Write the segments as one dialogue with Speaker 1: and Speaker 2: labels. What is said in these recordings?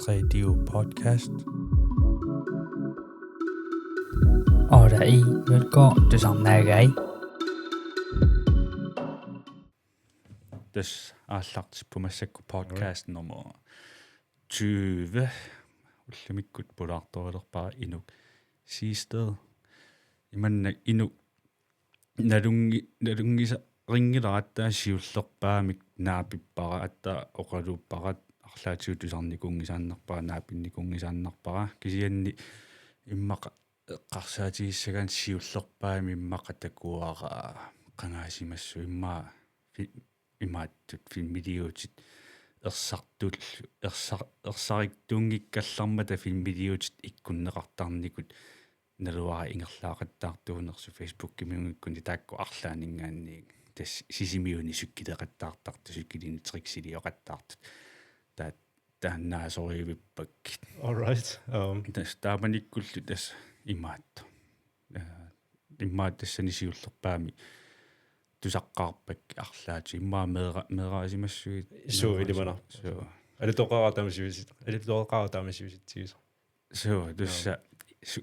Speaker 1: træneritut podcast. Orla i Mølgaard, Tusarnaagai.
Speaker 2: Tässä aallartippumassakku podcast nummer 20. Ullamikkut pulartoilerpaa Inuk Siegstad. Imanna Inuk nalungisa ringilaraattaa siullerpaamik naapippara atta oqaluupparat арлаатиу тусарникунгисааннарпара наапинникунгисааннарпара кисианни иммаqa эqqarsaatigissagaan siullerpaami иммаqa такуара qangaasimassу имааттут филмидиутит ерсартул ерсариктуунгиккаллармата филмидиутит иккуннеқартарникут налуара ингерлаақаттаартуунерсу фейсбуккимиунгиккуни таакку арлаанингааннииг тас сисимиуни суккилеқаттаартарту суккилинитсриксилиоқаттаартут тааннаасоривиппак.
Speaker 3: All right.
Speaker 2: Тас тааманиккуллу тас имаатто. Имааттассани сиуллерпаами тусаққарпак арлаати иммаа мераасимассуит
Speaker 3: Суу илимана. Суу. Алитоқаратаамасивиситсигис.
Speaker 2: Суу тусса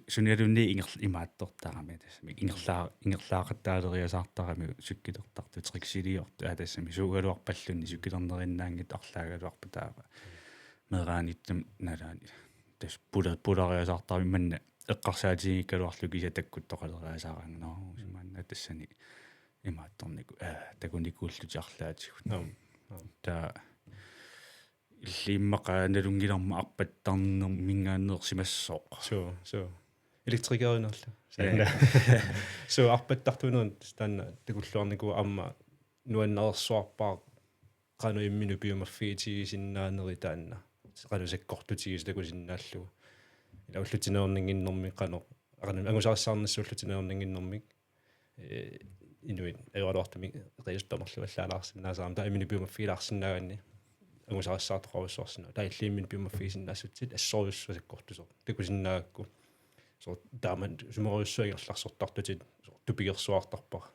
Speaker 2: суниалунни имааттортарами тассами ингерлаақаттаалериасаартарами суккилертарту триксилиорту тассами суугалуарпаллунни суккилернериннаангит арлаагалуарпа таава мерааниттам налаани тас пулариасаартарми манна эққарсаатигиккалуарлу кисатаккуттоқалериасаараангнаа симаанна тассани имаатторнику такуникууллутиарлаатигут та илиммаqa налунгиларма арпаттарнер мингааннерсимассоо
Speaker 3: Суу. Электрикеринерлу. Суу арпаттартунерн таанна такуллуарнику амма нуаннерсуарпаа qanu imminu piumaffiitigisиннаанери таанна qanusakkortutigiis takusinnaalluu ila ullutineerninginnermi qano angusaarsаарnassuu ullutineerninginnermik inuit erualuartami reistammerlu allaalаарsinnaasaaram ta imminu piumaffiilaarsinnaagaanni angusaarssaartoqarussoorsina ta illiimminu piumaffiisinnaassutit assorjussuasakkortuso takusinnaagakku so taaman sumeriussuagerlarsortartutit tupigersuartarpara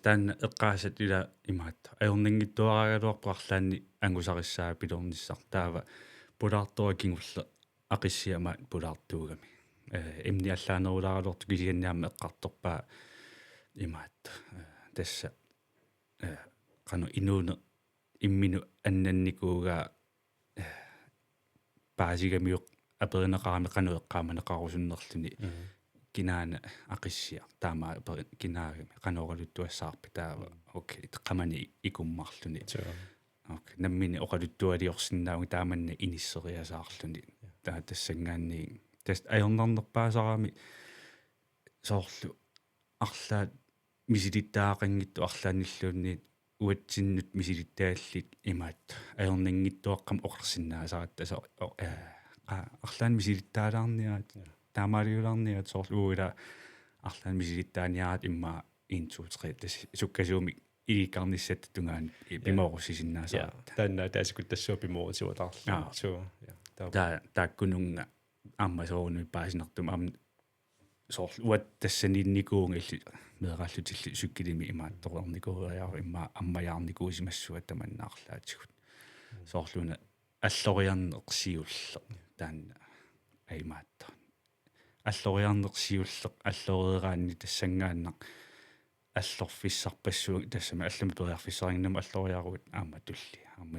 Speaker 2: таан эққаасат ила имаатта аернингиттуараагалуарпарлаанни ангусарissаа пилорнissар таава пулаартуа кингулла ақиссиамаат пулаартуугами имни аллаанерулаагалуорту кисианниарма эққарторпаа имаатта тасса қану инууне иммину аннанникуугаа паасигамиоқ аперинеқарами қану эққааманеқарусуннерлүни кинаана ақиссиа таама кинаагами канаоралуттуассаарпи таава окей теққамани икуммарлүни окей наммини оқалуттуалиорсиннаауги тааманна иниссериасаарлүни таа тассангаанни таст аернарнерпаасарами соорлу арлаат мисилиттаақангитту арлааниллуунни уатсиннут мисилиттааллит имаат аернингиттуаққам оқарсиннаасаратта со арлаан мисилиттаалаарниаат таамаалиулаарниат соорлууила арлаан мисилиттааниаат имма 1 2 3 тас суккасууми иликарниссат тунгаан пимоорусисиннаасаа
Speaker 3: таанна таасикут тассуу пимоорусуатаарлу суу
Speaker 2: тааккунунга амма соорнуи паасинартум ам соорлу уат тассанинникуунгалли мерааллутилли суккилими имаатторерникууриару имма аммаяарникуусимассуа таманнаарлаатигут соорлуна аллориарнеқсиулле таанна аймаатта аллориарнерсиуллеқ аллореераанни тассангааннақ аллорфиссарпассуу тассама аллами периарфиссарингнама аллориаруут аама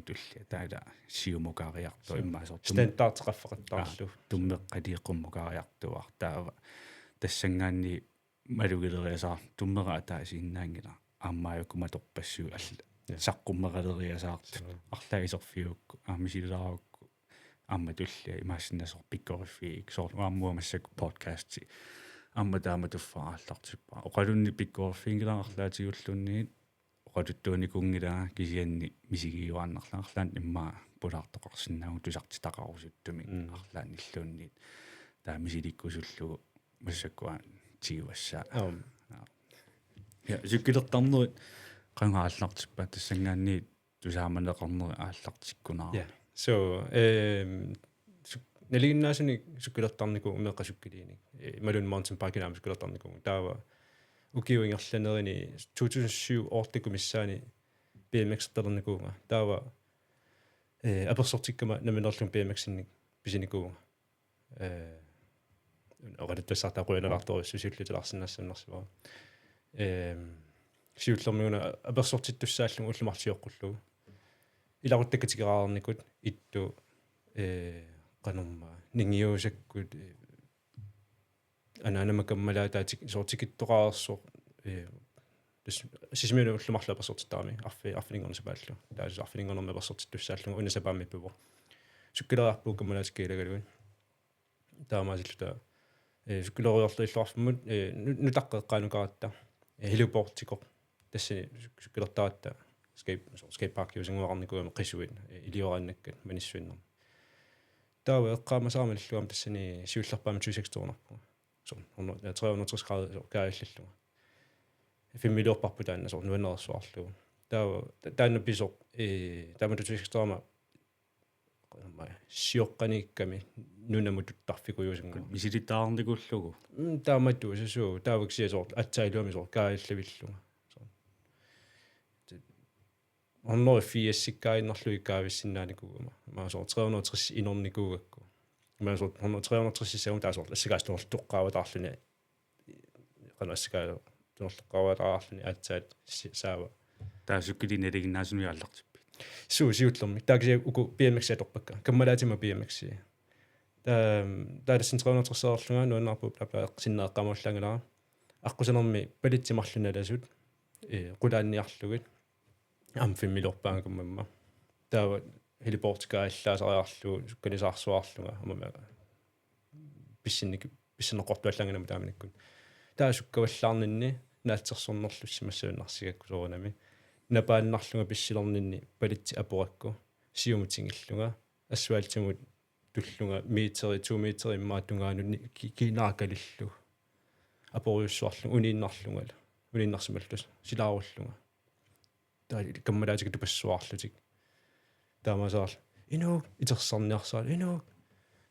Speaker 2: тулли таала сиумукаариарту иммаасор
Speaker 3: стандартеқаффеқаттаарлу
Speaker 2: туммеққалиеққуммукаариартуар таава тассангаанни малугилериасаар туммера атаасииннаангила ааммааюкуматорпассуу алла саққуммералериасаарт арлаагисерфиукку аамисилаарукку амма тулли имаассинасор пиккориффиик соор ааммуамассак подкастси амма таама туффарааллартиппаа оқалунни пиккориффингилаарлаатигуллунниит оқалуттууникунгилаа кисианни мисигиуааннарлаарлаан иммаа пулаартоқарсинаагу тусартитақарусуттуми арлааниллуунниит таа мисиликкусуллугу массаккуаан тигуассаа я суккилертарнерит qangaallартиппаа тассангаанни тусааманеқарнери ааллартиккунаа
Speaker 3: so налигиннаасуни суккилертарнику умеққасуккилииник малун mountain bike-наам суккилертарнику таава укиуингерланерини 2007 ортикумиссаани BMX-терникуунга таава аперсортиккама наминерлун BMX-инник pisiniku oqaluttassartaa quinalartoris susiullutilarsinnassannarsuva siullormiguna apersortittussaallung ullumartioqqullugu ilaquttakatigerаарnikut ittu qanumma ningiusakkut anaanamakammalаатаатик соортикиттоqaarsoq сисмину уллумарлу аперсортиттарами арфинингорнасапааллу таасус арфинингорнерми аперсортиттуссааллугу унасапааммиппуво суккилериарпуу каммалаатиккиилагалуин таамаасиллута суккилериорлу иллуарфуммут нутаққеққаанукаратта хилупортикоқ тассани суккилертаратта skate park юсингуарникуама қисуит илиорааннаккат маниссуиннер таава эққаамасаамаллуам тассани сиуллерпаами 26-торнарпу 360 градер кааллаллуга фиммилиорпарпу таанна сор нуаннерсуарлугу таава таанна писоқ таама 26-торма сиоққаникками нунамутуттарфику юсингу
Speaker 2: мисилитаарникуллугу
Speaker 3: тааматту сасуу тааваксиасоор атсаилуами сор кааллавиллуга оннор фиассиккаиннарлуи каависсинааникугума маасоор 360 инорникуугакку маасоор 360 саун таасоор ассагааснор тоққааватаарлуни канассакаа тоққааватаарлуни атсаат саава
Speaker 2: таасуккилинелигиннаасуни аллартиппи
Speaker 3: сиуллерми таакси уку BMX аторпакка каммалаатима BMX таадасин 360-арлунгаа нуаннарпу плаплаа синнеэққамууллангалара аққусанерми палитсимарлуналасут қулаанниарлугит амфиммилорпаангуммамма таава хилипортикааллаасариарлу сукканисаарсуарлунга амама писсинеқортуалланганама тааминиккун таасуккаваллаарнинни наатсерсорнерлуссимассавиннарсигакку соорунами напааннарлунга писсилернинни палитси апоракку сиумутингиллунга ассуаалтимут туллунга метери 2 метери иммаатунгаанунни кинаакалиллу апориуссуарлу унииннарлунгала унииннарсималлус силааруллунга таали каммалаатик тупассуарлутик таамасаар инук итерсарниарсаа инук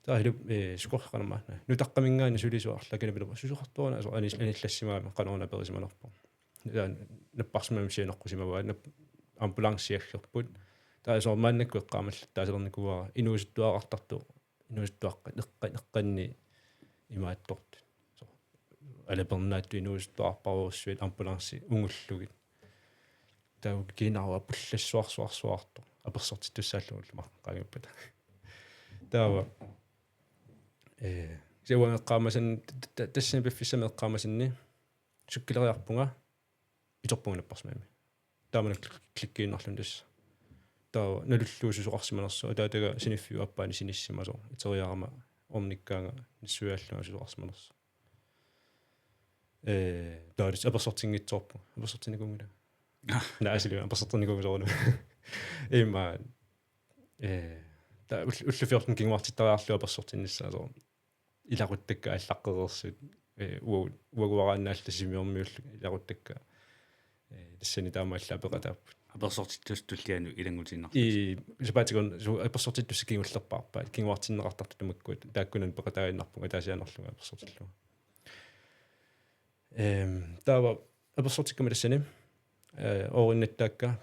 Speaker 3: таалу скорханама нутаққамингаани сулисуарлакана пилу сусуқартуана асо аниллассимаама канорна перисиманерпо наппарсимам сианеққусимаваа амбулансиаггерпут таасоор мааннакку эққаамалла таасалерникуара инуусуттуақартарту инуусуттуаққа эққанни имаатторт алапернаатту инуусуттуарпаруссуит амбуланси унгуллугит таа кинаава пуллассуарсуарсуарто аперсортиттуссааллугуллума qaagippat таава севанеққаамасан тассани пиффиссами эққаамасинни суккилериарпунга иторпунгунаппарсимами тааманак кликкииннарлун тасса таава налуллуусусоқарсиманерсу таатага синиффиу аппаани синиссимасо итериарама орниккаага ниссуяаллуга сусоқарсиманерсу таадис аперсортингитсоорпу аперсортиникунгила наасилиу аперсортиникунгусоорну има та уллуфиортун кингуартиттариарлу аперсортиннссаасоо иларуттакка аллаққерерсут уагуарааннаалла симиормиуллу иларуттакка тассани таамаалла апеқатааппут
Speaker 2: аперсортиттус туллиану илангутиннар
Speaker 3: сапаатигон аперсортиттусса кингуллерпаарпаат кингуартиннеқартарту тамаккуат тааккунан пеқатарииннарпунга таасианерлунга аперсортиллуга таава аперсортиккама тассани ориннаттаакка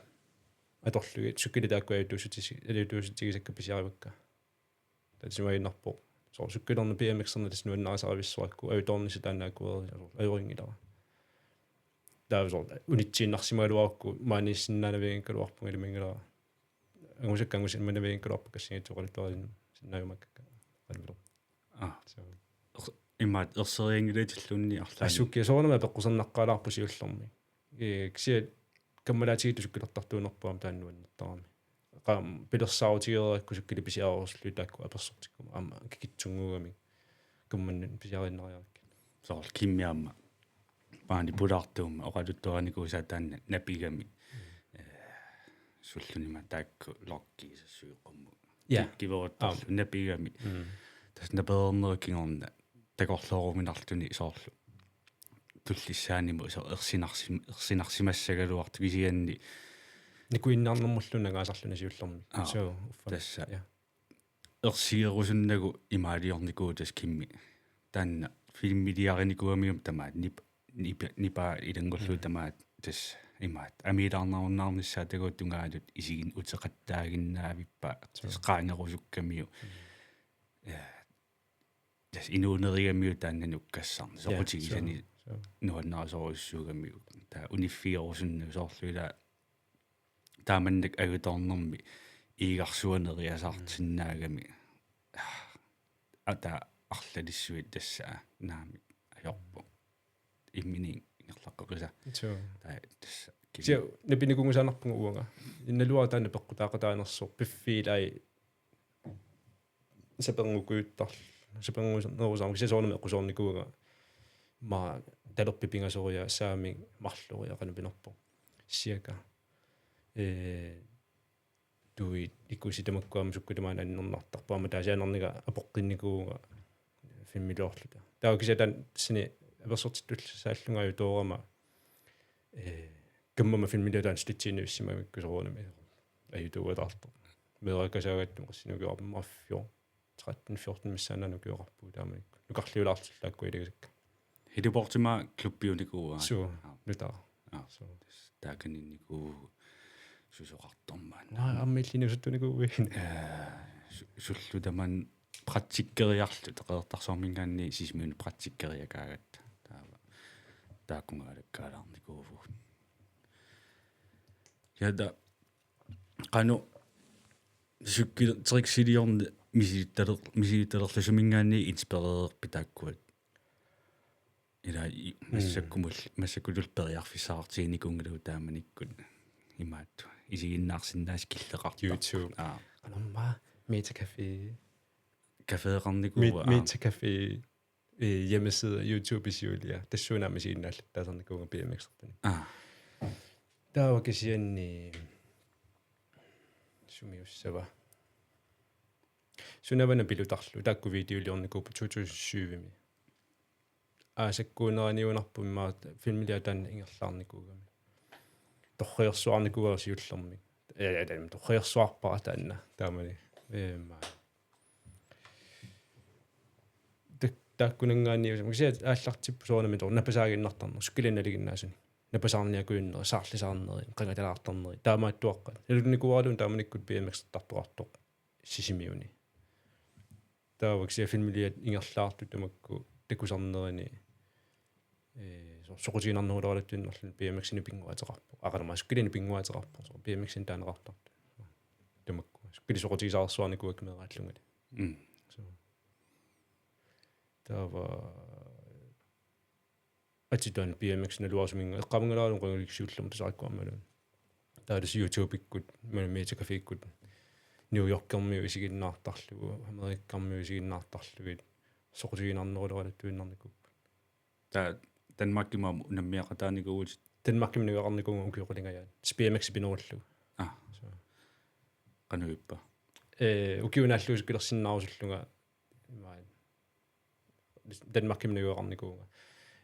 Speaker 3: аторлугит суккилитааккуа аюутуусутигисакка писиаривакка татсимаиннарпо соо суккилерна BMX-ерна таснуаннарисаривиссуакку аюуторниса таанааккуери аюрингилара таавсоо унитсииннарсимагалуаракку маанисиннаанавингкалуарпунга илимингилара ангусаккангусин манавингкалуарпа кассигитсоқалуторин синнааюмаккакка алвило
Speaker 2: имаат ерсериангилатиллунни арлаа
Speaker 3: асукки соорнама пеққусернаққалаарпу сиуллерми ксиа каммалаатигиту суккилертартуунерпуам тааннуаннертарами qaam pilersaarutigeerikku sukkili pisiarusllu taakku apersortikkum aama kikitsunguugami kummannan pisiarinnariarik
Speaker 2: soorl kimmiaamma paani pulartuumma oqaluttuaraniku saataanna napigami sullunima taakku lorkiisassuuqummu kiveruttarlu napigami tasnapeernerikingorna takorlooruminarluni soorlu tullissaanimu so ersinarsimassagaluartu kisianni nikuinnaarnermullunagaasarluna siullermi so tassa ersigerusunnagu imaaliornikuutas kimmi taanna filmiliarinikuamium tamaat nipa ilangullu tamaat tas imaat amiilaarnarunnaarnissaa taguuttungaalut isigin uteqattaaginnaavippa tas qaangerusukkamiu Yes, inuunnerigammiu taannanukkassarni soqutigisani nuannaasoruissuugami taa uniffiorsunnu soorluila taamannak agutornermi iigarsuaneriasaartinnaagami ata арлалиссуит тассаа наами ajorpu immini ingерлaqoqisa taa tassa
Speaker 3: kisia napinikuнгусаанарпугу уунга инналуа таана пеққутаақатааnerсоо пиффиилай сапернгукуйуттар сапернгусернерусаарма кисасоорнами эққусоорникуга ма талерпипингасориа саами марлуриа канапинерпо сиака туи икуситамаккуама суккутамаана аннернартарпаама таасианернига апоққинникууга фиммилоорлута таа кисатан сини аверсортиттулласааллунгаю тоорама каммама фиммилаатаан ститсиинивиссимавиккусоруунами аютуатаарто меракасаагатту қассинугиорпа 13-14 миссаанаанукиорарпуу тааманикку нукарлиулаартиллаакку илагасакка
Speaker 2: хидипортима клуббиуникууа
Speaker 3: суу нутаа
Speaker 2: соо тааканинникуу сусоқартормаан
Speaker 3: аммиллинусуттуникууи
Speaker 2: суллутаман практиккериарлу теқертарсоормингаанни сисмиун практиккериакаагатта таава тааккунгаалаккаалаарникууву яда qanu сукки триксилиорн мисилитталерлусумингаанни инспиреерпи тааккуат ила массаккулул периарфисаартииникунгалу тааманиккут имаатту исигиннаарсиннаас киллеқартар
Speaker 3: YouTube анамма метакафе
Speaker 2: кафееқарникуа
Speaker 3: метакафе hjemmeside YouTube исиулиа тассуунаа сигиннаалла таасарникуунга BMX-эрпани таава кисианни сумиуссава сунавана пилутарлу таакку видеолиорникуупа 2007-ми аасаккуунераниунарпуммаа филмилиатаан ингерлаарникуугами торриерсуарникуарсиуллерми торриерсуарпара таанна таамани тааккунангаанниусама кисиат ааллартиппу соонами тор напасаагиннартарнер суккиланалигиннаасуни напасаарниакуиннери саарлисаарнери qangatalаарtarneri таамааттуаққат илунникуаралун тааманиккут BMX-тартуартоқ сисимиуни тааваксиа филмилиат ингерлаарту тамакку такусарнерини соқутигинарнуулералаттуиннерлу BMX-ини пингуатеқарпу ақалама суккилини пингуатеқарпу BMX-ин таанеқартарту тамакку суккили соқутигисаарсуарникуак меэрааллунгали таава атитан BMX налуарсуминга эққамангалаалун қангуликсиуллерму тасариккуармалун таадас YouTube-иккут метакафеиккут Нью-Йоркермиу исигиннаартарлугу Америккармиу исигиннаартарлугит соқутигинарнерулералаттуиннарникуп
Speaker 2: та Danmarkima унаммиақатааникуут
Speaker 3: Danmarkимнугеқарникунгу укиоқалингаят BMX пинеруллу
Speaker 2: så кануиппа
Speaker 3: укиунааллуус килерсиннаарусуллунга Danmarkимнугеқарникуунга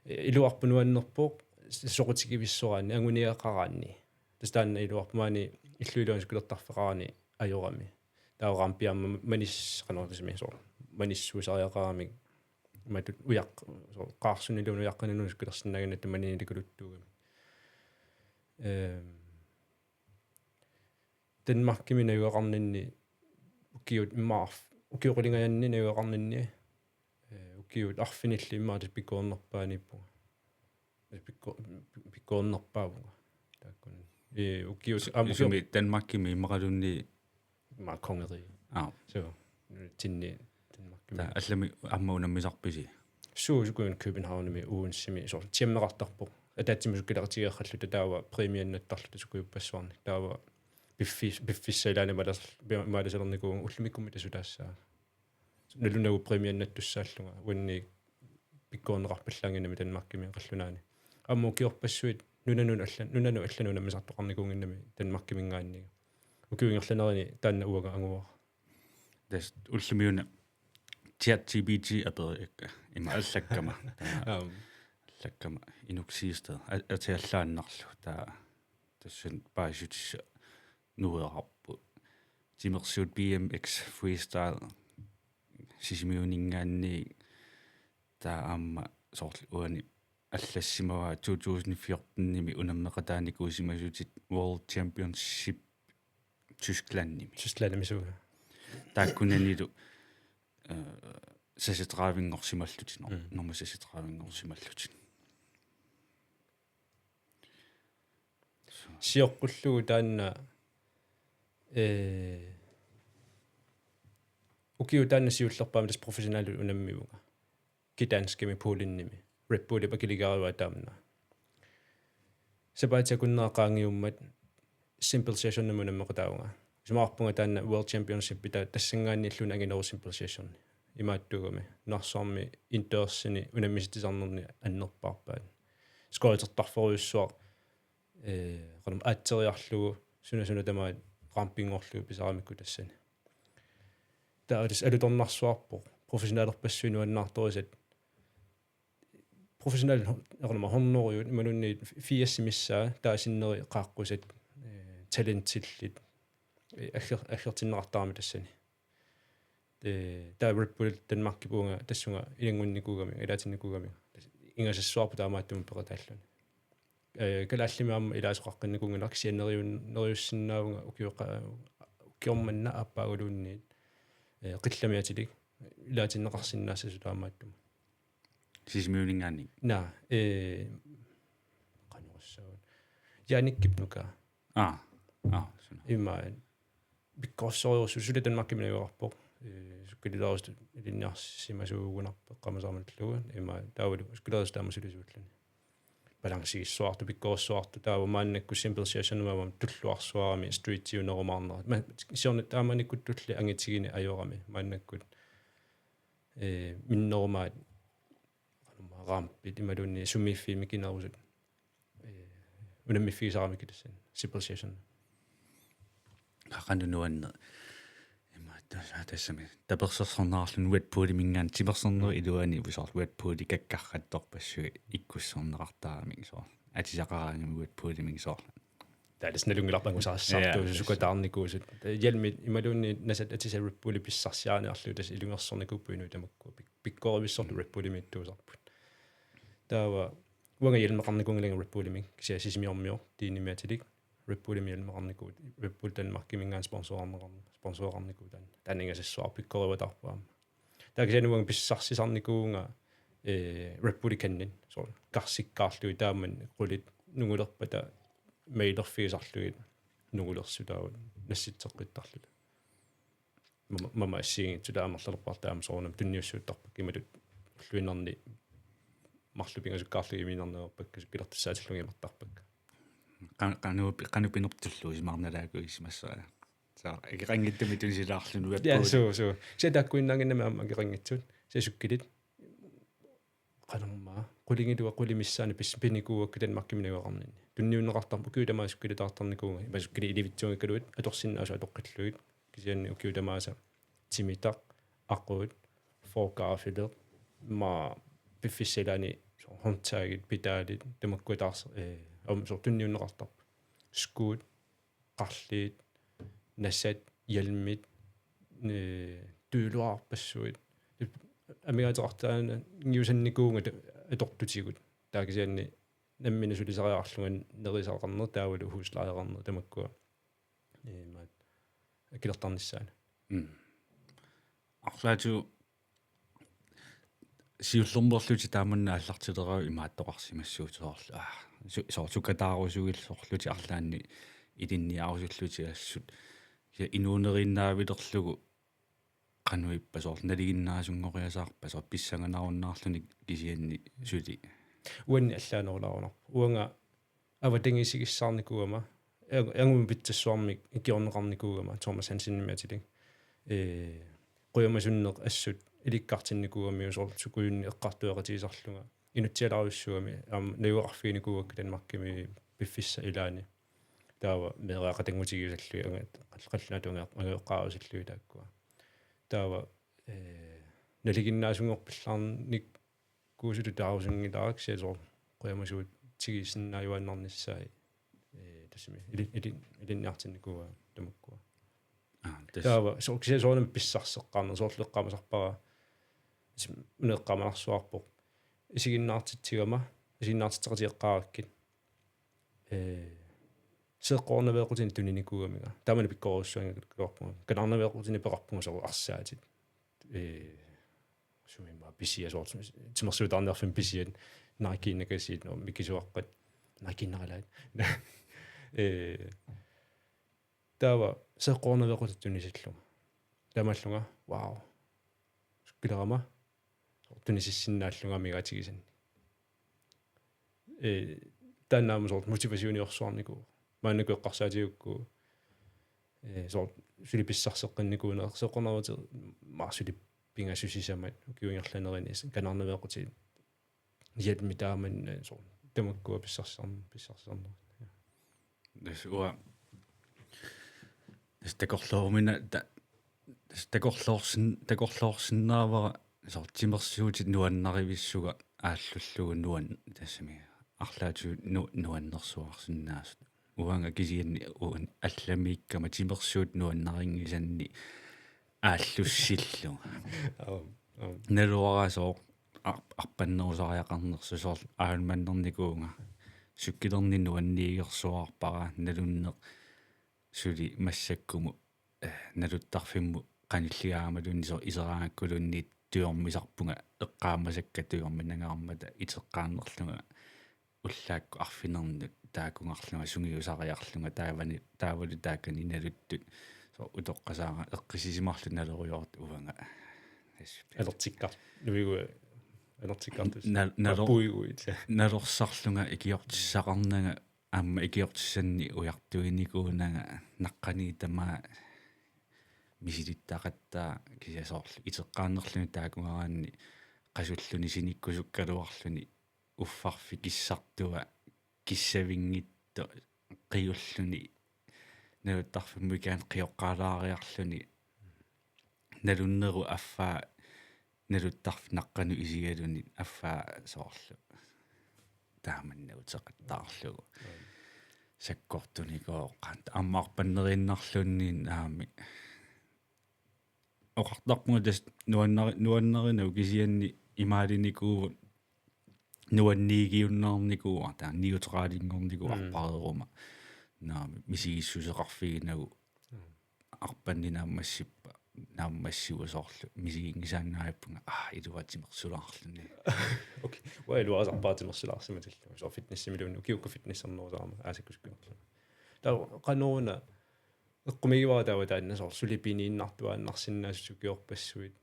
Speaker 3: илуарпунуаннерпоқ соқутигивиссораани ангуниақараанни тастаанна илуарпумаани иллуилуанс кулертарфеқарани ajorami таорам пиамма манис канорисми соо маниссуусариақарами матут уяқ соо қаарсунилуун уяққананус килерсиннагана таманини кулуттуугами Danmarkimi наюақарнинни укиут иммаарф укиоқулингаянни наюақарнинни укиут арфинилли иммаатас пиккуорнерпаанииппуга пиккуорнерпаавуга тааккун укиут
Speaker 2: амукими Danmarkimi иммақалунни
Speaker 3: ма конгери så tinni Danmarkimi
Speaker 2: та аллами аммаунаммисарписи
Speaker 3: суусукуун Københavnими уунсими сор тиммеқартарпо атаатсимусуккилартигеерраллута таава премианнаттарлута сукуйуппассуарни таава биффиссаилаани маласалерникуун уллумиккумми тасутаассаа налунагу премианнаттуссааллунга уанни пиккуорнеқарпаллаангинами Danmarkими қаллунаани амму киорпассуит нунану алланунаммисартоқарникуунгиннами Danmarkимингааннига укиуингерланерини таанна уага ангуа
Speaker 2: дас уллумиуна ChatGPT апериакка има аллаккама аллаккама Inuk Siegstad атиаллааннарлу таа тасsun paasutissa nuerarpu timersuut BMX freestyle sisimiuningaanni taa aamma soorlu uani аллассимава 2014-ними унаммеқатааникуусимасутит World Championship Tysklandnimi
Speaker 3: суу
Speaker 2: тааккунанилу саситраавингорсималлутин норма саситраавингорсималлутин
Speaker 3: сиоққуллугу таанна укиу таанна сиуллерпаама тас профессионалу унаммивуга китанскими пуулинними реппули пакилигаруа таамна сабаатиа куннеқаангиуммат simple session нумунаммеқатаунга сумаарпунга таанна world championship пита тассангааннииллуна агинеру simple session имааттугами нарсаарми indoors-сини унаммиситисарнерни аннерпаарпаат скоотертарфориуссуа qanum aatteriarlugu suna tamaat rampingorlugu pisaramikku tassani taatis alutornarsuarpo professionaalerpassuinuannaartorisat professional qanum hornoriut imalunni fiassimissаа taasineri qaaqqusat talentillit aggertinnerartarami tassani taa rippulit Danmarkkipuunga tassunga ilangunnikuugami ilaatinnikugami ingasassuarpu taamaattum peqataalluni kalaallimaamma ilaasoqaqqinnikunganak sianneriussinnaaunga ukiormanna appaauluunniit qillamiatilik ilaatinneqarsinnaassasutaamaattum
Speaker 2: sismiuningaanni
Speaker 3: na qanurssaun jaanikipnuka
Speaker 2: suna
Speaker 3: imma bikkorsoriosu sula Danmarkkiminaguarpo sukkililaarust ilinniarsimasuugunarpa qamasaamallugu imma taavalu sukkilaarus taamasulisuullani balansiissuartu pikkoorsuartu taava maannakku simple session tulluarsuarami street-iu nerumaarnera ma siorna taamanikut tulli angitigini ajorami maannakkut minnerumaat qanumaraampi imalunni summiiffiimi kinerusut unammifiisarami kitassan simple session
Speaker 2: qandunuanne тассами таперсерсорнааралун уатпуули мингаан тимерсернери илуани висаар уатпуули каккарратторпассуи иккуссорнеқартаарами соор атисақараангами уатпуули мингисоор
Speaker 3: таалис налунгиларпангусаассаартуу сукатаарникуусут ялми ималуунни насат атисариппули писсарсиааниарлу тас илунгерсорникуппуину тамакку пиккоривиссорту риппули миттуусарпут таава уанга ялмеқарникунгиланга риппулими кися сисимиормиор тиинимиатилик риппулими ялмеқарникуут риппул Danmarkkimingaan sponsorarniku таанинgasassuar pikkoruatарпаама таакисануанга писсарсисарникуунга риппуликаннин соо карсиккаарлуи тааман qullit нугулерпата меилерфигисарлугит нугулерсутаават насситсеққиттарлута мама ассигин тулаамерлерпартаама соорнам тунниуссууттарпак ималут уллуиннерни марлупингасуккаарлуги минернерпак килертассаатиллугимартарпак
Speaker 2: qanupinертуллу имарналаагу исмассаа саа игеқангиттами тунсилаарлуну уаппуу
Speaker 3: я соо сетаккуиннаагиннама аама агеқангитсут сесуккилит qanummaa quligilua qulimissaani piniquuakku Danmarkkiminaguaqarninni tunniunneqartarpu kiutamaasukkilitaartarnikuunga imasukkili ilivitsuungikkaluit atorsinnaasu atoqqilluit kisianni ukiutamaasa timitaq aquut forkaafileq ma piffissalaani håndtaget pitaalit tamakkuataars so tunniunneqartarpu skuut qarliit nasat hjelmit tyyluarpassuit амигаатеқартаана ньюсанникуунга аторtutigut таакисианни наммина сулисариарлуган нерисаақарнер таавалу хуслаақарнер тамаккуа маат акилертарниссаана
Speaker 2: арлаату сиуллермерлути тааманна аллартилераа имааттоқарсимассуутеорлу соортукатаарусугил сорлути арлаанни илинниарусуллути ассут я инуунериннаавилерлугу qannuippasoor naligиннаасунгориасаарпа соо писсанганааруннаарлуни кисианни сули
Speaker 3: уанни аллаанерлаарунарпу уанга аватангисигиссаарникуама ангум питсассуармик икиорнеқарникуугама Thomas Hansen-миатилик қуямасуннеқ ассут иликкартинникуугамиусоор сукуйунни эққартуеқатигисарлунга инуtsialaruissuami нагуарфиникуугакка Danmarkкими пиффисса илаани таава мереақатангутигисаллуи ангат қаллунатунга агеққарусиллуи тааккуа таава налигиннаасунгорпиллаарник куусуту таарусунгилаарак сиасоор қуямасуут тигисиннааюаннарниссаа тассими илинниартинникуа тамаккуа таава соркисиасоорнам писсарсеққарнер соорлеққамасарпара унеққаманарсуарпо исигиннаартитсигама исигиннаартитсеқатиэққараккит сеққорнавеэқутин туниникугамига таамана пиккоруссуанга каларнавеэқутин пеқарпунга соо арсаатит sumimma pisia sort timersuutaarnerfim pisien narikiinnakasiit no mikisuaqqat narikiinnaralaat tawa seqqornerveqututtunisillunga tamallunga wow pilerama tunisissinnaallunga migaatigisanni tannaama sort motivationiorsuarniku maanaku eqqarsaatiukku sort sulipissarseqqannikuuna seqqornervati marsuli pingasusissamat ukiungerlanerini kanarnevequtit hjælp taaman sort tamakkua pissarserner
Speaker 2: des ua des takorlormina takorlorsinnaavara sort timersuutit nuannarivissuga ааллуллугу нуан тассами арлаату нуаннерсуарсинаасут уанга кисианни уан алламииккама тимерсуут нуаннарингисанни ааллуссиллу налуарасоо арпаннерусариақарнерсу соор аалманнерникуунга суккилерни нуанниигерсуарпара налуннеқ сули массаккуму налуттарфимму qanilligaamaluunni so iseraangakkulunni tuormisarpunga eqqaammasakka tuorminangаарmata iteqqaannerlunga ullaakku arfinernnut taakungarlunga sungiusariarlunga taavalu taakani naluttut so utoqqasaara eqqisisimarlu naleriuart uvanga
Speaker 3: alertikkar nuigu alertikkartus
Speaker 2: puiguit nalorsarlunga ikiortissaqarnanga аама икиортиссанни уяртуинникуунага наққани тамаа мисилиттақаттаа кисасоорлу итеққааннерлуни таакунгараанни қасуллуни синиккусуккалуарлуни уффарфи киссартуа киссавингитто қиуллуни налуттарфимму икаан қиоққалаариарлуни налуннеру аффаа налуттарф наққану исигалуни аффаа соорлу тааманнаутеқаттаарлугу саккортуникоо қант аммаарпаннериннарлунниин аами оқартарпуга тас нуаннеринау кисианни имаалиникуувут нуанниигиуннаарникуу таа ниутраалингорнику арпарерума наами мисигиссусеқарфигинагу арпаннинааммассиппа нааммассуусоорлу мисигингисаанааппунга илуатимерсулаарлуни
Speaker 3: окей уайлуасарпаатимерсулаарсиматаллу со фитнессимилуунну киукка фитнессернерусаарма аасаккускунгерлу таа каноона эққумигивара таава таанна соор сулипинииннартуааннарсиннаасу киорпассуит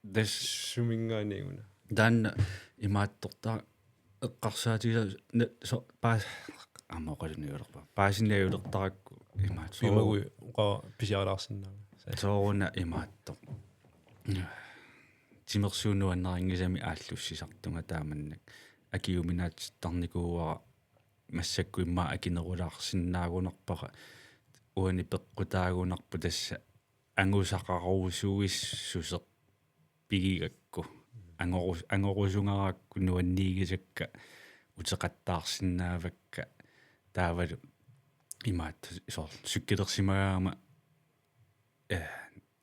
Speaker 3: дас сумингааниуна
Speaker 2: таанна имааттортаа эққарсаатиса со паас амоқалуниулерпа паасиннаиулертаракку имаат
Speaker 3: пимагу уқа писиаралаарсиннаава
Speaker 2: соруна имаатто тимерсуунуаннарингисами ааллуссисартунга тааманнак акиуминаатситтарникууара массаккуимма акинерулаарсиннаагунарпара уани пеққутаагунарпу тасса ангусақарусуиссусеқ пигигакку ангорусунгараакку нуанниигисакка утеқаттаарсинаавакка таавалу имаат соор суккилерсимагаама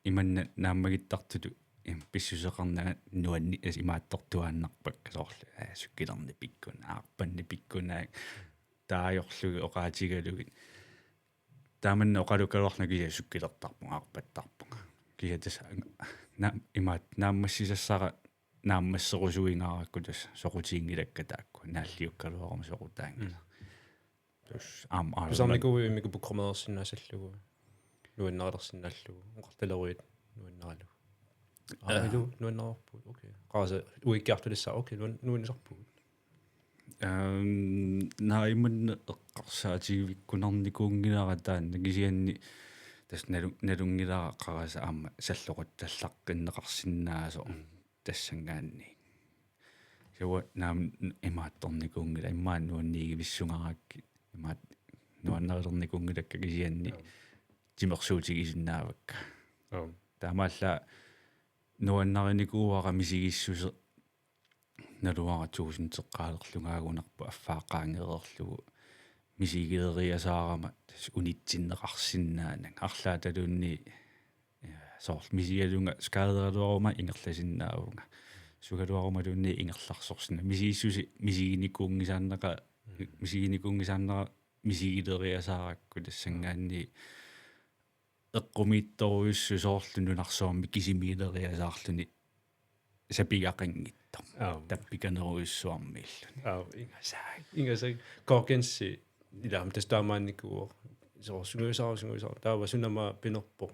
Speaker 2: иманна нааммагиттартуту писсусеқарнага нуанни имааттортуааннарпакка соорлу суккилерни пиккуна аарпанни пиккунаа таajorlugi oqaatigalugi taamanna oqalukkaluarna kisia sukkilertarpunga arpattарpunga kiatas imaat naammassisassara naammasserusuingaarakku tas soqutiingilakka taakku naalliukkaluaruma soqutaangila tus
Speaker 3: самникуи мику букромерсиннаасаллугу нуаннералерсиннааллугу оqartaleruit нуаннералу аалу нуаннерарпут окей qaasa уиккиартулиссаа окей нуаннисарпугут
Speaker 2: наиман эққарсаатигивиккунарникуунгилара таанна кисианни тас налунгилара қараса аама саллоқатталлаққиннеқарсинаасо тассангаанни сева наам имаатторникуунгила иммаан нуаннигивиссунгараакки имаат нуаннерилерникуунгилакка кисианни тимерсуутигисиннаавакка таамаалла нуаннариникууара мисигиссусе налуара туусинтеққаалерлугаагунарпу аффаақаангерерлугу мисигилериасаарама тас унитсиннеқарсинаанан арлааталуунни соор мисигалунга скаалералуарума ингерласиннаавунга сугалуарумалуунни ингерларсорсина мисигиссуси мисигиникуунгисааннеқа мисигилериасааракку тассангаанни эққумиитторуйуссу соорлу нунарсуарми кисимилериасаарлуни сапигақингитто таппиканеруйуссуармииллуни
Speaker 3: инgasag korkensi ilaam tastaamaannikuu сунгуисаа таава сунама пинерпо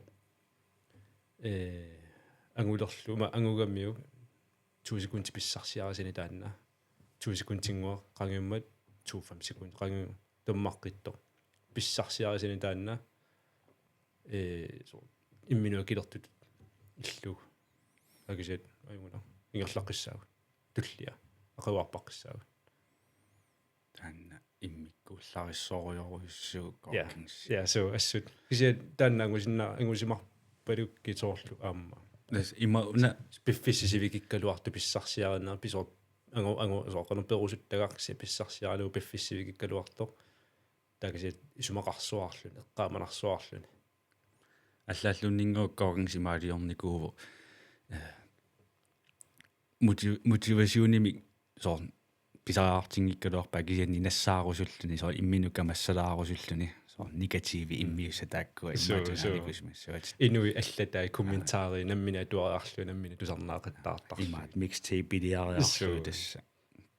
Speaker 3: ангулерлума ангугаммиу 2 секунди писсарсиарасини таанна 2 секундингуа qangiummat 2 секунд qangiu туммаққитто писсарсиарасини таанна имминуа килертут иллуг агисет аюна ингерлаққиссаав туллиа ақуарпаққиссаав
Speaker 2: таанна иммиккууллариссоориоруйуссуу
Speaker 3: ja so assut кисет тааннаангусинна ангусимарпалукки тоорлу аама
Speaker 2: има уна
Speaker 3: пиффиссисивикиккалуарту писсарсиаринаа писор ангу соқону перусуттагаарси писсарсиаралу пиффиссивикиккалуарто такисет исумақарсуарлуни эққааманарсуарлуни
Speaker 2: аллааллуннингууккооргинсимаалиорникууву мотивасионими соор писараартингиккалуарпаа кисианни нассаарусуллуни соор имминука массалаарусуллуни соор негативи иммиуса тааккуа иммаатунаникусмассуат
Speaker 3: инуи аллатаа комментаари наммина туариарлу наммина тусарнаақаттаартар
Speaker 2: имаат микстейп бидиариарлу тасса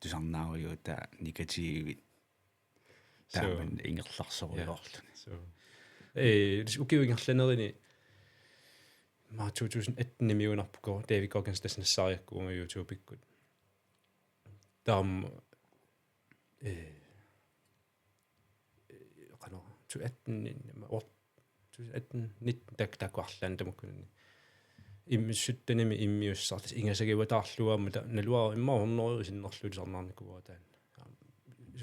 Speaker 2: тусарнаариута негативи тааман ингерларсориорлуни
Speaker 3: укиуингерланерини ма 2018 миллионарпуко David Goggins тасснассаариаккуунга YouTube-иккут таам qano 2018 таккуарлаан тамуккунни иммиссуттаними иммиуссартас ингасагиватаарлуаама налуаа иммаорнериу синнерлуи сарнаарникуа таан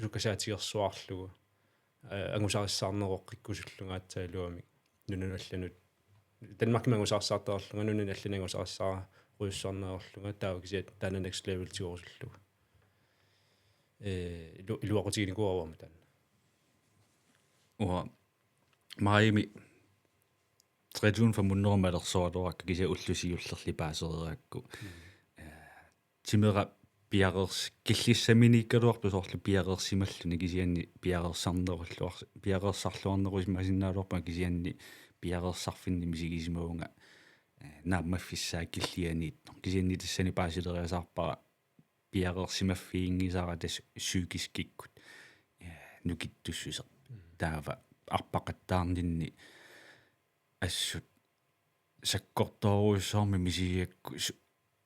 Speaker 3: сукасаатигерсуарлугу ангусариссаарнероққиккусуллунгаатсаалуами нуналланут Danmark мангусаарсаартаарлунга нунун алланангусариссаа руйуссаарнеорлунга таава кисиат таана next level тиорсуллу илуақутигиникуарвама таана
Speaker 2: уа маими трэдун фамуннермалерсоалуаракка кися уллусиуллерли паасериаакку тимера пиарерс киллиссаминиккалуарпу соорлу пиарерсималлуни кисианни пиарерсарнеруллуар пиарерсарлуарнерусмасиннаалуарпа кисианни пиарерсарфинни мисигисимуунга нааммаффиссаа киллианиитто кисианни тассани паасилериасаарпара пиарерсимаффиингисара тас сүйкискиккут нукиттуссусер таава арпақаттаарнинни ассут саккорторуйссаарми мисигиакку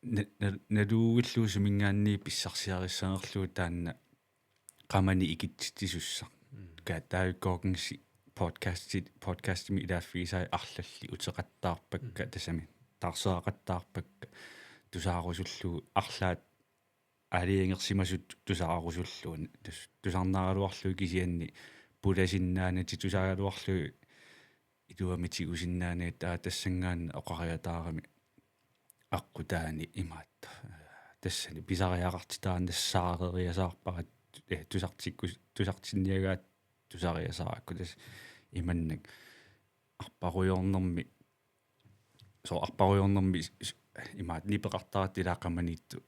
Speaker 2: налуугиллуу сумингаанни писсарсиариссаанерлуу таанна qamani ikitsittissussa kaataayukkoorgingsi podcastimi ilaaффигисаа арлалли утеқаттаарпакка тасами тарсеақаттаарпакка тусаарусуллуу арлаат алиингерсимасут тусаарусуллуун тусарнааралуарлуу кисианни пуласиннаанати тусаагалуарлуу илуамитигусиннаанаа таа тассангаанна оқариатаарами аққутаани имаатта тассани писариақартитаан нассаарериасаарпарат тусартинниагаат тусариасараакку тас иманнак арпаруйорнэрми имаат нипеқартарат илаақаманиитту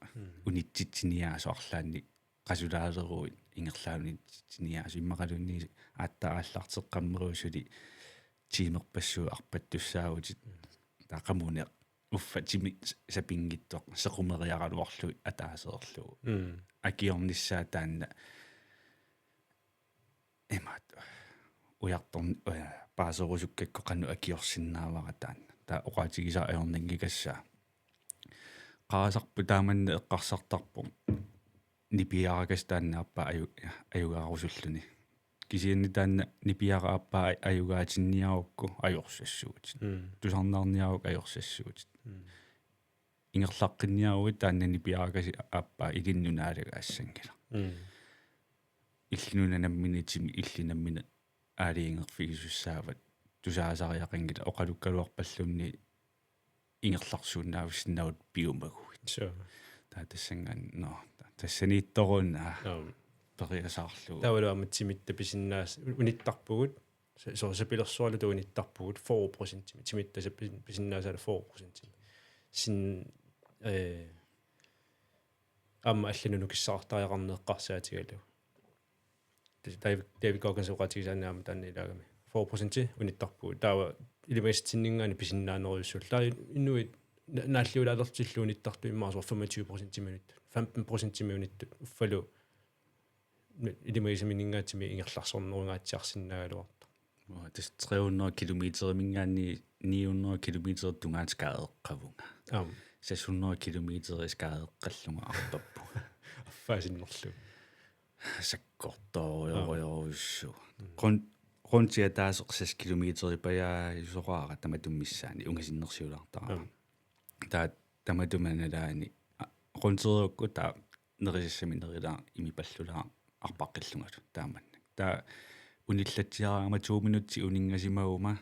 Speaker 2: унитситсиниаасу арлаанни qasulaaleruit ingerlaunitsiniaas immaqalunni aattaallaarteqqammeruusuli tiimerpassuu arpattussaagutit taqamune uffa timi sapingittoq sequmeriaqaluarlu ataaseerlu akiornissaa taanna imaat ujartorn paaserusukkaqqo qannu akiorsinnaavara taanna taa oqaatigisaa ajornangikassaa qaasarpu taamanne eqqarsartarpu nipiarakas taannaappa ajugaarusulluni kisianni taanna nipiaraappa ajugaatinniarukku ajorsassugut tusarnaarniaruk ajorsassugut ingerlaqqinniarugut taanna nipiarakas aappa ilinnunaalaga assangila illinunanamminitimi illinammina aaliingerfigisusaavat tusaasariaqangila oqalukkaluarpallunni ingerlarsuunnaavussinnaavut piumaguit taa tassangaan no тассаниитторуна периасаарлу
Speaker 3: тавалуаматсимитта писиннаас унитарпугут сорсапилерсуалу туунитарпугут 4% тимитта писиннаасала 4% син амма аллануну киссаартариақарнеэққарсаатигалу David Goggins уqатигисаанаама тааннилагами 4% унитарпугут таава илимаистиннингаани писиннаанеруйуссул таа инуит нааллиула алертиллууниттарту иммаасуар 25% тиминут 15% тиминут уффалу илимагисаминингаатими ингерларсорнеругаатсиарсиннагалуарта
Speaker 2: тэс 300 километр мингаани 900 километр тунгаат скааеққавунга
Speaker 3: аам
Speaker 2: 600 километр скааеққаллунга арпаппу
Speaker 3: аффаасиннерлу
Speaker 2: саккорториориоруссу Grundtia taas 6 kilometer paya yusoqaara tamatummissaani ungasinnersиулаартарама таа таматуманалаани qunteriukku taa nerisissami nerilaa imipallulaa arpaqqillugalu taamanna taa unillatiaraama 2 minutti uningasimaguma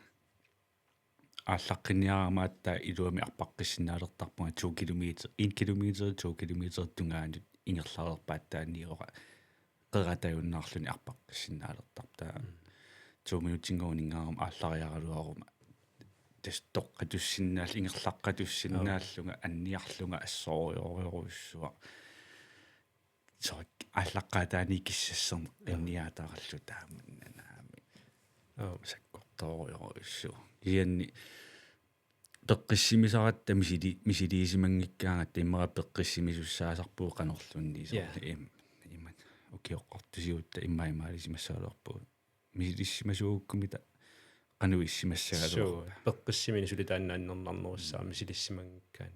Speaker 2: ааllaqqinniaraamaat taa iluami arpaqqissinaalertarpunga 2 kilometer 1 kilometer 2 kilometer tungaanut ingerlaerpaat taaniora qeratayunnaarluni arpaqqissinaalertar taa 2 minutingooningaarum ааллариагалуарuma тастоққатуссиннаал ингерлаққатуссиннааллунга анниарлунга ассориориоруссуа соо ааллаққатаани киссассерне анниаатаараллу тааманнанаами саккорториоруссу ианни пеққиссимисаратта мисилиисимангиккаанга тиммера пеққиссимисуссаасарпуу канорлунни имат окиоққартусиутта иммаимаалисимассаалуарпуу мисилиссимасуууккумита qanуиссимассагалуар
Speaker 3: пеққиссимини сулитааннааннернарнеруссаа мисилиссимангиккаан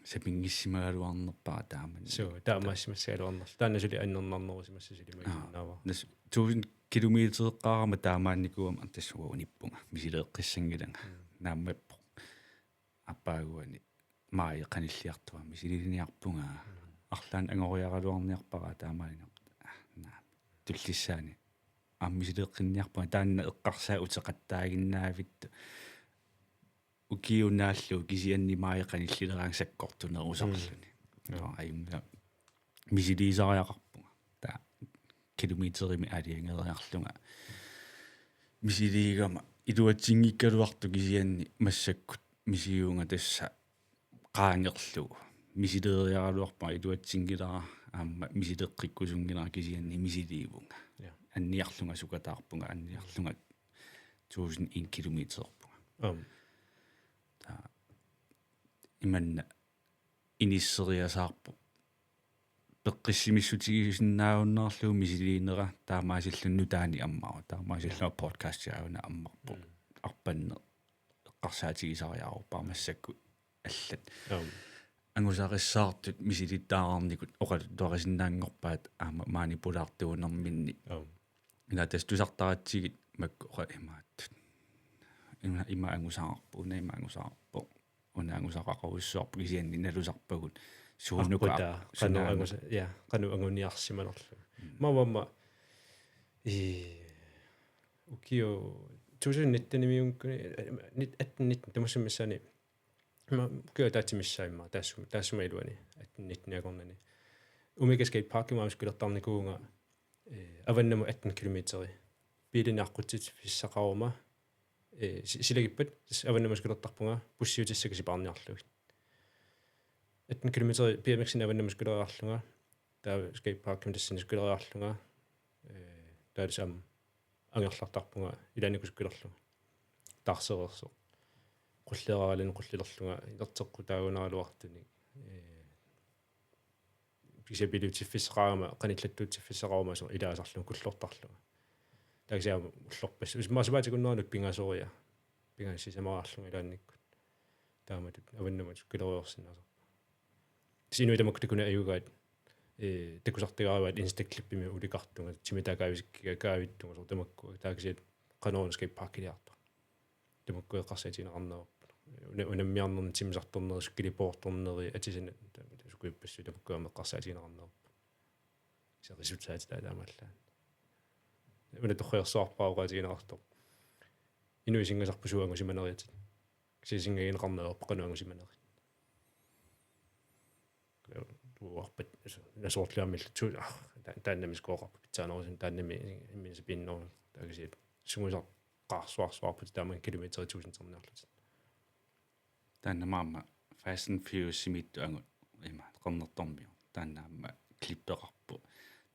Speaker 2: сапингиссимагалуарнерпаа тааман
Speaker 3: суу таамаассимассагалуарнер таанна сули аннернарнерусимассасилимагиннаава
Speaker 2: 1000 километреққарама таамаанникуама тассуа униппунга мисилеэққиссангиланга нааммаппо аппаагуани маайеқаниллиартуа мисилилиниарпунга арлаан ангориагалуарниарпара таамаанина туллиссаани аммисилеэққинниарпунга таанна эққарсаа утеқаттаагиннаавитту укиунааллу кисианни маайеқаниллилераан саккортунерусарлуни аюнга мисилиисариақарпунга таа километрими алиангериарлунга мисилиигама илуатсингиккалуарту кисианни массаккут мисиуунга тасса qaangерлугу мисилериаралуарпа илуатсингилара аама мисилеққиккусунгилара кисианни мисилиивунга анниарлунга сукатаарпунга анниарлунга 1001 километерпунга таа иманна иниссериасаарпу пеққиссимиссутигисиннааунаарлуу мисилиинера таамаасиллунну таани аммаа таамаасиллуа подкаст яауна аммарпу арпанне эққарсаатигисариааруппаа массакку аллат ангусариссаартут мисилиттаарарникут оқалу туарисиннаангорпаат аама маанипулаартуунэрминни ина тастусартаратсигит макку оqa имааттут има ангусаарпу уна има ангусаарпу уна ангусақақуссуарпу кисианни налусарпагут суунука
Speaker 3: кануангуса я кану ангуниарсиманерлу мавамма укио 2019-nimиункуни нит 18 тамассамиссани ма кё таатимиссаимма таассума илуани 18-19-ниагорнани умига скейт паркимаам скулертарникуунга аваннаму 18 километери билиниарқутсит фиссақарума силагиппат аваннаму скулертарпунга буссиутиссаки сипаарниарлугит 18 километери BMX-ин аваннаму скулериарлунга таа скейт парким тассини скулериарлунга таасам ангерлартарпунга иланикус скулерлунга таарсерерсо qulleraalin qullillerlunga ilerteqqu taagunaraluartuni писапилутиффисеqaama qanillattuutiffisseqauma so ilaasarlunga kullortarlunga taagisiaama ullorpas усмаасуаатикуннернут пингаасориа пингаасисамаарлунга илаанниккут тааматут аваннамат килериорсиннаасо синуитамаккутакуна аюгаат такусартигааваат инстаклиппими уликартунга тимитакаависиккига каавиттунга сортамакку таагисиат qanoornskip parkiliartu тамакку эққарсаатинеқарнеру унаммиарнерни тимисарторнери суккилипоорторнери атисина сукуиппассу тамаккуама эққарсаатинеқарнеру се результаати таамааллаа уна торриерсуарпааугаатигинеқартор инуисингасарпусуангу симанериатит сисингагинеқарнеру пеқануангу симанери туарпат насоорлиармилла ту тааннами скоорпа питсаанерусин тааннами иммисапиннер таагисиат сунгусар qaarsuarsuarput taaman kilometer 1000 terminarlut
Speaker 2: тааннамаама Fast and Furious simit анgu има qernertormiu тааннаама клипперарпу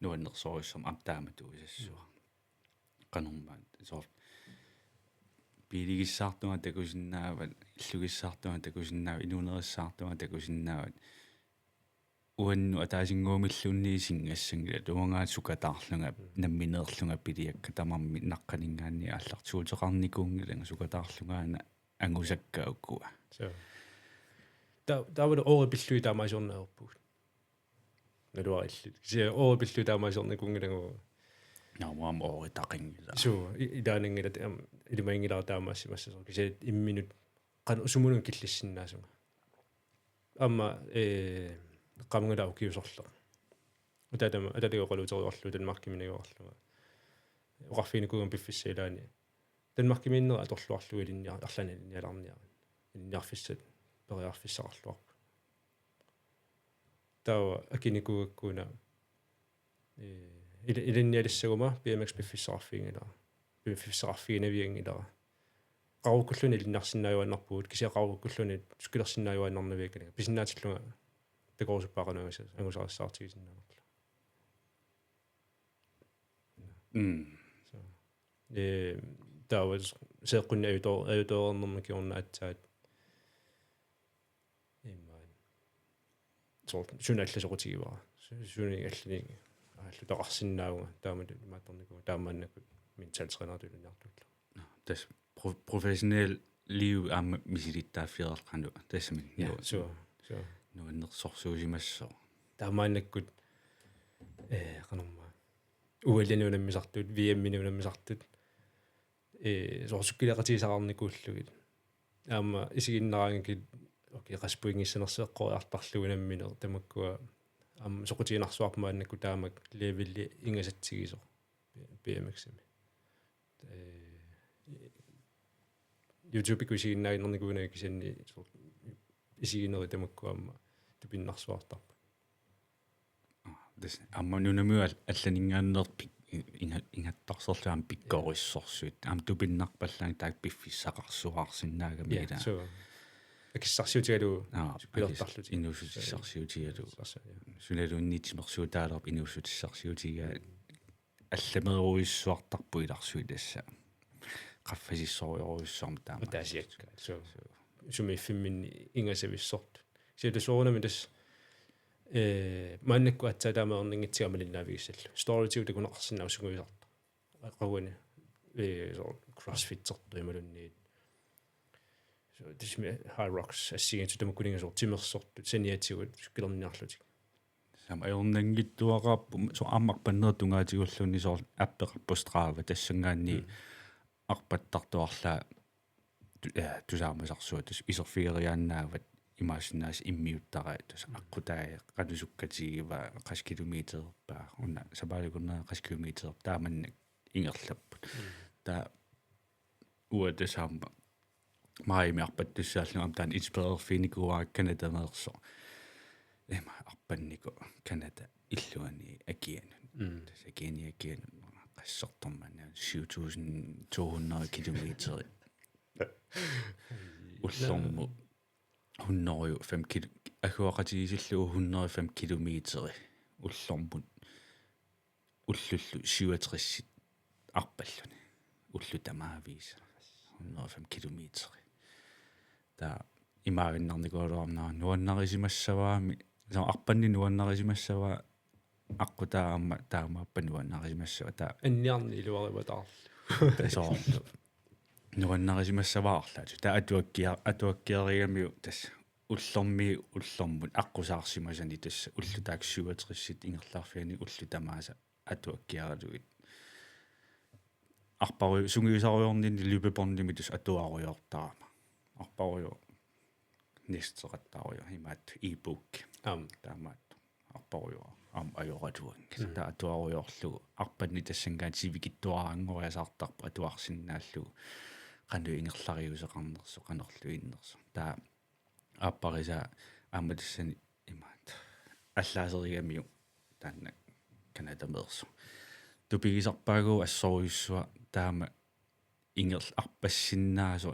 Speaker 2: нуаннерсориссам амтаамату исассуа qanummaat соор piiligissartunga takusinnaavat illugissartunga takusinnaavat inuunerissartunga takusinnaavat uannu ataasinguumillunni singassangila tuangaat sukataarlunga nammineerlunga piliakka tamarmi naqqaningaanni аллартуутеқарникуунгиланга сукатаарлунгаана ангусаккауккуа
Speaker 3: så der var det året beslut der mig sådan op når du var illit så året beslut der mig sådan kungilango
Speaker 2: naam året taqingila
Speaker 3: så i der ingen der det var ingen der mig så så en minut kan sumunun killissinnaasuma amma qamnga der ukiusorla utadama ataligo qaluuteriorlu Danmarkkiminagorlu uqarfiinikuun piffissalaani Danmarkkiminera atorluarlu ilinnia arlani ilinnialarnia ilinniarfissat periarfissaqarluarpu tawa akinikuukkuuna ilinnialissaguma BMX piffissaqarfiingila piffissaqarfiinaviangila qarukulluni ilinniarsinnaayuannarpuut kisiaqarukulluni skilersinnaayuannarnaviakkalanga pisinnaatillunga takorsuppaaqanuangasa angusarissartigisinnaarla så der var sequnni ayutoornerma kiorna atsaat sort sunallasaqutigiva suni allini allu taqarsinnaaunga taamatu imaattorniku taammaannaku mentaltræneritut
Speaker 2: tas professional liv am misilittaafiarqanu tasmin
Speaker 3: så
Speaker 2: nuannersorsuusimasso
Speaker 3: taammaannakkut qanorma uallinuunammisartut VM-minuunammisartut soorsukkilaqatigisaqarnikuullugit aamma isiginnaраангит окей qaspuingissanerseeqqoriartarluunamminer tamakkua aamma soqutiginarsuarmaannakku taamak levelli ingasatsigисо BMX-ами YouTube kuisiginnaaginnernikuuna kisanni isigineri tamakku aamma tupinnarsuartarpa
Speaker 2: des amma nunamua allaningaannerpik ingattarserluam pikkorissorsuut am tupinnarpallaan taak piffissaqarsuarsinnaagamiila
Speaker 3: så akissarsiutigalu pilertarlut
Speaker 2: inuussutissarsiutigalu sunaluunni timersuutaalерп inuussutissarsiutigaa алламеруисsuartarpu ilarsuit assa qaffasissoriorussorma taama
Speaker 3: taasiakka så sumi 5 minni ingasavissort siatu soornamitas maannakku atsaataameerningitsigamalinaavigissаллу storytiu takunaqarsinnaussuguisarta qawani so crossfit-sertuimalunniit so tismi high rocks assigitu tamakkuningasort timersortut saniatigut skilerniarlutik
Speaker 2: sam ajornangittuaqaappu so ammarpannertungaatigullunni soor appeqarpustraava tassangaanni arpattartuarla tusaamasarsuut iserfigeriaannaavat imaasinaas immiuttaratus aqutaa qanusukkatigiva 1 kilometerpaa unna sapaalukunna 1 kilometer taamanna ingerlapput ta uatasaamba maimiarpattussaallungam taan inspirerfinikuaa kanadameerso ema arpanniku kanada illuani akianun tasakiani akianun qassartormanna 7200 kilometer ullormu 105 kilo akuaqatigisillu 105 kilometeri ullormut ullullu 67 arpalluni ullu tamaaviisa 105 kilometeri ta imaaginnarnikuuluarnaa nuannarisimassavaami so arpanni nuannarisimassava aqutaamma taamaappa nuannarisimassava ta
Speaker 3: anniarni iluarivatar
Speaker 2: tasoorlu nuannarisimassavaarlaatu ta atuakkiarigamiu tas ullormut aqusaarsimasani tassa ullu taak 67 ingerlarfiani ullu tamaasa atuakkiaraluit arparu sungiusariorninni lybebornimi tus atuariortaama arparu næsteqattaaruja imaat e-book taamaat arparu ajoratuang ta atuariorlu arpanni tassangaan sivikittuaraangoriasaartarpa atuarsinnaallu qanu ingerlariuseqarnerso qanerluinnerso ta apparisa ammatassani imaat allaaserigamiu taanna kanadameerso tupigisarpaagu assoriussua taama arpassinnaasor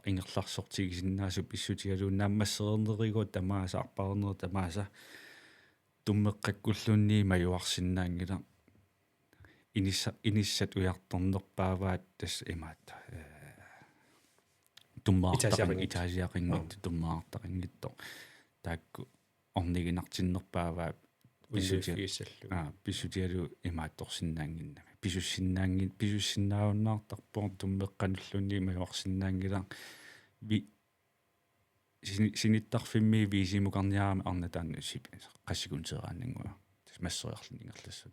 Speaker 2: ingerlarsortigisinnaasup issutigaluun naammasserernerigu tamaasa arpaarner tamaasa tummeqqakkullunnii majuarsinnaangila inissat ujartornerpaavaat tas imaat itaasiaqinngit tummaartaqinngitto taakku orniginartinnerpaavaa pissutialu imaattorsinnaanginnami pisussinnaavunnaartarpuor tummeqqanulluni majuarsinnaangila vi sinittarfimmi viisimukarniarami arnataannu qassikunteeraannangua massoriarlun ingerlassu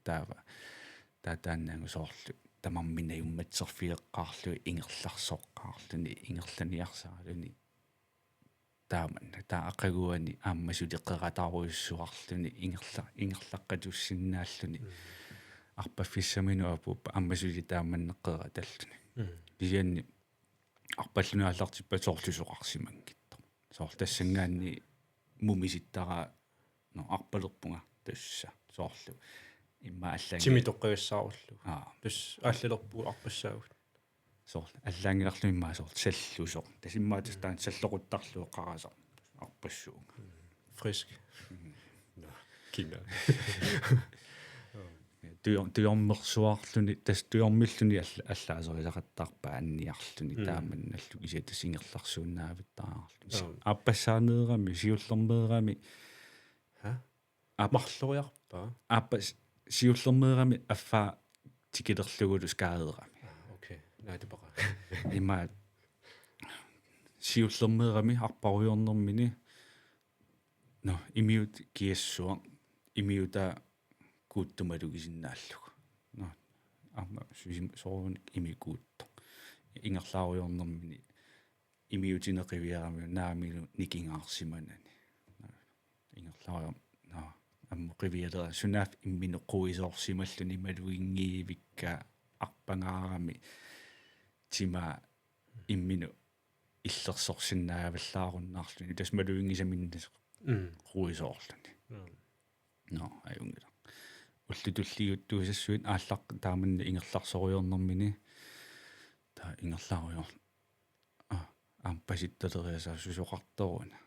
Speaker 2: taannaangu soorlu tamarminajummatserfieqqaarlu ingerlarsoqqaarluni ingerlaniarsaaluni taamanna aqaguani aammasutiqerataruissuarluni ingerlaqqatussinnaalluni arpaffissaminu apuuppa aammasuli taammanneqqeratalluni kisianni arpallunaаллартиппа соорлусоqarsimangitto soor tassangaanni mumisittara no arpalerpunga tassa soorlu imma аллаанги
Speaker 3: тимитоққигассааруллу тус ааллалерпу арпассаагут
Speaker 2: soor аллаангиларлу имма soor саллусо тасиммаатас таан саллоқуттарлу қараса арпассуунга
Speaker 3: фриск кина
Speaker 2: туйормерсуарлуни тас туйормиллуни аллаасорисақаттарпа анниарлуни тааманналлу исиатасингерларсууннаавиттаарарлу аппассаанеерами сиуллермеерами
Speaker 3: марлориарпаа
Speaker 2: аппас сиуллермеерами аффаа тикилерлугулу скааерами
Speaker 3: окей наатипаqa
Speaker 2: имма сиуллермеерами арпаруйорнэрмини но имиут киассуа имиута кууттумалугисиннааллугу но арма соорун имикуутто ингерлааруйорнэрмини имиутинеқивиарами наамилу никингаарсиманани ингерлааруйор но аммоқивиалера сунаф имминеқуисоорсималлуни малуингиивикка арпангаарами тима иммину иллерсорсиннааваллааруннаарлуни тас малуингисаминнас қуисоорлуни но аюнгила уллутуллигуттуусассуит ааллақ тааманна ингерларсоруйорнэрмини таа ингерлааруйор ампаситталериасаа сусоқарторуна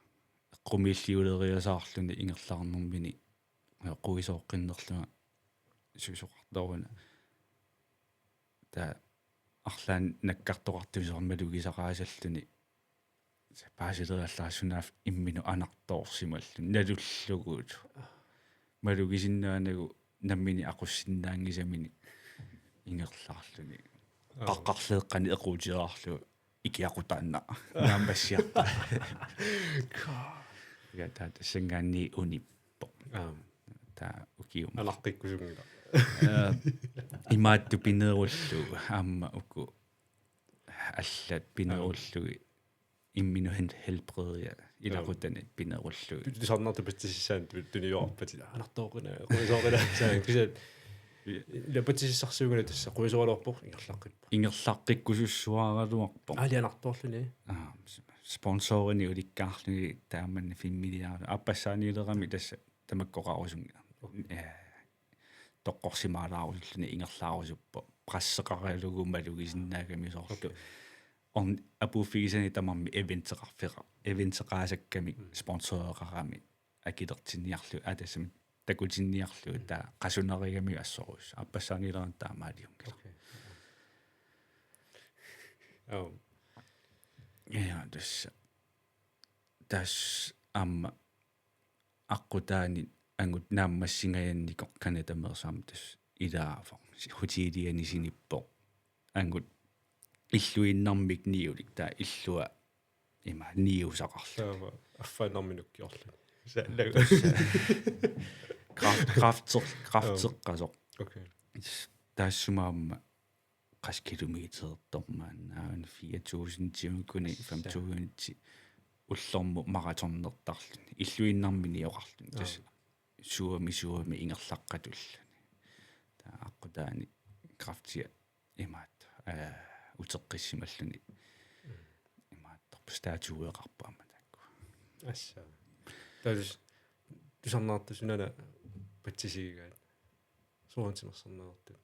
Speaker 2: эққумииллиулериасаарлуни ингерлаарнэрмини қуисооққиннерлуга сусоқарторуна таа арлаан наккартоқартусоормалугисақаасаллуни паасилериаллаассунаав иммину анарторсималлун налуллугуут малугисиннаанагу наммини ақуссиннаангисамини ингерлаарлуни қаққарлеэққани эқуутиаарлу икиақутаанна наамбассиарта я таа сингаанни униппо таа укиум
Speaker 3: алаққиккусунгила
Speaker 2: имаатту пинеруллу аама уку аллат пинеруллуги иммину хелбредия илақутани пинеруллуги
Speaker 3: тусарнарту паттисисаан туниоарпати анартооқина қуисоорила саа кисат лапатиссарсуугана тасса қуисооралорпо
Speaker 2: ингерлаққиккусуссуааралуарпо
Speaker 3: алианарторлуни
Speaker 2: спонсорини уликкаарлуни тааманна фиммилиаару аппассааниилерами тасса тамаккоқарусунга тоққорсимаалааруллуни ингерлаарусуппо прассеқариалугу малугисиннаагами соорлу он апуфигисани тамарми эвентеқарсакками спонсореқарами акилертинниарлу атасами такутинниарлу таа қасунеригами ассорус аппассааниилеран таамаалиунгила я тас амма аққутаани ангут нааммассингаяннико канатамерсаам тас илаафо хутиилиани синиппо ангут иллуиннармик ниулик таа иллуа има ниусақарлу
Speaker 3: аффааннарминуккиорлу сааллагу
Speaker 2: крафтеққасоқ
Speaker 3: окей
Speaker 2: таассумаамма qas kilometertormaannaun 4000 timakuni 5000 уллорму маратоннертарлуни иллуиннармини оqarluni тас суами ингерлаққатуллуни таа аққутаани крафтия имаат утеққиссималлуни имааттор стаатуеқарпаама таакку
Speaker 3: асса тас тусарнаарту сунана патсисигаат суунтимерсэрнеэрту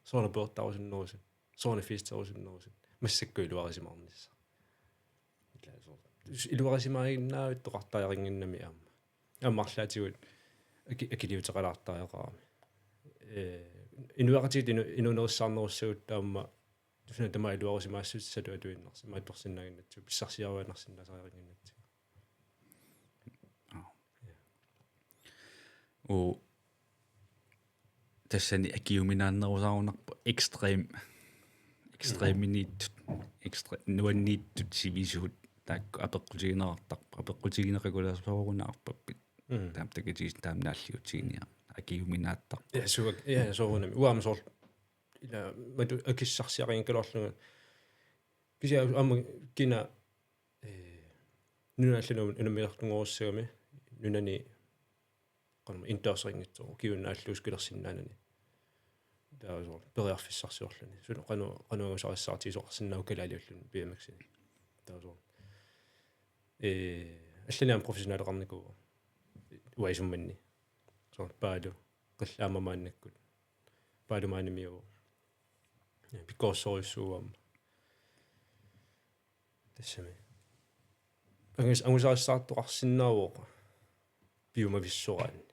Speaker 3: соона портаусиннерусун соона фистаусиннерусун массаккуилуарисимаарнисса илуарисимаагиннаавит тоқартаарингиннами аама аммарлаатигут акилиутеқалаартаариақарами инуақатигит инунериссаарнеруссагут таама Tusna tamai luarisimaassuut salu atuinnarsi maattorsinnaginnatsu pissarsiaruanarsinnaasariarinnatsu.
Speaker 2: Og tassani akiuminaannerusarunarpu ekstreeminit nuanniittut sivisuut taakku apeqqutigineraqulaarsorunаарpappit taam takatiis taamnaalliutiginia akiuminaattar
Speaker 3: sorunami uaamsor ila matu akissarsiarinkalorluga kisia amma kina nunaallunuun unamilerlungorussagami nunani qanma intaasringitso kiunaalluuskilersinnaanani taasor periarfissarsiorluni sunu qanuangusarissartiisoqarsinnau kalaliullun piamaksini taasor allaniam professional-eqarniku uaisummanni sor paalu qillaamamaannakkut paalumaanimiu pikkoorsorissuuam tassami angusarissartoqarsinnauoq piumavissoraanni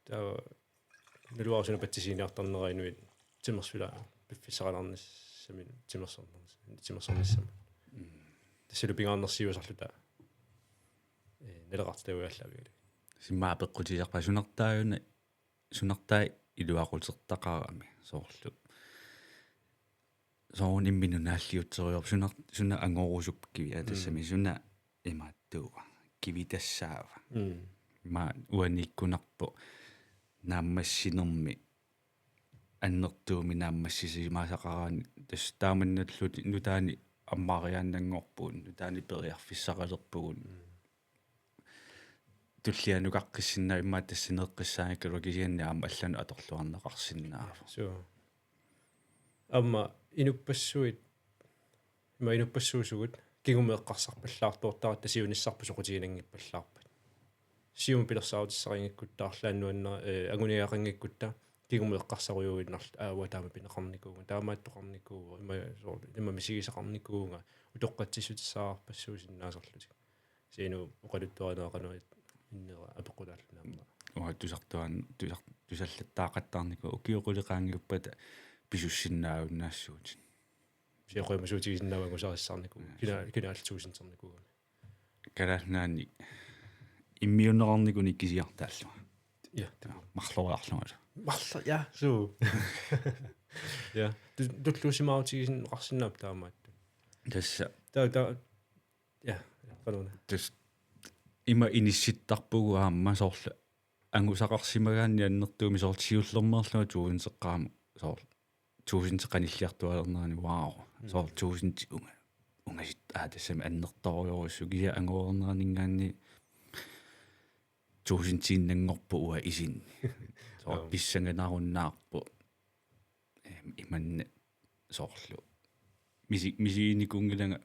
Speaker 3: taa naluarsuna patsisiiniartarnerainuit timersula piffissaqalarnissamin timersornissama tassalu pingaarnersiuasarluta naleqartauiallaavigali
Speaker 2: simmaa peqqutiisarpa sunartaa iluaqulsertaqarami soorlu soon imminunaalliutserioor suna angorusupkivi tassami suna imaattuuva kivitassaava ma uanikkunarpu naammassinermi annertuumi naammassisimaasaqaraani tass taamannallut nutaani аммаариааннангорпуун нутаани периарфиссақалерпугун туллианукаққиссинна иммаат тассинеэққиссаагаккалу кисианни аама аллану аторлуарнеқарсиннаава
Speaker 3: амма инуппассуит има инуппассуусугут кигумеэққарсарпаллаартуортара тасиунissarpu соқутигинангиппаллаарпат сиум пилерсаутиссарингиккут таарлааннуанна агуниақангиккутта кигумеэққарсаруйугиннарла аава таама пинеқарникууга таамааттоқарникууга има мисигисақарникууга утоққатсисутиссаарпассуусиннаасерлутик сину оқалуттуаринеқануит иннера апеқулааллунаамма
Speaker 2: уа тусартуан тусаллаттаақаттаарнику укиоқулеқаангиппата писуссиннаауnnaaссуут
Speaker 3: сиақуимасуутигисиннаавангусариссаарникууга кинаалтуусинтерникууга
Speaker 2: калааннаани иммиуннеқарникуни кисиартааллуга
Speaker 3: ja
Speaker 2: марлориарлугала
Speaker 3: marla ja so ja tutluusimautigisin qarsinnaap taamaattu
Speaker 2: тасса
Speaker 3: ta ja qanuna
Speaker 2: тас има инисситтарпугу аама соорла ангусақарсимагаанни аннертууми соорл сиуллермерлуга туусинсеққаама соорл туусинтеқаниллиартуалернерани вау соорл туусинти унгасит тассами аннерториоруссу кися ангуорнеранингаанни туусинтииннангорпу уа исинни соорл писсанганаруннаарпу иманне соорлу мисииникунгилага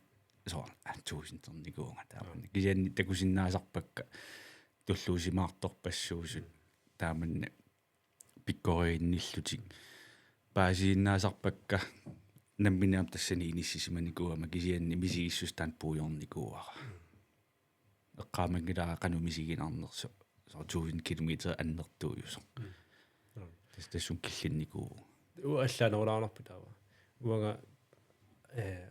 Speaker 2: соорл туусинтерникуунга тааманни кисианни такусиннаасарпакка туллуусимаарторпассуусут тааманне пиккориинниллутик паасииннаасарпакка намминаам тассани иниссисиманикууама кисианни мисигиссус таан пуйорникууара эққаамангилаа канумисигинаарнерсо соо 1000 километр аннертуйусо тассун киллинникуу
Speaker 3: аллаанерулаарнарпу таава уага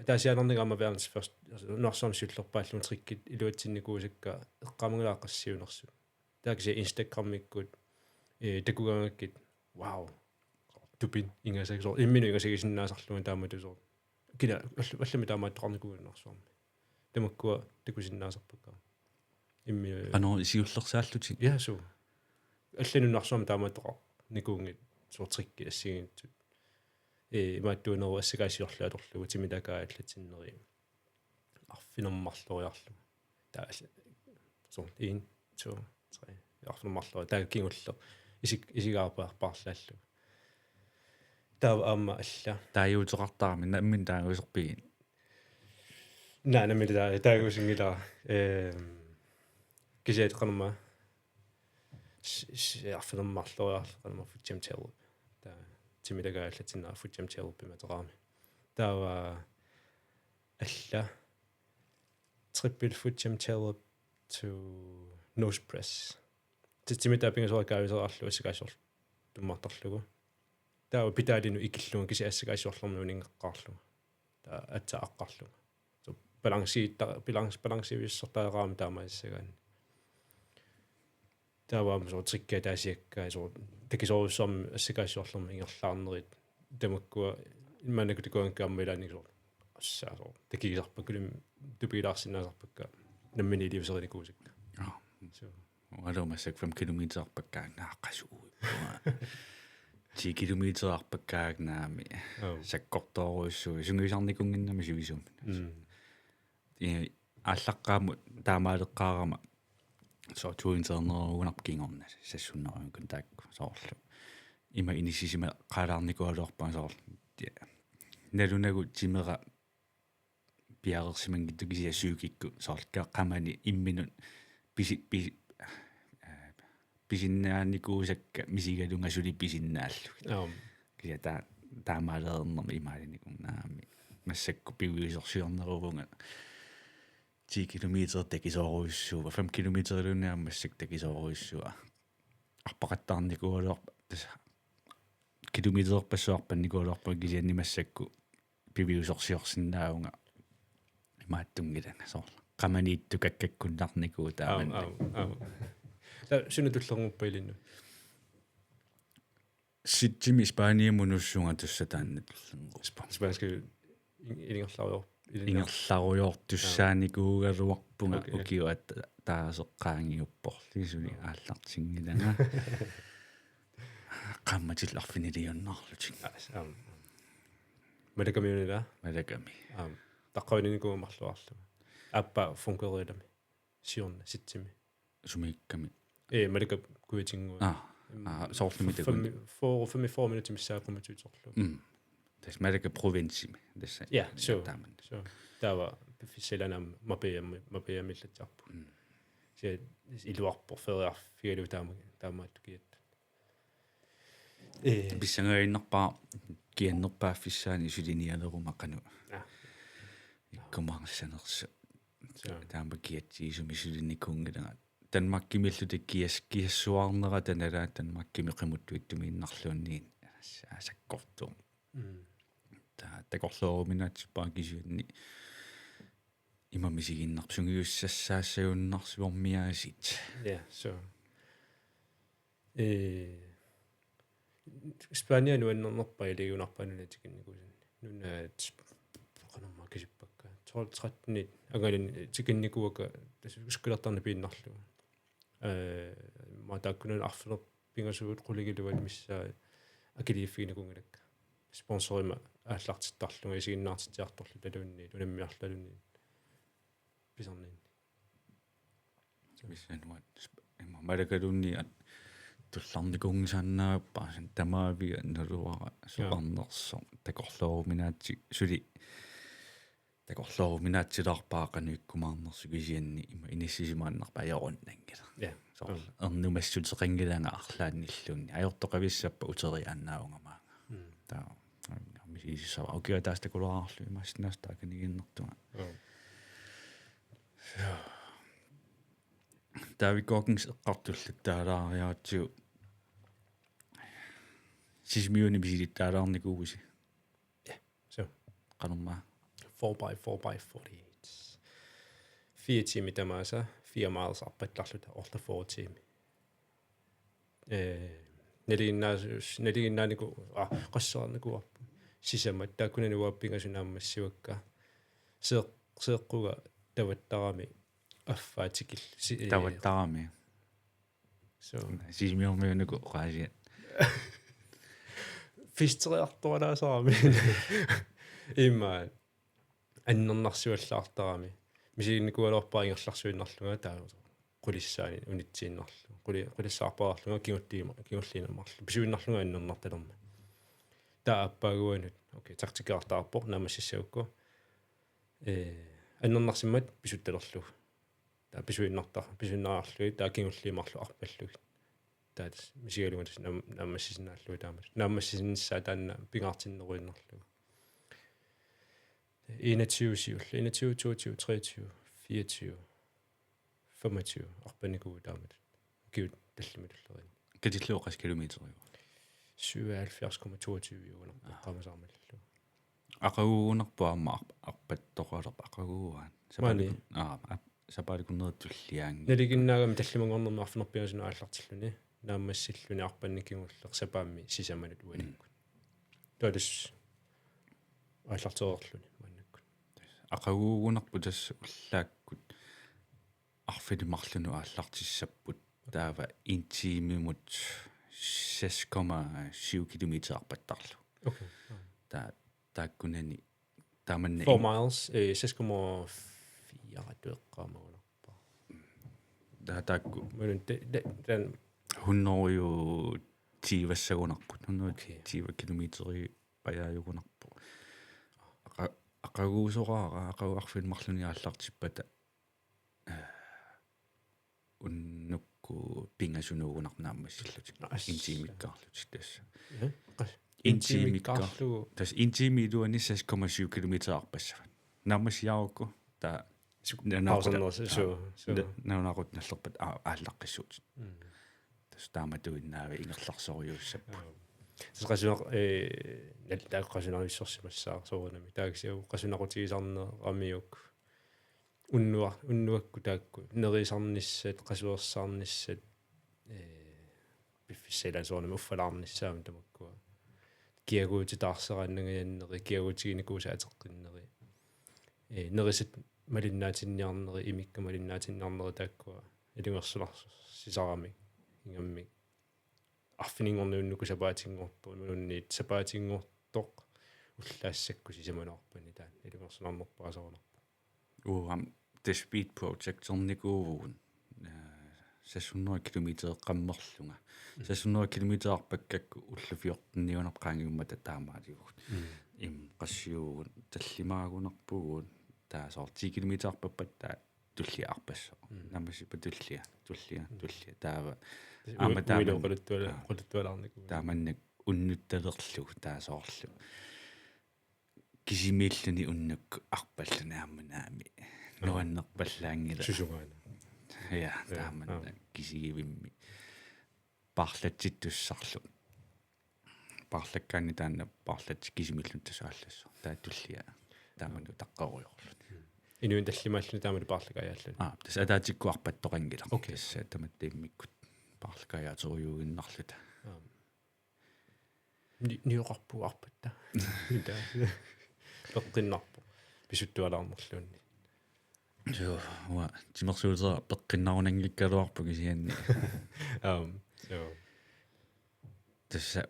Speaker 3: таасианернигаама вернс først норсом суллерпааллун триккит илуатсинникуусакка эққаамангилааққассиунерсу таакси инстаграммиккут такугангаккит вау тупин ингасаксоо иммину ингасагисиннаасарлуун тааматусоо кина аллами таамааттоқарникууннарсуарми тамаккуа такусиннаасарпакка иммину
Speaker 2: аноо сиуллерсааллутик
Speaker 3: ja so аллануннарсуарми таамааттоқар никуунгит сууртрикки ассигиниттут мааттуунеру ассагаасиорлу аторлугу тимитакаа аллатсиннери арфинермарлориарлу таа so 1 2 3 арфинермарлори таа кингуллер исигаарпаарлааллу таа аама алла
Speaker 2: таажуутеқартаарми наммин таагусерпигин
Speaker 3: наанамили таагусингила кисиатеқарма арфинермарлориарлу футчам теруп таа тимитакаа аллатсиннера футчам теруппиматераами таава алла triple футчам теруп to nose press тимитаапингасооракаависерарлу ассагаасиорлу туммартарлугу таава питаалину икиллуга киси ассагаасиорлернуун ингеққарлуга der attaaqarlu so balansivissartaaqaami taamaissagaan taavaam so trikka taasiakkaa so takisorussarmi assikaassuarlormi ingerlaarnerit tamakkua immanakutikuankaammilaani so assaa so takigisarpakkulum tupilaarsinnaasarpakka nammini liuserikuusakka so
Speaker 2: Walumassak 5 kilometerarpakkaag naaqasuu 10 kilometerarpakkaagnaami sakkortooruussuu sungiisarnikunginnami suisum аллаққааму таамаалеққаарама so туинтернеруунарпкингорна сассуннеруун таакку соорлу има инисисима qaalaarnikualuarpaa соорлу налунагу тимера пиарерсимангиттукисиа сюукикку соорлка qamani имминут писиннаанникуусакка мисигалунгасули писиннааллу кия таамаалеернерми имаалиникуннаами массакку пивуисорсиорнерувунга 10 kilometer такисооруйссуа 5 kilometer лунаамассак такисооруйссуа арпақаттаарникуалуарпа таса километерпассуарпанникуалуарпа кисианнимассакку пивиусорсиорсиннаавунга имааттунгилана соорлу qamaniittu kakkakkunnarnikuu taaman
Speaker 3: та сунатуллернуппа илинну
Speaker 2: ситсими испаниамунуссунга туссатааннатуллернерпа
Speaker 3: испански илингерларуйор
Speaker 2: ингерларуйортуссааникуугалуарпунга укиуат таасеққаангиуппорлисуни ааллартингилага qammatillарфинилиуннарлутин
Speaker 3: малакамиунила
Speaker 2: малаками
Speaker 3: таққавиникуумарлуарлу аппа функерилами сиорна ситсими
Speaker 2: сумикками
Speaker 3: малака куитингуа
Speaker 2: соорлумитак
Speaker 3: 4 minutter миссааппаматуиторлу
Speaker 2: тас малака провинсими тасса
Speaker 3: so тава пифиселанам мапеамиллатсарпу се илуарпор фериарфигалу таамааттукиат
Speaker 2: биссангаиннарпаа кианнерпааффиссаани сулиниалерума кану иккумаарсанерсу таама киатсиисуми сулиникунгилага танмаккимиллутик киассуарнера таналаа танмаккими qimuttuittumiinnarluunniin асаккорту такорлооруминаатсиппаа кисиунни имамисигиннарп сунгиуссассаассагуннарсуормиаасит
Speaker 3: so Spania nuannernerpa iliguunarpaanunatikinnikуусин нунаат qanamma kisippakka 12-13 ангалин тикинникуака скулертарна пииннарлу матаккунун арфилер пингасуут qulигилуат миссаа акилииффигникунгилакка спонсорима ааллартиттарлунга исигиннаартитиарторлу талуунни тунаммиарлалунни писарнин
Speaker 2: миссануат имма малакалунни тулларникунгисааннааппаа тамаавига налуара суқарнерсо такорлооруминаатси сули такорлооруминаатсилаарпаа кануиккумаарнерсу кисианни има иниссисимааннарпаа аёруннангила соор эрнумассутеқангилаанга арлаанниллуунни аёртоқависсаппа утериааннааунгамаага таа мисисава окиатаастакулаарлу имассинааста канигиннэртуга David eqqartullut taalaaриаатсу сисмиуни бисилиттаалаарникууси
Speaker 3: so
Speaker 2: qanumma
Speaker 3: 4x4x48 4 timer tamasa 4 miles arpatlarluta orla 4 timer neliginnaaniku qassarniku sisamat taakunanuappingasunaammassiwakka seeqquga tavattарами аффаатикил
Speaker 2: таваттарами
Speaker 3: so
Speaker 2: сисмиормиунуку qaasiat
Speaker 3: фистериартуалаасарами иммаан аннернарсуаллаартарами мисигинникуалуарпаа ингерларсуиннарлунга таа qulissаани унитсииннарлу qulissаарпаарлунга кигуллиинаммарлу писуиннарлунга аннернарталерма таа аппаагуанут окей тактикаартаарпор намассассаукку аннернарсиммат писутталерлу таа писуиннаарлуи таа кигуллиимарлу арпаллуги таатас мисигалугатас намассисинааллуи таамас намассисиннссаа таанна пингаартиннеруиннарлуга 21 сиул 21 22 23 24 25 арпаникуу таамат киут таллиматуллерин
Speaker 2: катиллуоқас километериу
Speaker 3: 77,22 юуна қамасаармаллу
Speaker 2: Aqaguunarpu amma arpattoqalerpa aqaguuaan. Sapaalikunertulliaangi.
Speaker 3: Naliginnaagami tallimangornerma arfinerpiasunu aallartilluni naammassilluni arpannikingulleq sapaammi sisamanut uanikkut. Tualus aallarteerluni mannakkut.
Speaker 2: Aqaguugunarpu tass ullaakkut arfilimarlunu aallartissapput taava intiimimut 6,7 kilometer arpattarlu.
Speaker 3: Okay.
Speaker 2: Taakkunani taamanna
Speaker 3: 4 miles 6,4 døqqaamagulorpa.
Speaker 2: taakku
Speaker 3: Men den
Speaker 2: hun når jo 10 vassagunarput 110 kilometeri pajaajugunarpu. Aqaguusoraara aqaguarfilimarluni aallartippata unnukku pingasunuugunarnaammassillutik intiimikkaarlutik tassa. Intiimikkaarlu tas intiimiluani 6,7 kilometer arpassava. Naammassiaarukku taa naunaqut nallerpat aallaqqissuut. Tas taamatuinnaavi ingerlarsoriuussappu.
Speaker 3: qasunar naltaaqasunarvissorsimassaa soorunami taagisiu qasunaqutigisarneramiuk unnuakku taakku nerisarnissat qasuersaarnissat piffissailan soornami uffalaarnissaam tamakkua kiaguutitaarseraannagaanneri kiaguutiginikuusa ateqqinneri nerisat malinnaatinnniarneri imikka malinnaatinnniarneri taakkua ilungersularsisaramik ingammik arfiningornuunnuku sapaatingorpu nunniit sapaatingortoq ullaassakku sisamanoorpani taan ilungersunarnerpaasoornerpu
Speaker 2: the speed project-ornikuuvugun 600 kilometer qammerlunga 600 kilometer arpakkakku ullufiortunniunarqaangiummata taamaaliugut qassiugun tallimaagunarpugun taasoor 10 kilometer arpappat taa tulliarpasso namassipa tullia taava taamannak unnuttalerlu taasoorlu kisimiilluni unnukku arpalluni aammunaami nuannerpallaangila
Speaker 3: susugaana
Speaker 2: ja taamanna kisigivimmi parlatsittussarlu parlakkaanni taanna parlats kisimillun tasaallassu taa tullia taamannu taqqaruyorlu
Speaker 3: inuin tallimaalluni taamanu parlakaajaallu
Speaker 2: tas ataatikku arpattoqangila tassa tamattiimmikkut parlakaajaatoriuginnarluta
Speaker 3: niuqarpu arpatta peqqinnarpu pisuttualaarnerlunni
Speaker 2: joo wa timersuutigalugu peqqinnaruunangikkaluarpu kisianni
Speaker 3: joo
Speaker 2: tassa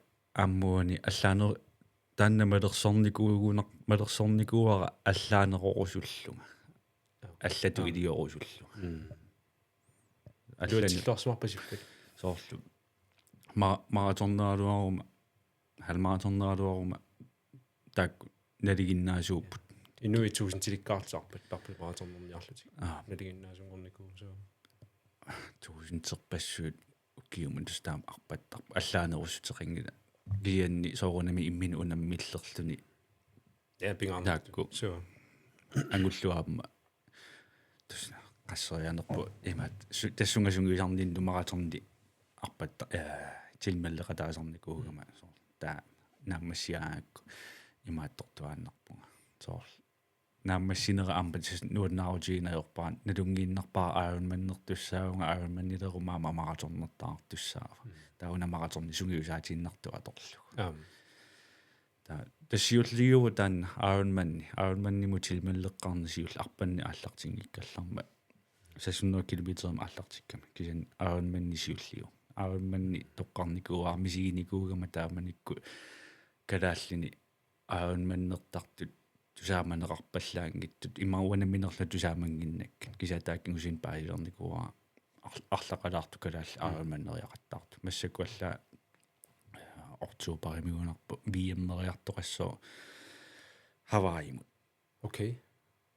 Speaker 2: ammuani allaaner taanna malersornikuara allaanerorusullunga allatu iliorusullunga
Speaker 3: allani
Speaker 2: soorlu maratornaaluaruma halmaratornaaluaruma taakku naliginnaasuupput
Speaker 3: inui 1000 tilikkaartarpat parpimaratornerniarlutik naliginnaasungornikuu so
Speaker 2: 1000 terpassuut ukiumun taam arpattarpa allaanerusuteqingila gianni soorunami imminu unammiillerluni
Speaker 3: pingaarnertu so
Speaker 2: angulluaapma tus qasserianerpu imat tassungasungiisarninnu maratorni arpatta tilmalleqataasarnikuugama so taa naammassiaakku imaattortuaannarpunga soor naammassinera ampat nuunnaarutiinayorpaan nalungiinnarpaa Ironman-nertussaunga Ironman-ilerumaama maratornertaartussaava tauna maratorni sungiusaatiinnartu atorlu taa tassiulliugu taanna Ironman-nimu tilmalleqqaarni siull arpanni aallartingikkallarma 600 kilometerma aallartikkama kisan Ironman-ni siulliu Ironman-ni toqqarnikuuarmisiginikuugama taamanikku kalaallini Ironman-nertartut tusaamanеқарпаллаангиттут имауанаминерла тусаамангиннак кисатааккингусин паилерникуа арлақалаарту калаалла Ironman-нериақаттаарту массакуалла ортуупаримигунарпу VM-нериартоқассоо Hawaii-мут
Speaker 3: okay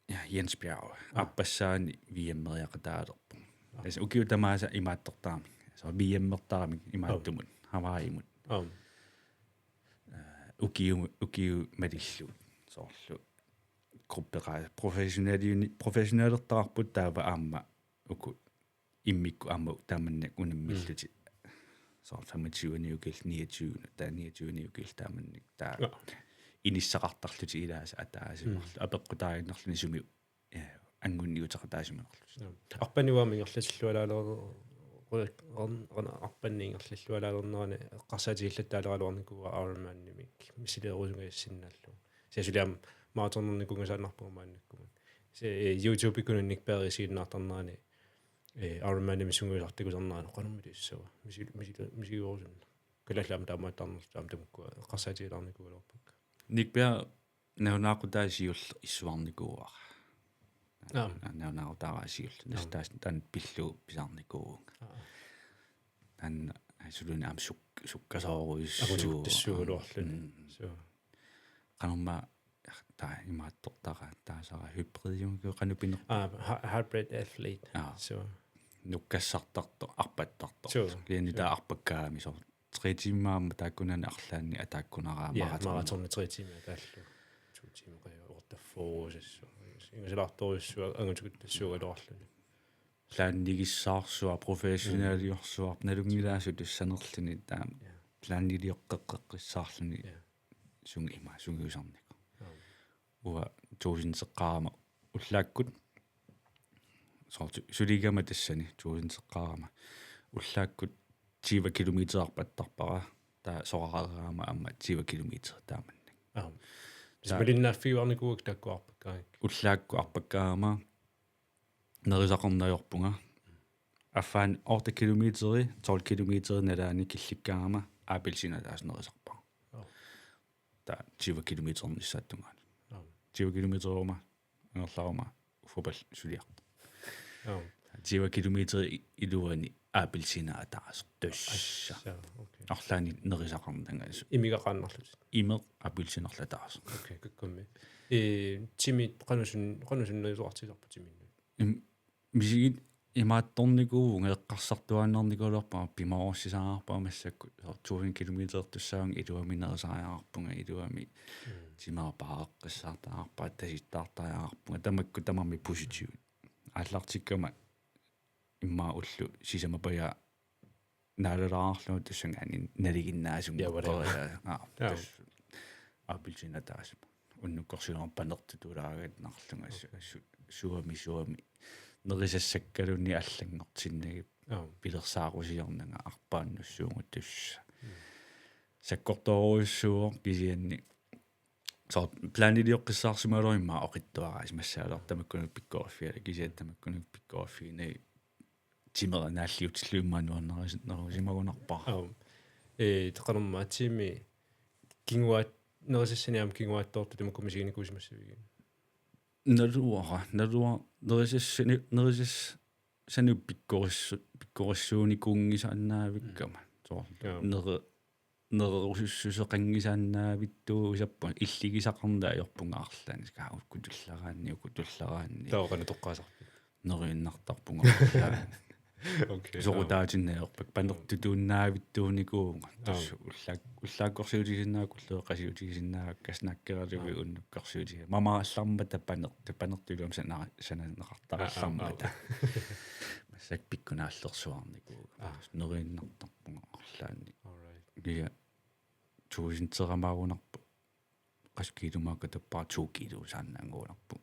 Speaker 2: ja Jens Bjerg аппассаани VM-нериақатаалерпу ас укиутамааса имааттортаами so VM-мертарами имааттумут Hawaii-мут ukiu madillu soorlu grupperaa professional-itut taava aamma uku immikku aamma taamannak unammilluti so 25 ukil 29 taa 29 ukil taamannik taa inissaqartarluti ilaasa ataasimarlu apeqqutaaginnerluni sumi angunniutaqataasimarlu
Speaker 3: арпаниуами арпанниингерллуалаалернерани эққарсаатигиллаттаалералуарникуа аармааннимик мисилеерусунгаассиннааллу сиасулиам мааторнерникунгасааннарпугумааннаккумат се YouTube-икунанник пеерисииннаартарнерани аармаанними сунгуисартикусарнерани қанумми тиссава мисигуорусунна калаллаам таамааттарнерлаам тамуккуа эққарсаатигилаарникуалерпак
Speaker 2: никпиа наунаақутаасиулл иссуарникууа наунаарутаараасиулл настаас тан пиллу писаарникууга тан асулуни ам суккасооруиссуу
Speaker 3: тассуугалуарлуни соо
Speaker 2: канумма таа имааттортара таасара хибридиумгу канупинер
Speaker 3: hybrid athlete соо
Speaker 2: нуккассартарто арпаттарто киани таа арпаккаами сор 3 тимаама тааккунани арлаанни атааккунараа
Speaker 3: маратон 3 тима тааллу 2 тима орта ингасилаарторуссуа ангутукуттассуугалуарлуни
Speaker 2: плааннигиссаарсуа профессионалиорсуар налунгилаасу туссанерлүни таа плааннилиоққеққиссаарлүни сунгима сунгиусарнику уа туусинсеққарама уллааккут сорти сулигама тассани туусинсеққарама уллааккут 10 километерарпаттарпара таа сораараама амма 10 километер тааманнак
Speaker 3: малиннааффиуарникуук таккуарпаккаак
Speaker 2: уллаакку арпаккаама нерисақорнаёрпунга аффаан 8 километери 12 километери налаани килликкаама аапилсиналаас нерисарпаа таа 20 километернissaаттунгаан 20 километерума ангерларума футбол сулиарт 20 километери илуани аапилсинаа таас тусса арлаани нерисақарнангаас
Speaker 3: имигақааннарлут
Speaker 2: име аапилсинерла таас
Speaker 3: окей куккумми тими qanusуннерисуартисарпу тиминну
Speaker 2: мисигит имаатторникуу эққарсартуааннерникулерпаа пимаорсисаарпаа массакку 20 километер туссаан илуами нерисариаарпунга илуами тимаапааққиссаартаарпаа таситтаартариаарпунга тамакку тамами позитив аллартиккама иммаа уллу сисамапая налераарлу туссангаани налигиннаасуми аапилсина таас уннуккорсилерпа панертутулаагат нарлунга суами нерисассаккалуни аллангортиннаги пилерсаарусиорнага арпааннуссуугу тусса саккорторуиссуо кисианни сорт планилиоққиссаарсумалоримма оқиттуараас массаалер тамаккунук пиккооффиала кисиат тамаккунук пиккооффини тимеранааллиутиллуиммануарнерисимагунарпаа
Speaker 3: теқарнумма тими кингуат нерисассаниам кингуаттоорту тамаккумисигиникуусимассавиги
Speaker 2: налуара нерисассани пиккориссууни кунгисааннаавиккама соо нерерусуссусеқангисааннаавиттуу усаппа иллигисақарнаа йорпунгаарлаани скаа кутуллараанни укутуллараанни
Speaker 3: таоқана тоққаасарпи
Speaker 2: нерииннартарпунга окей сорутаатиннаерпак панертутууннаавиттууникуунга тасу уллааккорсиутисиннаакуллеэқасиутисиннаак каснаккералуви уннуккорсиутига мамаалларма панертулуам сананеқартараллармата массак пиккунааллерсуарникууга нерииннартарпунга орлаанни гиа туусинтерамаагунарпу qaskilumaaqa tappaa 2 kilo saannaanguunarpu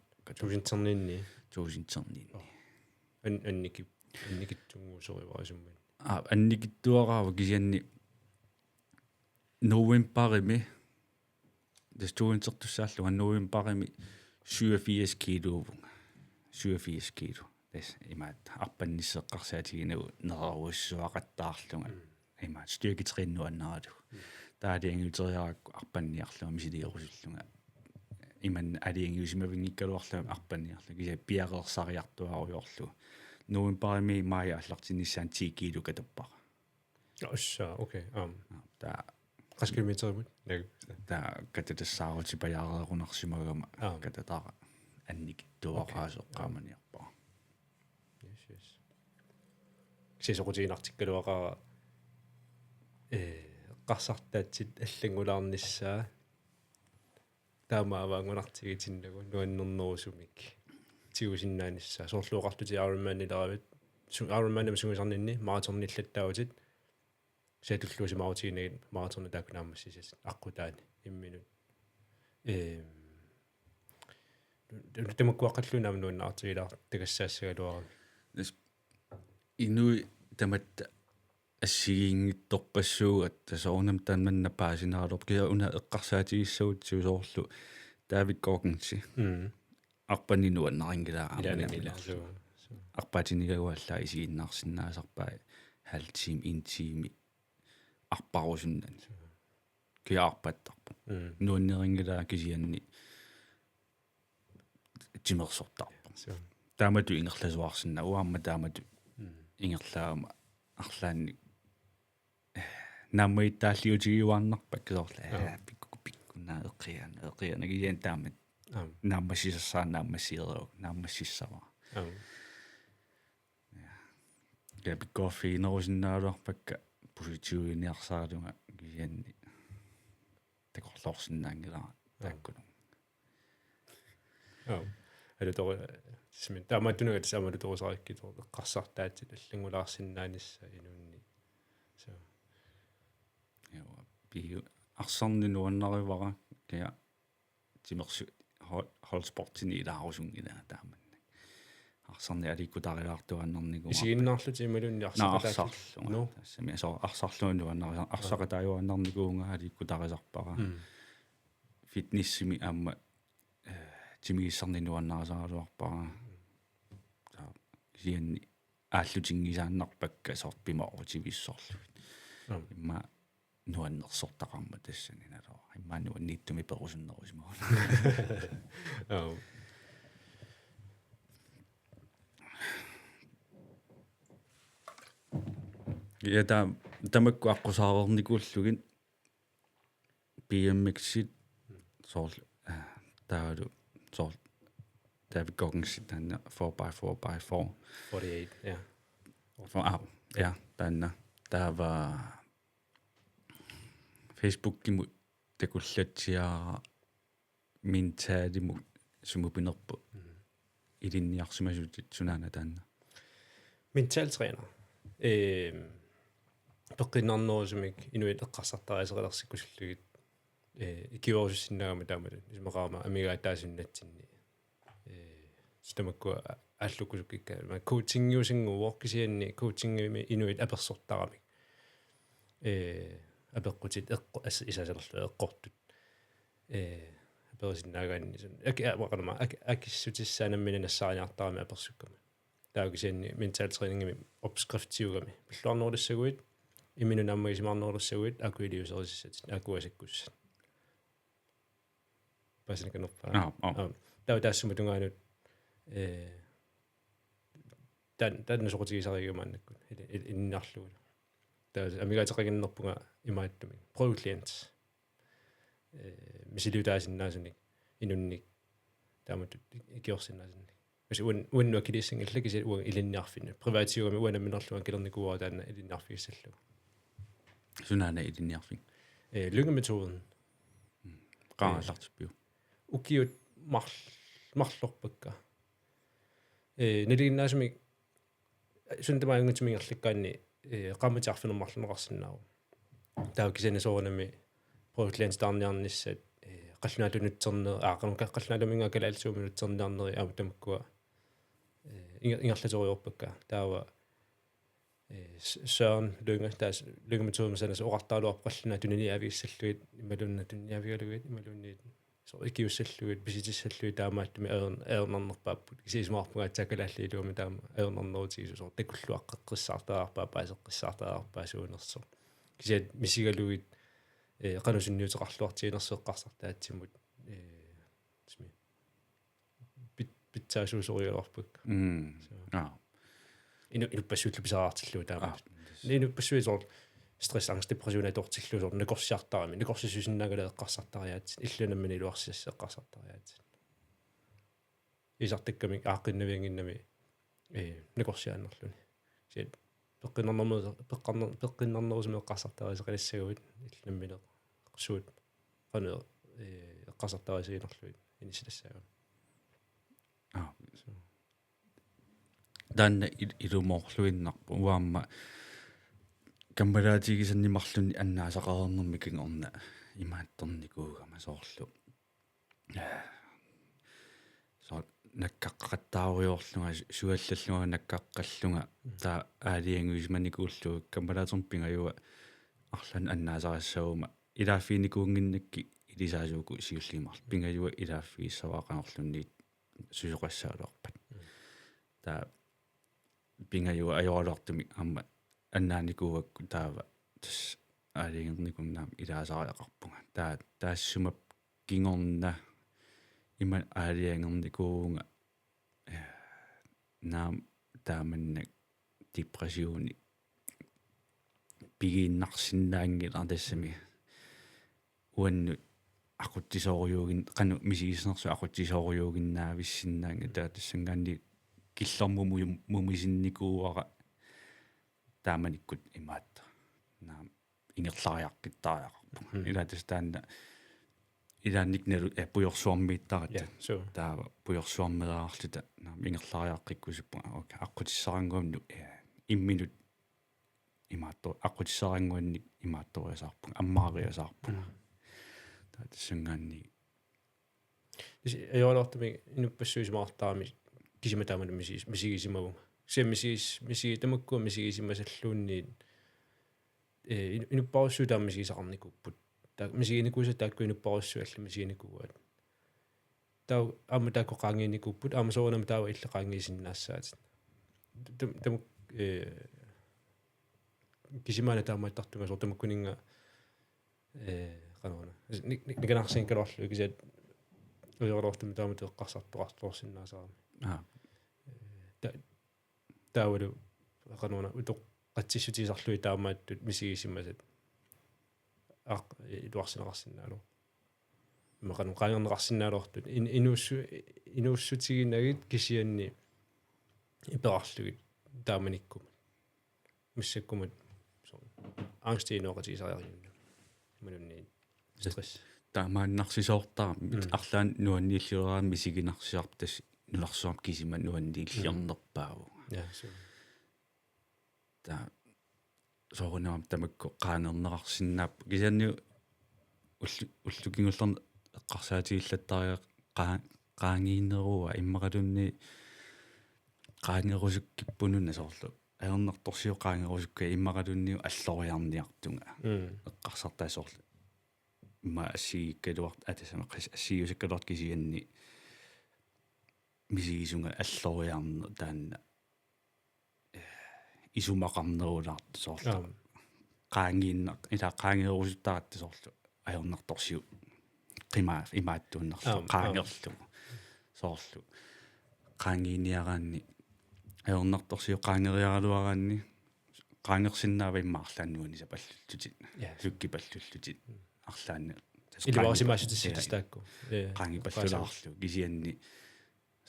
Speaker 3: tuusinterninni annikittunguusorivaasumman
Speaker 2: annikittuaraava kisianni novemberimi destuintertussaalluga novemberimi 87 kilouvunga 87 kilo des imaat arpannisseqqarsaatiginau neraruissuaqattaarlunga imaat styrketrænuannaralu таалиангиутериаракку арпанниарлуга мисилиерусуллунга иман алиангиусимавингиккалуарлуга арпанниарлу кися пиареерсариартуаруйорлу новембарми мая аллартинниссаан 10 кило катаппара
Speaker 3: осса окей
Speaker 2: та
Speaker 3: qaskilmeterimut
Speaker 2: та кататассаарути паяарерунарсимагама кататара анникиттуақаасоққааманиарпаа
Speaker 3: yes сисоқутигинартиккалуақара qarsartaatsit аллангулаарнissaa таамааваангунартигитиннагу нуаннернерусумик тиусиннаанissaa соорлуоқартути Ironman-иларавит Ironman-ами сунгисарнинни маратонниллаттааватит саатуллуусимаутигинагит маратонна таакунаамассисас аққутаани имминут det må gå ret lunam nu en artiler det kan sætte sig du
Speaker 2: Inui tamat assiing torpassu at soornam tanmanna paasinaarup kia una eqqarsaatigissuut siusoorlu David Gorgensi arpaninuannaringilaa arpaatinigaguallaa isiinnaarsinnaasarpaa halvtime en time arparusunnan kia arpattarpu nuanneringilaa kisianni timersortarpu taamatu ingerlasuarsinna uamma taamatu ingerlaama arlaanni naamaittaalliutigiuarnarpak kisorla pikkunaa eqqiana kisian taamat naammassissaannaammassieriuk naammassissavaa ja pikkoorfiinerusinnaaluarpakka positiiviniarsaalunga kisianni takorlorsinnaangilaa taakkunu
Speaker 3: eller då som där man tunnet det samma då så gick det qassartaat allingulaarsinnaanissa inunni så
Speaker 2: ja bi arsarninuannarivara kia timersu holsportini ilaarusunngila taaman arsarni alikkutarilaartuannarnigu
Speaker 3: isiinnaarlut imalunni
Speaker 2: arsaqataarlu no tassami so arsarluunuannari arsaqataayuannarniguunga alikkutarisarpara fitnessimi amma timigissarninuannarasaaluarpara kisianni aallutingisaannarpakka sorpimorutivissorlu imma nuannersortaqarma tassani naloo imma nuanniittumi perusunnerusimo ja tamakku aqqusaavernikullegin BMX-it soorlu taalu soor David Gorgensi tanna 4x4x4
Speaker 3: 48 ja
Speaker 2: ja tanna taava Facebook-kimu takullatsiaa min taalimu sumupinerpu ilinniarsimasutit sunana tanna
Speaker 3: mentaltræner peqinnarnerusumik inuit eqqarsartariaserelersikkusullugut ikiuorussinnaagama taamatu ismaqaama amigaataasunnatinni stamakku аллукусуккикка ма коучингиусингууоркисианни коучингими инуит аперсортарамик апеққутит эққу ас исасерлу эққортут аперсиннаагаанни сун акиамақарма акиссутиссаанаммина нассааниартарами аперсуккама таагисианни ментал тренингими опскрифтиугами пиллуарнерлиссагуит иминунаммагисимаарнерлиссагуит акуилиусерисссат акуасаккуссат пасинканерпаа таа тан сорутигисаригумааннаккут иннарлугу таа амигаатеқагиннерпунга имааттуми проклиент мисилиутаасиннаасуник инунник тааматут икиорсиннаасунник мис уаннуа килиссингиллагиси уан илинниарфинна приваатиугами уанамминерлуан килерникуа таана илинниарфигиссаллуга
Speaker 2: сунаана илинниарфин
Speaker 3: лyngemetodен
Speaker 2: qaalaartippiu
Speaker 3: ukiut marlorpakka neliginnaasumik suntamaayungutumingerlikkaanni qammatiarfinermarluneqarsinnaaru taakisani soornami proklenstarniarnissat qallunaatунутсернер qallunaatuminga kalaalsuuminutserniarneri aamutamakkua ingerlatoriorpakka taava Søren Lynge taas lyngemetoden sannas oqartaaluar qallunaatuni aviissalluit imalunnatunni avigaluit imalunniit so ikiussalluit pisitissallui taamaattumi aernarnerpaapput kisiismaarpungaatsakalaalliiluumi taama aernarnerutigisu so takulluaqqeqqissaartaarpaa paaseqqissaartaarpaa suunerso kisiat misigaluit qanusunniuteqarluartiinerseqqarsartaatsimut smi pitsaasuusoriularpakka inuppassуулlu pisaraartilluu taama inuppassui stress angst depression atortillu nakorsiartarami nakorsisusinnagala eqqarsartariaat illunammi iluarsiassa eqqarsartariaat isartakkamik aaqinnavianginnami nakorsiaannerluni siat peqqinnernerusumi eqqarsartariaseqalissaguit illunammineq suut qanu eqqarsartariasiinerluit inisilassaagun
Speaker 2: danna ilumorluinnarpu uamma kammalaatigisannimarlunni annaasaqaarnermi kingorna imaattornikuugama soorlu så nakkaqqattaaruyorlunga suallallunga nakkaqqallunga taa aalianguismanikuullu kammalaatorpingajua арлан аннаасарассагума илааффиникуунгиннакки илисаасууку сиуллимар пингажуа илааффииссаваақанерлунниит сусоқассаалуарпат таа пингажуа ajorluartumi амма аннааникуугакку таава тас аалингерникуннаам илаасариақарпунга таассумап кингорна има аалиангерникуунга наам тааманнак депрессиуни пигииннарсиннаангила тассами уанну aquttisoorujuugin qanu misigisnersu aquttisoorujuuginnaavissиннаанга таатассангаанни киллэрмумуисинникууара тааманиккут имаатта наам ингерлариаққиттариақарпу илаатастаанна илаанникналу пуйорсуармииттарат таава пуйорсуармераарлута наам ингерлариаққиккусуппа аққутиссарангуамну имминут имаатто аққутиссарангуанник имаатториасаарпу аммаариасаарпу таатассангаанни
Speaker 3: ajorluartumi inuppassуисимаартаами кисиматаамана мисигисимагу сиаммисигис тамаккуа мисигисимасаллуунниит инуппаруссуу тааммисигисақарникуппут таа мисигиникууса таакку инуппаруссуу алла мисигиникууаат таа аама таакку qaangiinikupпут аама соорнама таава илла qaangiisinнаассаатит тамак кисимаана таамааттартуга сор тамаккунинга qanuna никанарсин калорлу кисаат уйорлортум таамат эққарсартоқарторсиннаасаарами таавалу qanuna утоқ qatсиссутисарлуи таамааттут мисигисимасат илуарсинеқарсинаалу мақану qaangerneqarsinnaалуартут инууссутигинагит кисианни иперарлугит тааманиккумат миссаккумат angstiinoqatiisariariunnu манунни стресс
Speaker 2: таамааннарсисоортарами арлаан нуаннииллуараами мисигинарсиарптас нуларсуам кисима нуаннииллиарнерпааву та соорунам тамакко qaanернеқарсиннаап кисианни уллукингуллерн эққарсаатигиллаттариа qaangiinneruа иммақалунни qaangerusukkipununna соорлу аернэрторсио qaangerusukka иммақалунниу аллориарниартунга эққарсартаасоорлу имма ассигиккалуарт атасамеққис ассигиусаккалуарт кисианни мисигисунга аллориарне таанна исумақарнерулаарт соорлу qaangiinna ила qaangerusуттаратта соорлу аернэрторсиу qima имааттууннерлу qaangерлу соорлу qaangiiniaraanni аернэрторсиу qaangeриаралуараанни qaangersinnaava иммаарлааннуани сапаллутит суккипаллуллутит арлаанна
Speaker 3: илуарсимаасутисситастаакку
Speaker 2: qaangipallulaarlu кисианни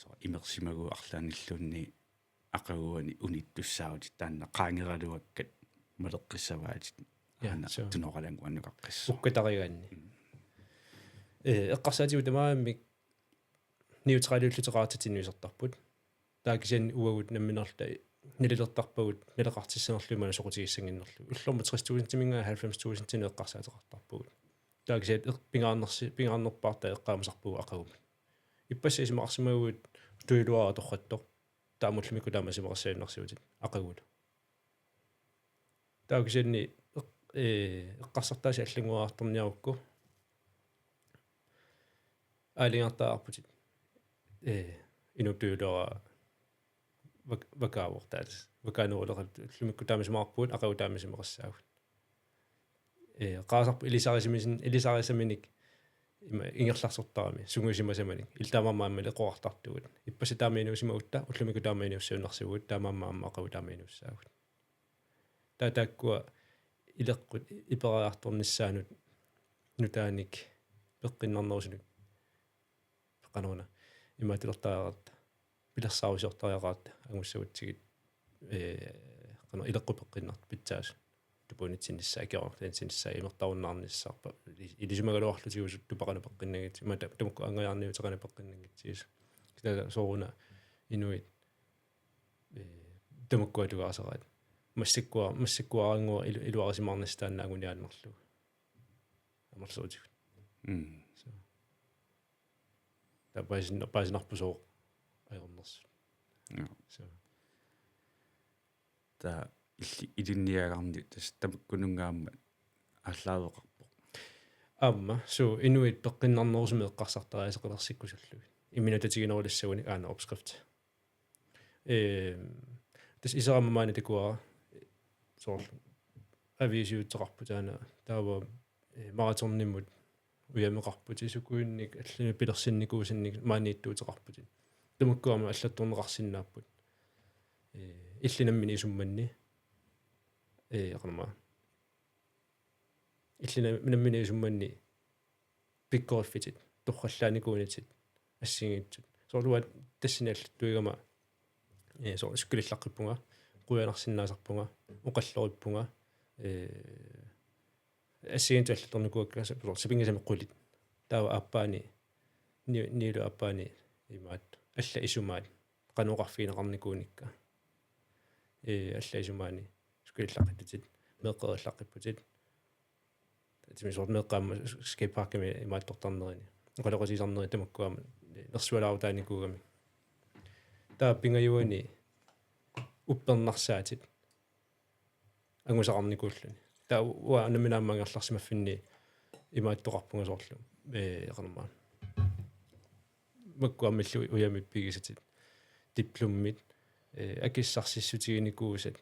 Speaker 2: со имерсимагу арлааниллуунни ақагуани униттуссаавит таанна qaangerалуаккат малеққиссаваатит туноралангу аннукаққисс
Speaker 3: уккатаригаанни эққарсаатигу тамааммик неутралиуллутераататиннуисертарпут таакисиан уагут намминерла нилилертарпагут нилеқартиссанерлумана соқутигиссангиннерлу уллорма 60,000 90,000 эққарсаатеқартарпагут таакисиат пингаарнерпаарта эққаамасарпугу ақагумат иппассисимақарсимагуут туилуара торраттор таамуллумику таамасимақарсааннарсиутит ақагулу таакисианни эққарсартааси аллангуаартэрниарукку аалингартаарпутит инуттуилуара вакаавортаалис вакаанерулерат лумикку таамисимаарпуут ақагу таамисимеқассаагут qaasarpu илисарисаминик има ингерларсортарами сунгуисимасаманик илтаамаамаамма лекоартартугут иппаситаамиинуусимагутта уллумику таамиинуссууннарсигут таамаамаамма ақагу таамиинуссаагут таатааккуа илеққут ипераарторниссаанут нутааник пеққиннарнерусунут qanuna имаатилертаараат пилерсаарусиортариараат агуссагутсигит qanu илеққупеққиннарт питсаас тупунитсиннссаа киорнартинсиннссаа имертаруннаарниссаарпа илисимагалуарлутигусут тупақана пеққиннагит имата тамукку ангаяарниутеқана пеққиннагитсис китаа сооруна инуит тамуккуалугаасараат массиккуарангуа илуарисимаарнастааннаагуниааннерлу амерлуутигут der bare nok på så ajorners
Speaker 2: ja
Speaker 3: så
Speaker 2: der ilinniarnini tamkunungaamma аллаавеқарпо
Speaker 3: amma så inuit peqinnarnerusumi eqqarsartariaseqelersikkusallu imminutatiginerulissaguni aana opskrift tas isarammaani takuara så avisiutteqarpu taana taava maratornimmut uyameqarputi sukuinnik alluni pilersinnikuusinnik maaniittuuteqarputi tamukkuama аллаттурнеқарсиннааппут иллинаммини исумманни eqarma иллинаммини исумманни пиккорффитит торраллааникуунитит ассигиитсут соорлуат тассиналлаттуигама со скулиллаққиппунга қуянарсиннаасарпунга оқаллориппунга ассигиитсу аллаторникуаккаса сапингасами қулит таава ааппаани ниилу ааппаани имаат алла исумаат каноқарфиинеқарникууникка алла исумаани скулиллаққиттит меэққериллаққиппутит тимисорт меэққаама скейпарками имааттортарнерини оқалоқосисарнери тамаккуама нерсуалаавтааникуугами таа пингаюани уппернарсаатит ангусақарникууллуни таа уа наминааммангерларсимаффинни имааттоқарпунга соорлу эқарнама маккуаммиллу уямиппигисатит дипломмит акиссарсиссутигиникуусат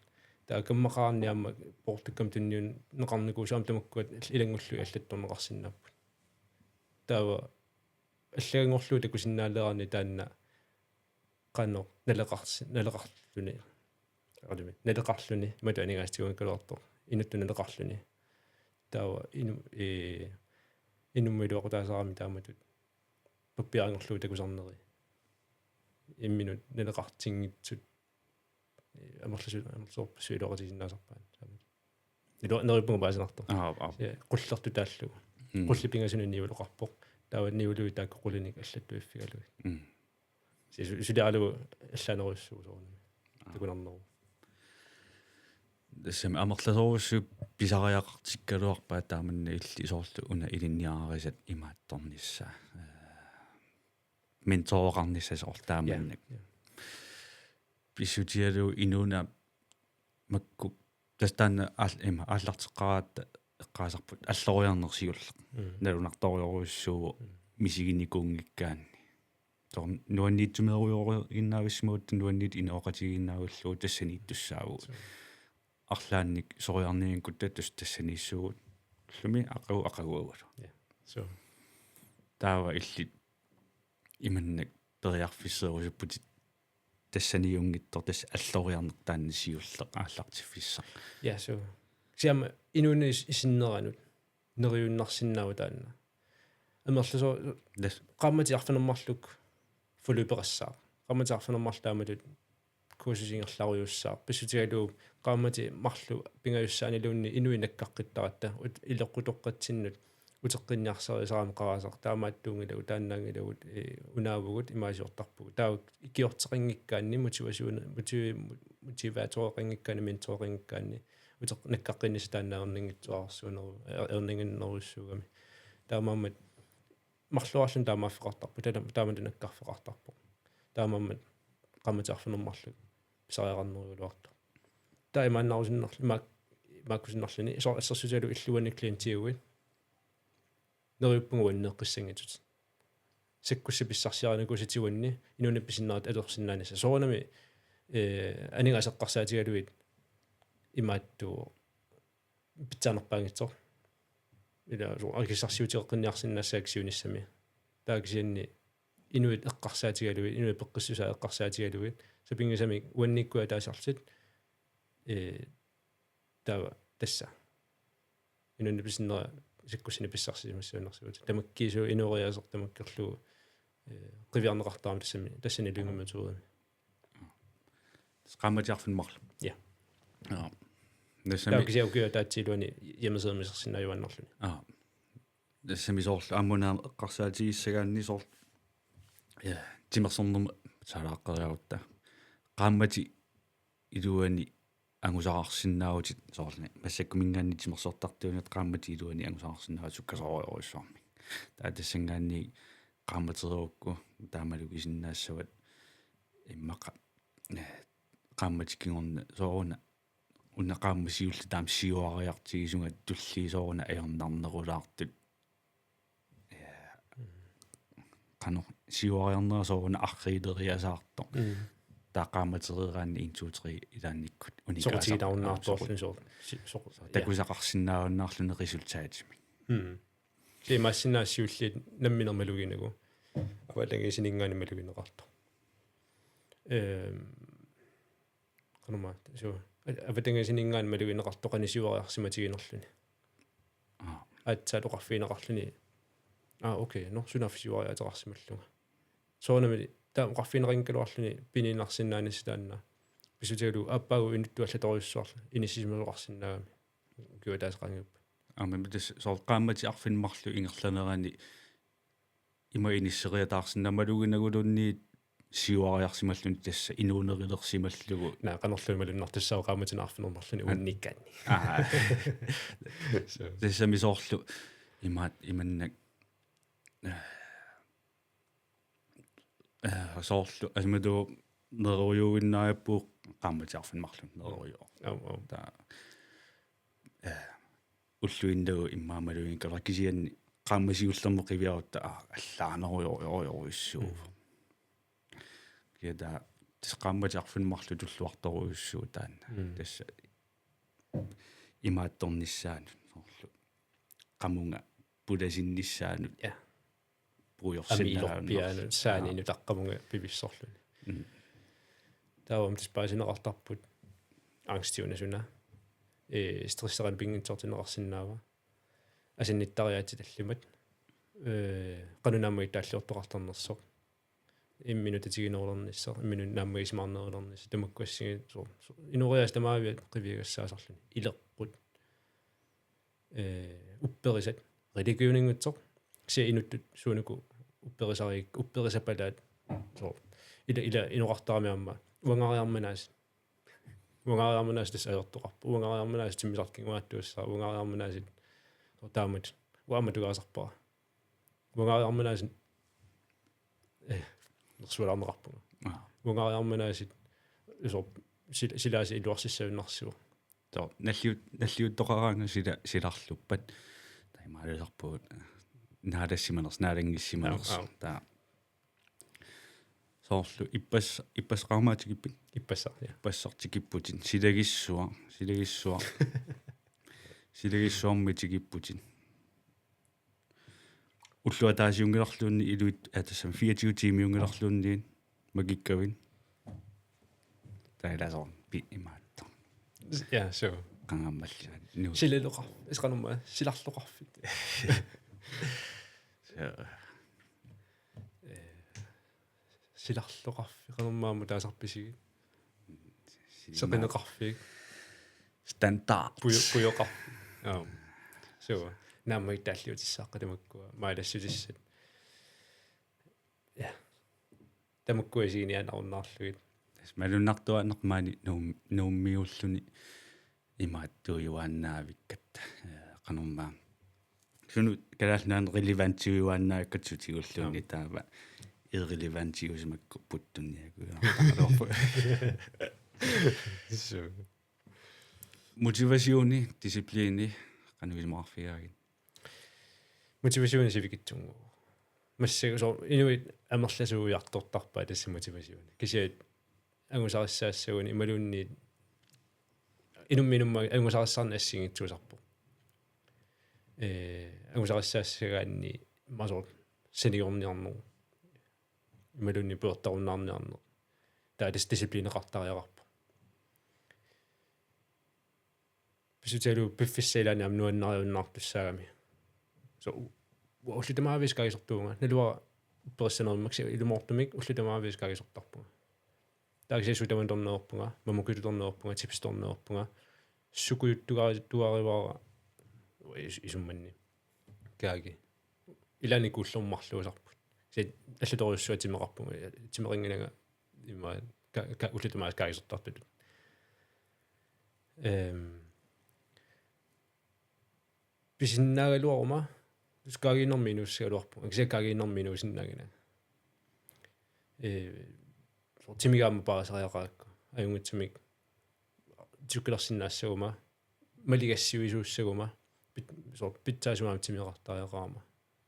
Speaker 3: таа каммақарниамма портуккам тунниун неқарникуусаам тамаккуат илангуллу аллатторнеқарсиннааппут таава аллагангорлуу такусиннаалерани таанна qanno naleqarluni alimi naleqarluni matu anigaastigunkaloortor inuttu naleqarluni taawa inummiluoqutaasarami taamatut pappiarngorluu takusarneri imminut naleqartinngitsut амерласуилоqatisinnaasarpaan ilo nerippunga paasinartor qullertu taallu qullipingasununniuluqarpoq taawa niului taakkoqulinik аллаттуиффигалуи силиалу аллаанеруссуу соорни такунарнеру
Speaker 2: дэсэм амерласоруссу писариақартиккалуарпаа тааманна илли исоорлу уна илинниарисат имаатторнissaа ментооқарниссас ортааманнак писутиалу инуна макку тастаана има ааллартеққараатта эққаасарпут аллориарнерсиулла налунарториоруссуу мисигинникуунгиккаанни тор нуаннииттумеруйоругиннаависсимуут нуаннит инооқатигиннаавиллуу тассанииттуссааву арлаанник сориарниингкут тассанииссуугут луми ақагуагулу
Speaker 3: so
Speaker 2: таава илли иманнак периарфиссерусуппути тассаниунгиттор тасс аллориарнертааннисиуллеқ ааллартиффисса
Speaker 3: so сиама инуунни исиннеранут нериуннарсиннаау таанна амерласо qammatиарфанермарлук фулуперассаа qammatиарфанермарлаамалут куусисингерларуйуссаа писсутигалуу qaammati марлу пингаюссаани луунни инуинаккаққиттаратта илеққутоққатсиннут утеққинниарсерисараам қараасар таамааттуунгилагу тааннаангилагут унаавгут имаасиортарпугу таа икиортеқингиккаанни мотиваатороқингиккаани ментороқингиккаани утеқ наккаққиннис тааннаарнингитсуарсуунеру эрнингиннеруссуугами таамааммат марлуарлун таамааффеқартарпу таамат наккарфеқартарпу таамааммат qammatиарфанермарлу писариақарнеруулуарту таимааннарусиннарли мааккусиннарлини ассерсутиалу иллуанник клиентиуит нериуппугуан неэққиссангитут саккусса писсарсиарникуситигуанни инуна писиннарат алерсиннаанаса соорнами анигасеққарсаатигалуит имаатту питсаанерпаангитсор ила аркиссарсиутиэққинниарсиннаассааксиуниссами таакисианни инуит эққарсаатигалуит инуит пеққиссусаа эққарсаатигалуит сапингисами уанниккуа таасарлит тава тасса инуна писиннера сиккусини писсарсимассуунерсуут тамаккиису инуриасер тамаккерлуу qivjarneqartaam tassani lungumatuurami
Speaker 2: qammatиарфинмарлу
Speaker 3: ja
Speaker 2: нэсэми
Speaker 3: таакисиаугиа таатсилуани ямасермисерсинаюаннарлуни
Speaker 2: нэсэми соорлу аммунаа эққарсаатигиссагаанни соор тимерсорнерма салааққериарутта qaammati илуани ангусаарсиннаавутит соорлни массаккумингаанни тимерсортартуунат qaammati илуани ангусаарсиннаавут суккасоориоруссуарми таа тассангаанни qammateriukku taamalugisinnaassavat immaqa qammatikingorna sooruna unnaqaammasiulli taam siuariartigisunga tulliisooruna ajornarnerulaartut qano siuariarnera sooruna arriileriasaarto taaqaammaterieraanni 1 2 3 ilaannikkut
Speaker 3: soqutigitarunnaartorlun soq
Speaker 2: takusaqarsinnaaunnaarluni resultaatimi
Speaker 3: det massinaassiulliit namminermaluginagu аваллагисинингаани канума су аватангасинингаани малугинеқарто қанисиуариарсиматигинерлүни аатсаалоқарфиинеқарлүни окей сунаффисиуариатерарсималлунга соонами таа қарфиинерингкалуарлүни пининарсиннааниситаанна писутигалу аппаагу инуттуаллаторюссуарлу инисисималуқарсиннаагами киутаасеқангиппа
Speaker 2: аммитас соорқааммати арфинмарлу ингерланерани има иниссериатаарсиннамалугинагулунни сиуариарсималлуни тасса инуунерилерсималлугу
Speaker 3: наақанерлуималуннартуссаоқааматинаарфинермарлуни уунниккаани
Speaker 2: тассамисоорлу иманнак соорлу асмаду неруйугиннааппуу qaammatиарфинмарлун неруйоо та уллуиндагу иммаамалугин калаккисианни qaamмасиуллермо qivиарутта аллаанеруйоруйуссуу кеда qaammatиарфинмарлу туллуарторуйуссуу таанна тасса имаатторниссаанут соорлу qamунга пуласинниссаанут
Speaker 3: пуйорсиннаанут саанину таққамунга пивиссорлуни таавам тиспаасинеқартарпут ангстиунасуна стрессеран пингинтортинеқарсинаава асинниттариаати таллимат канунааммаги тааллиортоқартарнерсоқ имминутатигинерулерниссо имминут нааммагисимаарнерулернис тамаккуассиги инуриас тамаавиат қивигассаасарлуни илеққут упперисат религиунингутсоқ се инуттут суунуку упперисариик упперисапалаат со ила инуқартарамиамма уангариарманаас тас аёртоқарпу уангариарманаас тиммисаркингуааттуассаа уангариарманаасит таамат уаматугаасарпара уангариарманаас нерсуалаарнеқарпуга уангариарманаасит усо силааси илуарсиссавиннарсуа
Speaker 2: то наллиуттоқараанга силарлуппат таймаалерпуут наалассиманерс та соорлу иппасқармаатикиппит иппассартикиппутин силагиссуармитикиппутин уллуатаасиунгиларлуунни илуит атассам 24 тимиунгиларлуунниин магиккавин тайласоор пи имаатто
Speaker 3: so
Speaker 2: qangammallu
Speaker 3: силелоқар исқанумма силарлоқарфит силарлоқарфи qanummaammu таасарписиги сеқинеқарфиг
Speaker 2: стандарт
Speaker 3: пуйоқар so нааммаи тааллиутиссааққатамаккуа маалассутиссат тамаккуасигиниан аруннаарлугит
Speaker 2: малуннартуаннермаани нууммиуллуни имааттуйуааннаавиккатта qanummaa суну калаалнаан релевантиуааннааккатсутигуллуни таава irrelevantиусимакку путтунниакуяартарлорпу
Speaker 3: so
Speaker 2: мотивасиони дисциплини qanуисмаарфиаагин
Speaker 3: мотивасиони сивикитсунгу массагусо инуит амерласууяартортарпаа тасса мотивасиони кисиат ангусариссаассагуни ималуунни инумминумма ангусариссаарна ассигитсуусарпу ангусариссаассагаанни масор сенигорниарнер ималуунни пуертаруннаарниарнер таа дисциплинеқартариарарпу писуталу пиффиссаилаани амнуаннариуннаартуссаагами so уллутамаавискагисортуунга налуа персонермакси илумортумик уллутамаавискагисортарпуга тааксисутаманторнеорпунга мамукулуторнеорпунга типсторнеорпунга сукуйуттугаривара исумманни кааги илани куллэрмарлуусарпут се аллуторюссуа тимеқарпунга тимерингинага имма уллутамааскагисортартут писиннаагалуарума скаагиннэрминус сигалуарпу аксиаккаагиннэрминусиннагина so тимигаама паасариақаакку аюнгутсумик туккилерсиннаассагума малигассивисууссагума so питсаасумаам тимиқартариақарма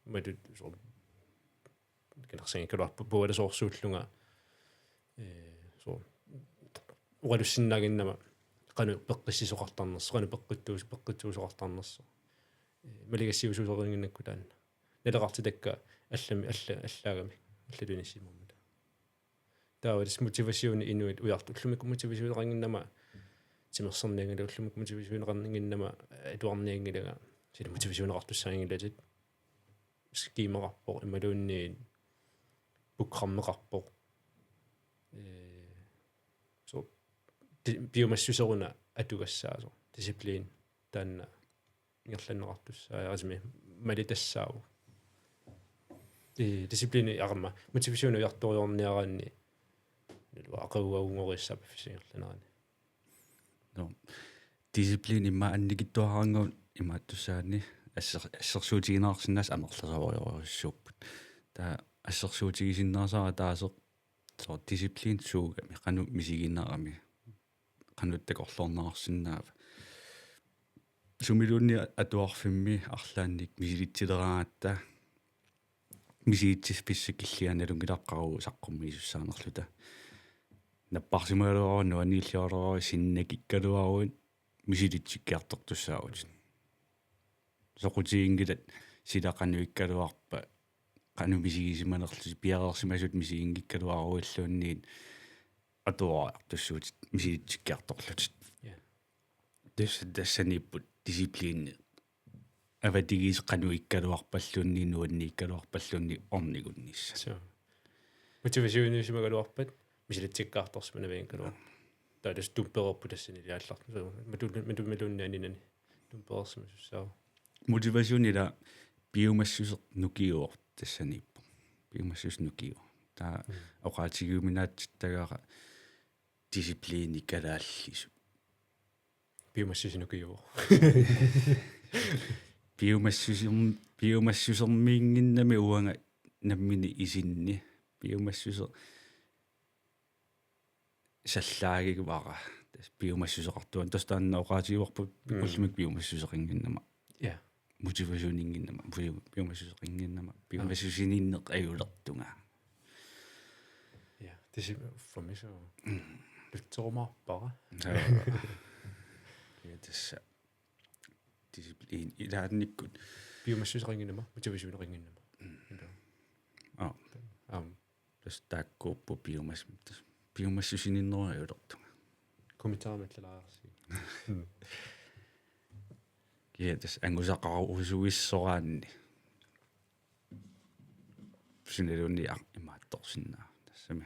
Speaker 3: матут so кинерсингиккалуарпу пуаласоорсууллунга so уалуссиннагиннама qanu peqqissisuqartarnerso qanu peqqittuusuqartarnerso малигассивисуусорингиннакку таанна налеқарти такка аллами аллаагами аллалунисиммаммата таавалис мотивасиуни инуит уярту уллумикку мотивасиунеқангиннама тимерсерниангила уллумикку мотивасиунеқарнингиннама атуарниангилага сила мотивасиунеқартуссаангилатит скимеқарпо ималуунниин букқармеқарпо so biomassусеруна атугассаасо дисциплин таанна ингерланнеқартуссаа асми малитассаау дисциплини арма мотивасиуна уярториорниараанни нула ақаугаунгориссаа профессионерланерани
Speaker 2: no дисциплин имма анникиттуарангуун имааттуссаани ассерсуутигинаарсинаас амерласавориориссууппут таа ассерсуутигисиннаарсара таасеқ so дисциплин суугами qanu мисигинаарами qanuttakорлорнаарсинаава сумилуунни атуарфимми арлаанник мисилитсилераатта мисиитсис писсакиллианалунгилаққару саққуммиисуссаанерлута наппарсимаалуарунну аниллиорлорори синнакиккалуаруин мисилитсиккиартортуссаагут соқутиингилат силақануиккалуарпа qanu misigisimanerlus piareersimasut misigingikkaluaruilluunniin atuaraartussuutit misilitsikkiartorlutit тассанииппут дисциплиинни аватигис qanu ikkaluarpalluunni nuanni ikkaluarpalluunni ornigуннисса
Speaker 3: so мотивасиунисимагалуарпат мисилитсиккаарторсма навиинкалуар таалас тумперерпу тассани лиаллар матумилууннианинани тумперерсма суссаа
Speaker 2: мотивасиунила биомассусеқ нукиуор тассанииппо биомассус нукиу таа оqaатигиуминаатситтагаара дисциплини калааллису
Speaker 3: биомассусинукиуо
Speaker 2: биомассусермиингиннами уанга наммини исинни биомассусер саллаагигвара тас биомассусеқартуан тастаанна оqaатигуарпу уллумик биомассусеқингиннама
Speaker 3: я
Speaker 2: мотивасиунингиннама биомассусеқингиннама биомассусининнеқ аюлертунга
Speaker 3: ja det er for mig så лутсоромарпара
Speaker 2: tässä disciplin ilaannikkut
Speaker 3: биомассусеқингиннама мотивасиунеқингиннама
Speaker 2: tässä taakkuuppu biomassусининнера аюлертунга
Speaker 3: комментараматлалаарси
Speaker 2: киатас ангусақарусуиссораанни синелунни имаатторсиннаа тассами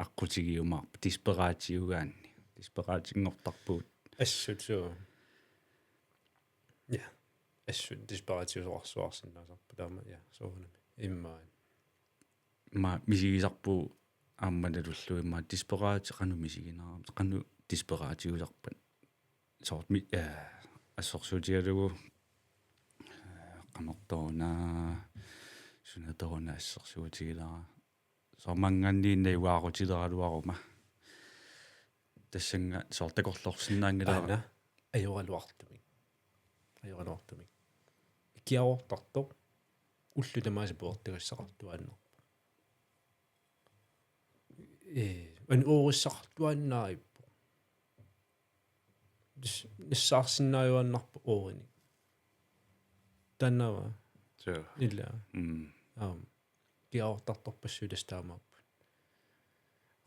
Speaker 2: аққутигиумаарпа диспараатиугаанни
Speaker 3: ассут соо ja ассут диспараатиусоқарсуарсиннаасарпа таама я соонами иммаа
Speaker 2: ма мисигисарпу аамманалуллу имма диспараати қану мисигинаарам қану диспараатиусарпат соорми ассорсуутигалугу qamortoruna sunatoruna ассерсуутигилара сорманганниинна юаарутилералуарума тассанга соортакорлорсинаангилара
Speaker 3: ajorluartumik kiaortartoq уллутамааса пуортагассақартуааннерпа ан оорissaqartuannaarippu ниссаарсиннааюаннарпу оорини таннава
Speaker 2: so
Speaker 3: illa kiaortartorpassuulastaamarput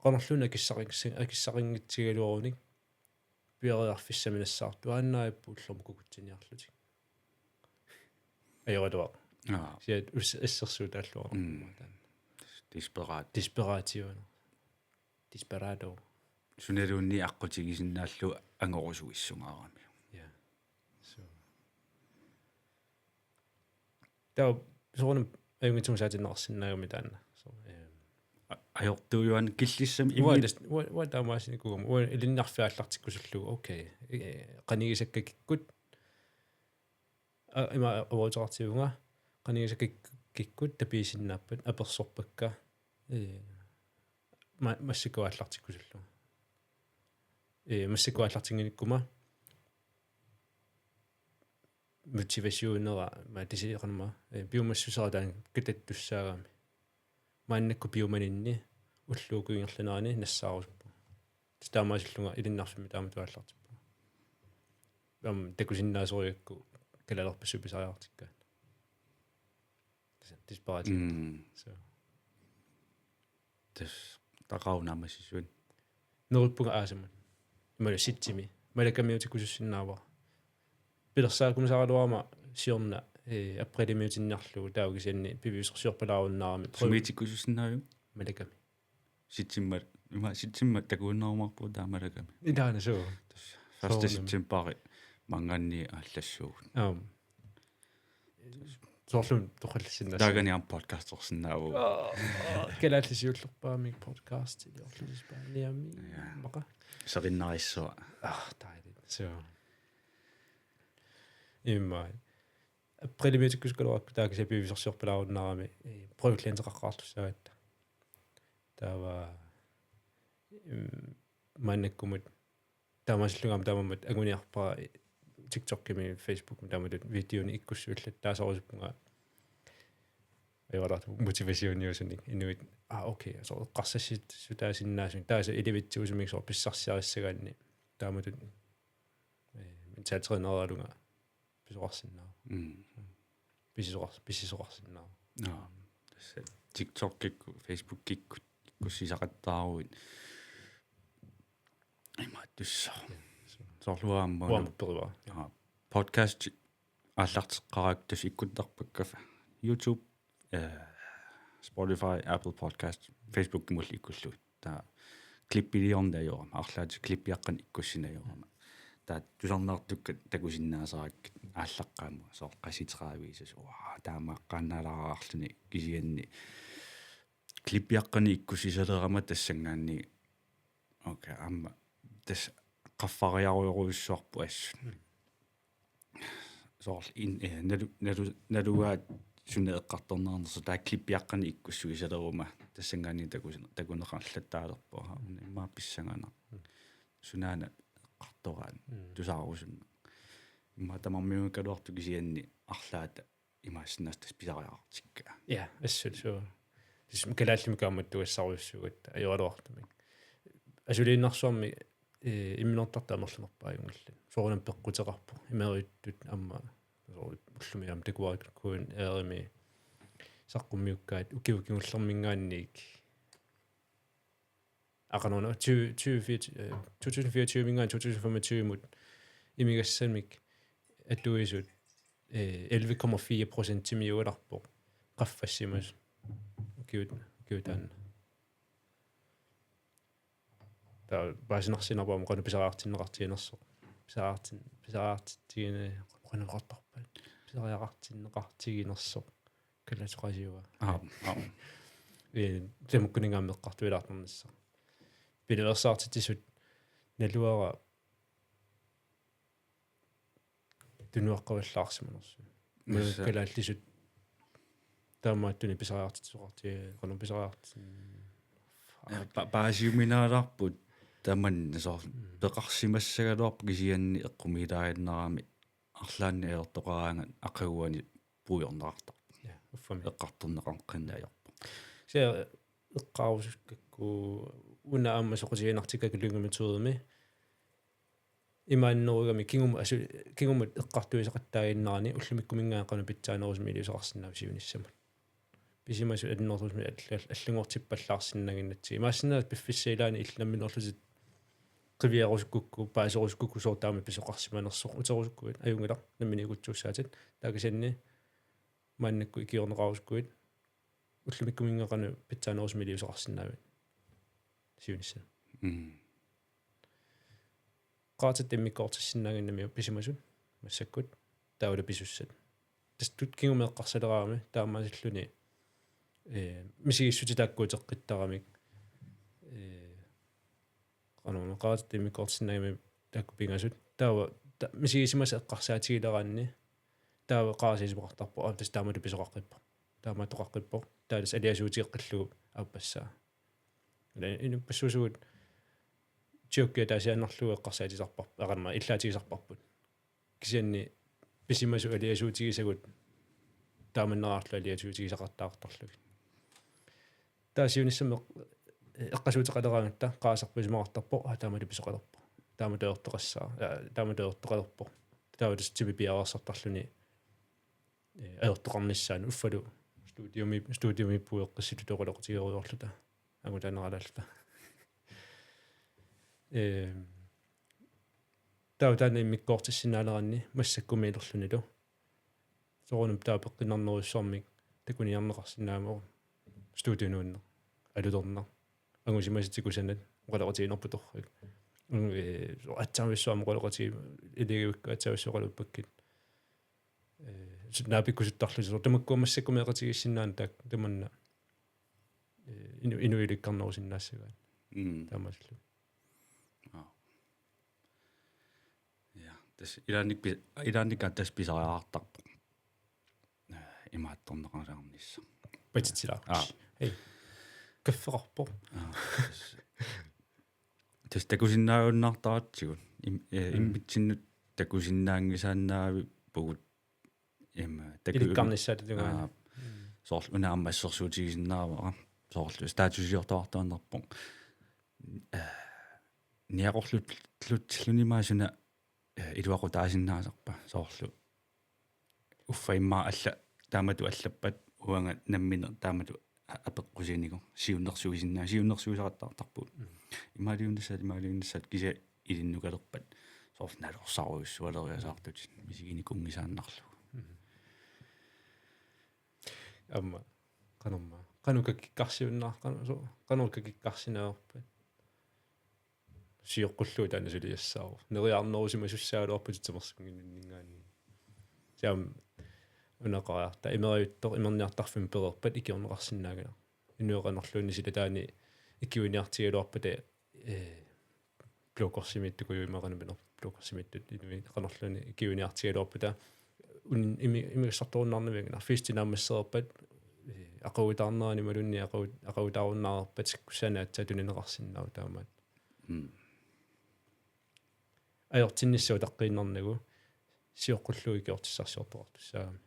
Speaker 3: qanarluna акиссақингитсигалуаруник пиариарфиссаминассаартуаннааппу уллорму кукутсиниарлутик ajorluа сиат эссерсуут аллуара диспаратиуна disparado
Speaker 2: сунелуунни аққутигисиннааллу ангорусуиссунгаарами
Speaker 3: ja so таа сорнам аюнгитсумсаатиннарсинаагами таанна so
Speaker 2: ajortuujuan killissami
Speaker 3: what таамаасиникугам илиннарфиааллартиккусуллугу окей канигисаккакиккут има авоотаартивунга qanigisakkikkut tapiisinnaappat apersorpakka massikuallartikkusullu massikuallartinginikuma motivationera matisiqarma biomassusaradaan kitattussaagami maannakku biomaninni уллуукуингерланаани нассаарусуппу таамаасиллунга илиннарсуми тааматуаллартиппу такусиннаасориакку калалерпассу писариартиккаат диспарат so
Speaker 2: тэс тақаунамассисуин
Speaker 3: неруппуга аасамут имала ситсими малакамиутиккусуссиннаава пилерсаакумсаралуарма сиорна апрелимиутиннарлугу таугисианни пивиусерсиорпалааруннаарами
Speaker 2: сумиитиккусуссиннаавим
Speaker 3: малаками
Speaker 2: ситсиммат ситсиммат такууннаармарпу таамалаками
Speaker 3: идаана соо
Speaker 2: фаста ситсимпаари манганни аллассуугут
Speaker 3: соорлун тохаллассиннаа
Speaker 2: тааганиам подкасторсинааву
Speaker 3: калааллисиуллерпаамик подкаст илиорлулиспаалиами мака
Speaker 2: сариннариссуа
Speaker 3: дайли so имма апрелимиутиккускалуаракку таагиса пивисерсиорпалааруннаарами проектлиантеқаққартуссаагатта таава маннаккумут таамассаллугам таамаммат агуниарпаа TikTok-кими Facebook-кими тааматут видеони иккуссууллат таасарусуппунга айварат мотивациониусуник инуит окей so qassassit sutaasinnaasun taasa ilivitsuusumik so pissarsiarissagaanni тааматут ментаатреинералунга писоқарсинаа писисоқарсинаа
Speaker 2: тасса TikTok-кикку Facebook-кикку иккуссисақаттааруит имааттусса сорлуаамма
Speaker 3: перва
Speaker 2: подкаст аллартеққарак тас иккуттарпаккафа YouTube Spotify Apple Podcast Facebook мул иккуллуит таа клиппилиорндаёрама арлаати клиппиаққан иккуссинаёрама таа тусарнаартукка такусиннаасарак ааллаққааму соо қаситераависас таамааққаанаалаараарлуни кисианни клиппиаққани иккуссисалерама тассангаанни окей амма тас qaffariaruйоруйссуарпу асс соор налуаат сунеэққарторнаарнерсо таа клиппиаққани иккуссугисалерума тассангаани такунеқарлаттаалерпуа иммаа писсагаана сунаана эққартораан тусаарусунна иммаа тамармиуникалуарту кисианни арлаата имаассинаас тас писариаартикка
Speaker 3: я ассул соо тис калааллимикаамат туассаруйуссугат аюалуартумик асулииннарсуарми имминортартаамерлунерпаа юнгаллан соорунам пеққутеқарпу имериуттут амма уллумиам такуариккуун eerimi саққуммиуккаат укиукингуллермингаанник ақанона 2024 мингаан 2025 мут имигассамик аттуисут 11,4% тимиуаларпо qaffassimас укиутаан таа баасинарсинарпаама қана писараартиннеқартиинерсо писараартитигине қанеқартарпат писариақартиннеқартигинерсо калатоқасиуа темуккунингааммеққартуилаарнернасса пилерсаартитисут налуара тунуаққаваллаарсиманерсу калааллисут таамааттуни писариартитсоқарти қанун писариартин
Speaker 2: баасиуминааларпут таман соо пеқарсимассагалуарпу кисианни эққумилаариннарами арлаанни аертоқараангат ақагуани пуйорнеқартарпу
Speaker 3: уффами
Speaker 2: эққарторнеқарқиннаажарпу
Speaker 3: се эққарусуккакку уна аама соқутигинартикакулунгамитуудми имааннеругами кингумат эққартуисақаттаагиннарани уллумиккумингаақану питсаанерусми илисоқарсинаа сиуниссамут писимасу адннортусми аллунгортиппаллаарсиннагиннатси имаассинаа пиффиссаилаани иллнамминерлусит qivierusukku paasерусукку соортаами писоқарсиманерсоқ утерусуккуит аюнгала намминикутсууссаатит таакисанни мааннакку икиорнеқарусуккуит уллумиккумингеқану питсаанерусми илисоқарсинаавит сиунисса qaatат иммиккоортиссиннаагиннами писимасут массаккут тааула писуссат тастут кингумеэққарсалераами таамаасиллуни мисигиссутитааккуутеққиттарамик qanuun qaatат иммиккоортиссиннаагими таакку пингасут таава мисигисимаса эққарсаатигилераанни таа qaasiisuqartarpo тас таамату писоқаққиппо тааматоқаққиппо таалас алиасуутиэққиллугу ааппассаа инуппассуусугут тиоккиа таасианнарлугу эққарсаатисарпарпу ақарма иллаатигисарпарпут кисианни писимасу алиасуутигисагут тааманнераарлу алиасуутигисақартаартарлуги таасиуниссаме эққасуутеқалераангатта qaasarписимақартарпо таамату писоқалерпо тааматуертеқассаа тааматуертеқалерпо тааватус тиби пиараарсартарлуни аёртоқарниссаан уффалу студиуми пуэққисситу тоқалоқтигеруйорлута агутанералалта таутаани миккоортиссинаалеранни массаккумиилерлунилу соорунум таапеққиннарнеруссуармик такуниарнеқарсинаамеру студиунуунне алудернар агусимаситикусанат оқалоқатигинерпуторрик атсаависсуама оқалоқати илигивикку атсаависсоқалуппаккит наапиккусуттарлу тамаккуамассаккумеқатигиссинаан таак таманна инуиликкарнерусиннаассагаа таамааллу
Speaker 2: тас илааник тас писариаартарпо имаатторнеқарсаарнисса
Speaker 3: патитсилаа эй каффеқарпо
Speaker 2: тас такусиннаагуннаартаратсигут иммитсиннут такусиннаангисааннаави пугут
Speaker 3: иликкарниссаат тугаа
Speaker 2: соорлу унааммассерсуутигисиннаавара соорлу статусиортаартааннарпо ниақорлутлутсилунимаасуна илуақутаасиннаасарпа соорлу уффаиммаа алла таамату аллаппат уанга наммина таамату апеққусиниго сиуннерсугисаратаартарпут имаалиуннассаат кися илиннукалерпат соорналорсаруйуссуалериасаартут мисигини кунгисааннарлу
Speaker 3: амма канукаккиккарсиуннаа канукаккиккарсинаерпат сиоққуллуу таана сулиассаару нериарнерусима суссаалуарпут тимерсунгиннингаани саам унақариарта имериуттор имерниартарфим перерпат икиорнеқарсинаагана инуоқанерлуунни сила таани иккиуниартигалуарпата блокорсимиттукую имеранамина блокорсимиттут инуи қанерлуунни иккиуниартигалуарпата имигиссарторуннарнавигна фистинаамассерпат ақуутаарнерани малунни ақуутааруннаарпат кусанаатса тунинеқарсиннаау таамаат аёртинниссуу таққииннарнагу сиоққуллуи киортиссарсиорторартуссаами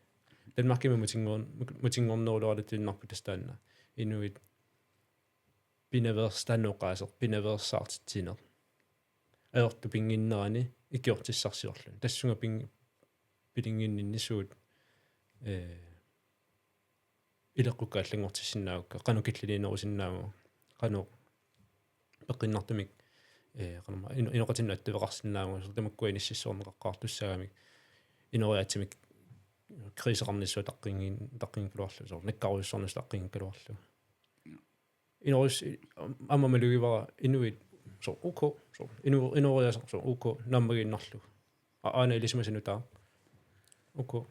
Speaker 3: Danmarkima мутингорнерулуалатиннарпу тастаанна инуит пинаверстаноқаасер пинаверсаартитсинер аёрту пингиннерани икиортиссарсиорлун тассунга пилингинниннисуут илеққуккааллангортиссиннаавукка қанукиллилинерусиннааву қано пеққиннартумик қанама иноқатинна аттувеқарсиннааву тамаккуиниссиссуорнеқаққартуссаагамик инориатсимик крисеқарниссуу таққингкалуарлу соо наккаруйуссорнус таққингкалуарлу инорис аммамалугивара инуит соо око соо инориасо соо око наммагиннарлу аана илисмасинутаа око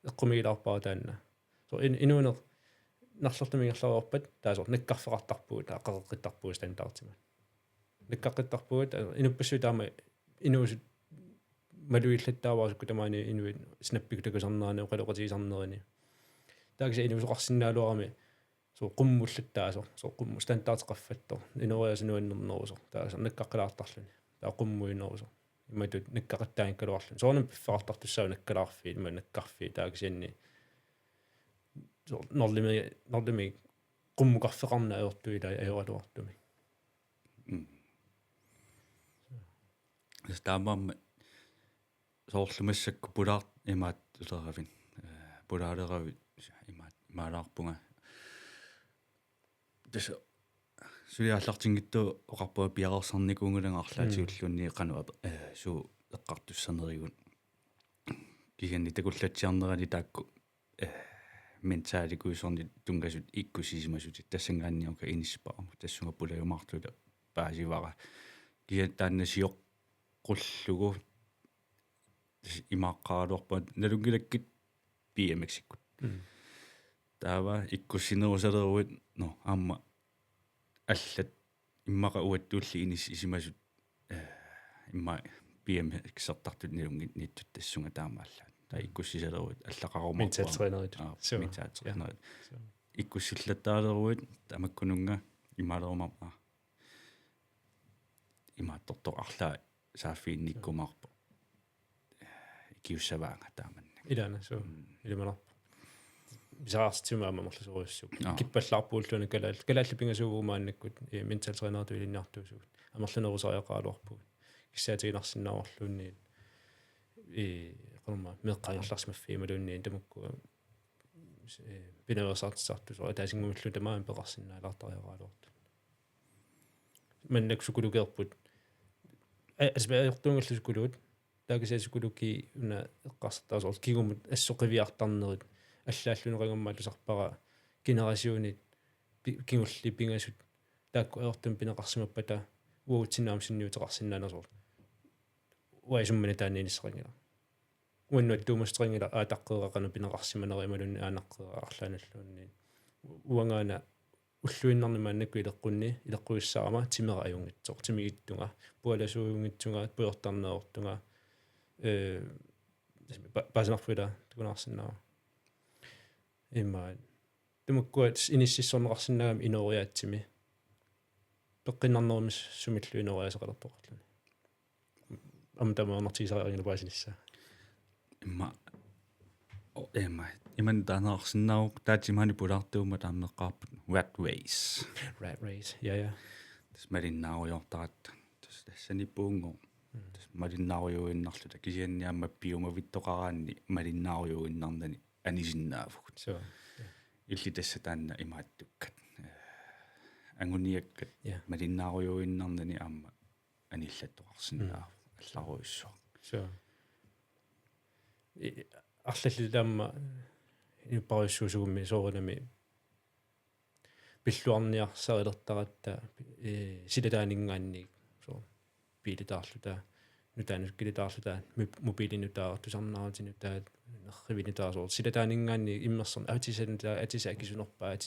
Speaker 3: эққумигилаарпаа таанна соо инуунер нарлертумингерларуарпат таасоо наккарфеқартарпуут аққеққиттарпуус тантаартима наккаққиттарпуут инуппассуу таама инуусут малуиллаттааваасукку тамаани инуит снаппикутакусарнерани оқалоқатигисарнерани таакса инусоқарсинаалуарами соо қуммуллаттаасо соо қумму стандартеқаффаттор инериасинуаннернерусо тааса наккаққилаартарлуни таа қуммуинерусо иматут наккақаттаангкалуарлун соонам пиффеқартартуссаа наккалаарфи има наккарфи тааксианни соо нерлими қуммуқарфеқарна аёртуила аёралуартуми
Speaker 2: стаамам соорлумассакку пулаар имаат улеравин пулаалерави имаат маалаарпунга тас сулиааллартингитту оқарпуа пиарерсарникуунгулангаарлаатигуллунни қану суу эққартуссанеригун киганни такуллатсиарнерани таакку ментааликуисорни тунгасут иккусисимасути тассангаанниука иниспаарму тассунга пулаюмаартула паасивара киан таанна сиоққуллугу имааққаалуарпат налунгилаккит PMX-иккут таава иккуссинерусалеруит но аама аллат иммаqa уаттуулли инис исимасут имма PMX-ертартут налунгит ниттут тассунга таамааллаат tai ikkussisaleruit allaqarumarpa
Speaker 3: mental træneritut
Speaker 2: mental trænerit ikkussillattaalerut tamakkununga imalerumama imaattortoqarlaa saaffiinnikkumaarpa kiussavaanga taamanni
Speaker 3: ilana so ilamalarpa bisaartimaama morlusoruussuk kippallaarpuulluuna kalaallepingasuugumaannakkut mental træneritut ilinniartuusugut амерлунерусариақаалуарпуг киссаатигинарсинааорлуунниит qanumma meqqaajorlarsmaffi malunniin tamukkuga pineversartissartuso ataasingumullu tamaam peqarsinnaalaartariaqaaluartu mannak sukulugeerput asbaajortuungallu sukuluut taakisasukuluki una eqqarsartaasoort kigumut assoqiviartarnerit аллааллунеқангаммаалусарпара генерасионит кигулли пингасут таакку аортум пинеқарсимаппата уутсинаамсинниутеқарсиннаанерсоор уайсуммана таанниинissaqangila уаннуаттуумастерингила аатаққеэқану пинеқарсиманери ималунни аанаққеэқарлааналлуунни уангаана уллуиннарнимааннакку илеққунни илеққуиссаарама тимера аюнгитсоо тимигиттунга пуаласууюнгитсунга пуйортарнеортунга паснарфила тукунаарсинаа имма тумуккуат иниссиссорнеқарсинаагам инориаатсими пеққиннарнермис сумиллу инориасеқалертоқарлуни амтамаанартисариаргина паасинисса
Speaker 2: иман таанаарсиннааук таатимани пулаартуума таамнеққарпут rat race
Speaker 3: я
Speaker 2: тас малиннааруйортарат тас тассаниппуунго тас малиннааруйуиннарлута кисианниамма пиума виттоқараанни малиннааруйуиннарнани анисиннаафугут
Speaker 3: so
Speaker 2: илли тасса таанна имааттуккат ангуниаккат малиннааруйуиннарнани аама аниллаттоқарсинаа алларуиссоо
Speaker 3: so арлаллилаама инуппаруссуусугумми соорунами пиллуарниарсарилертаратта силатаанинггаанник so пилитаарлута нутаануккилитаарлута мобилинутаа тусарнааратинутаа нерривинутаасоо силатаанинггаанни иммерсерни атисанутаа атисаакисунерпаа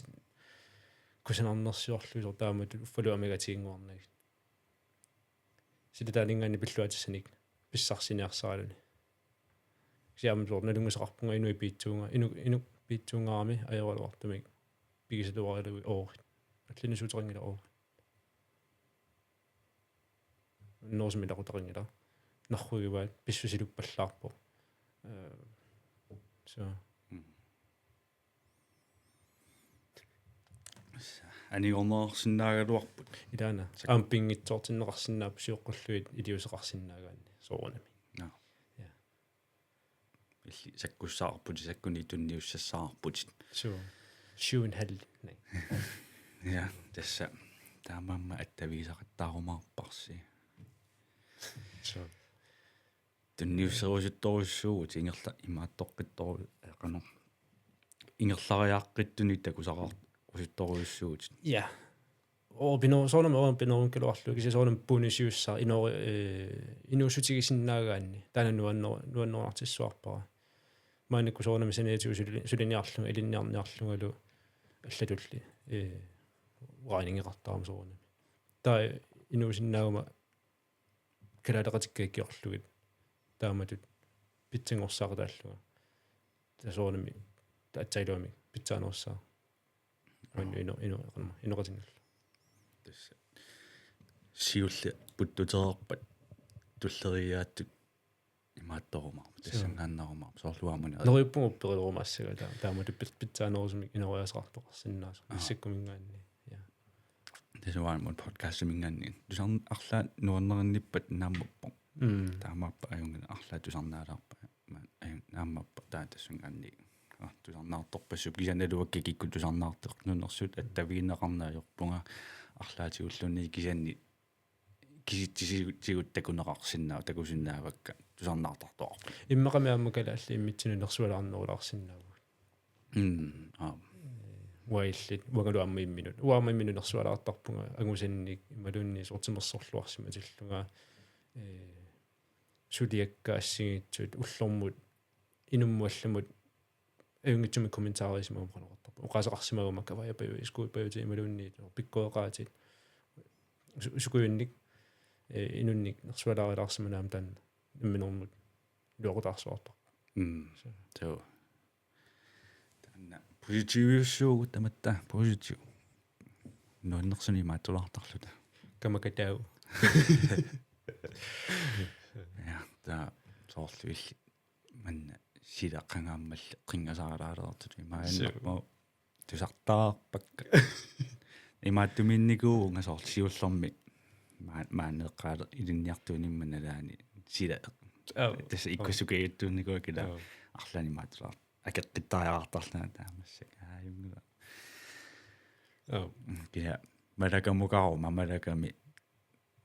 Speaker 3: кусанарнерсиорлуисор таамат уффалуамигатиингуарнаг силатаанинггаанни пиллуатиссаник писсарсиниарсаралуни сиамсоор налунгусеқарпунга инуи питсуунга инук питсуунгаами аералуартумик пигисалуарилуи оорит аллинусутерингила оорит норсмилақутарингила нарругиваат писсусилуппаллаарпо so
Speaker 2: аниорнеерсиннаагалуарпут
Speaker 3: илаана аампингитсоортиннеқарсинаап сиоққуллуит илиусеқарсинаагаани соорунами
Speaker 2: я илли саккуссаарпут саккуни тунниуссассаарпут
Speaker 3: so шуун хал nei
Speaker 2: я тасса таамаама аттависақаттаарумаарпарси
Speaker 3: so
Speaker 2: тунниуссерусутторуссуугут ингерла имааттоққиттору эқанер ингерлариааққиттуни такусақар усутторуссуугут
Speaker 3: ja орбино соонам орбино килуарлу кисисоонам пунисиуссаа инуусутигисиннаагаанни таана нуаннеартиссуарпара маанакку соонам санеетиу сулиниарлунга илинниарниарлунгалу аллатулли уанингеқартаарам соонами таа инуусиннаагума калаалеқатиккаиккиорлугит тааматут питсингорсаақатааллуга тасоонами таатсайлуами питсаанерсаа инуқатингаллу
Speaker 2: тасса сиулли путтутерерпат туллериааттут имаатторумаа тассангааннарумаа соорлуамани
Speaker 3: нериппунгупперилерумаассага тааматут питсаанерусумик инориасеқартоқарсиннаасо иссаккумингаанни я
Speaker 2: тасуаамут подкастмингаанни тусарн арлаа нуаннеринниппат нааммаппо таамааппа аюнгана арлаа тусарнаалаарпа нааммаппа таатассунгаанни тусарнаарторпассуп кисаналуакки кикку тусарнаартеқнунерсут аттавиинеқарнаajorpunga арлаатигуллуни кисанни киситсигут такунеқарсинаа такусиннаавакка тусарнаартартоарпа
Speaker 3: иммақамиамма калаалли иммитсинунерсуалаарнерулаарсиннааву уайлит уагалуамма имминут уаама имминунерсуалаартарпунга агусанник ималунни сортимерсорлуарсиматиллунга сулиаккаассигитсут уллормут инуммуалламут аюнгитсуми комментаариисмаа qanaqartarpu uqaasaqarsimaguma kavayapaju iskuippajuti imalunniit pikkoeqaatit sukuyunnik inunnik nersualaarilaarsиманаам таанна имминормут луоqutaarsuartar
Speaker 2: så tanna positiivisuugut tamatta positiv nuannersuni maattulartarluta
Speaker 3: kamakatau
Speaker 2: ja ta soorluilli manna silaqangaammalli qingasaraalaartut imaannermo tusartaarpakka imaattuminnikuunga soorsiullermi maaneqqaale ilinniartuunimmanalaani sila tässä ikkussukeittuunnikua kila arlani maattular akeqqittaariartarlana taamassaka aajungula kila malakamukaaru malakami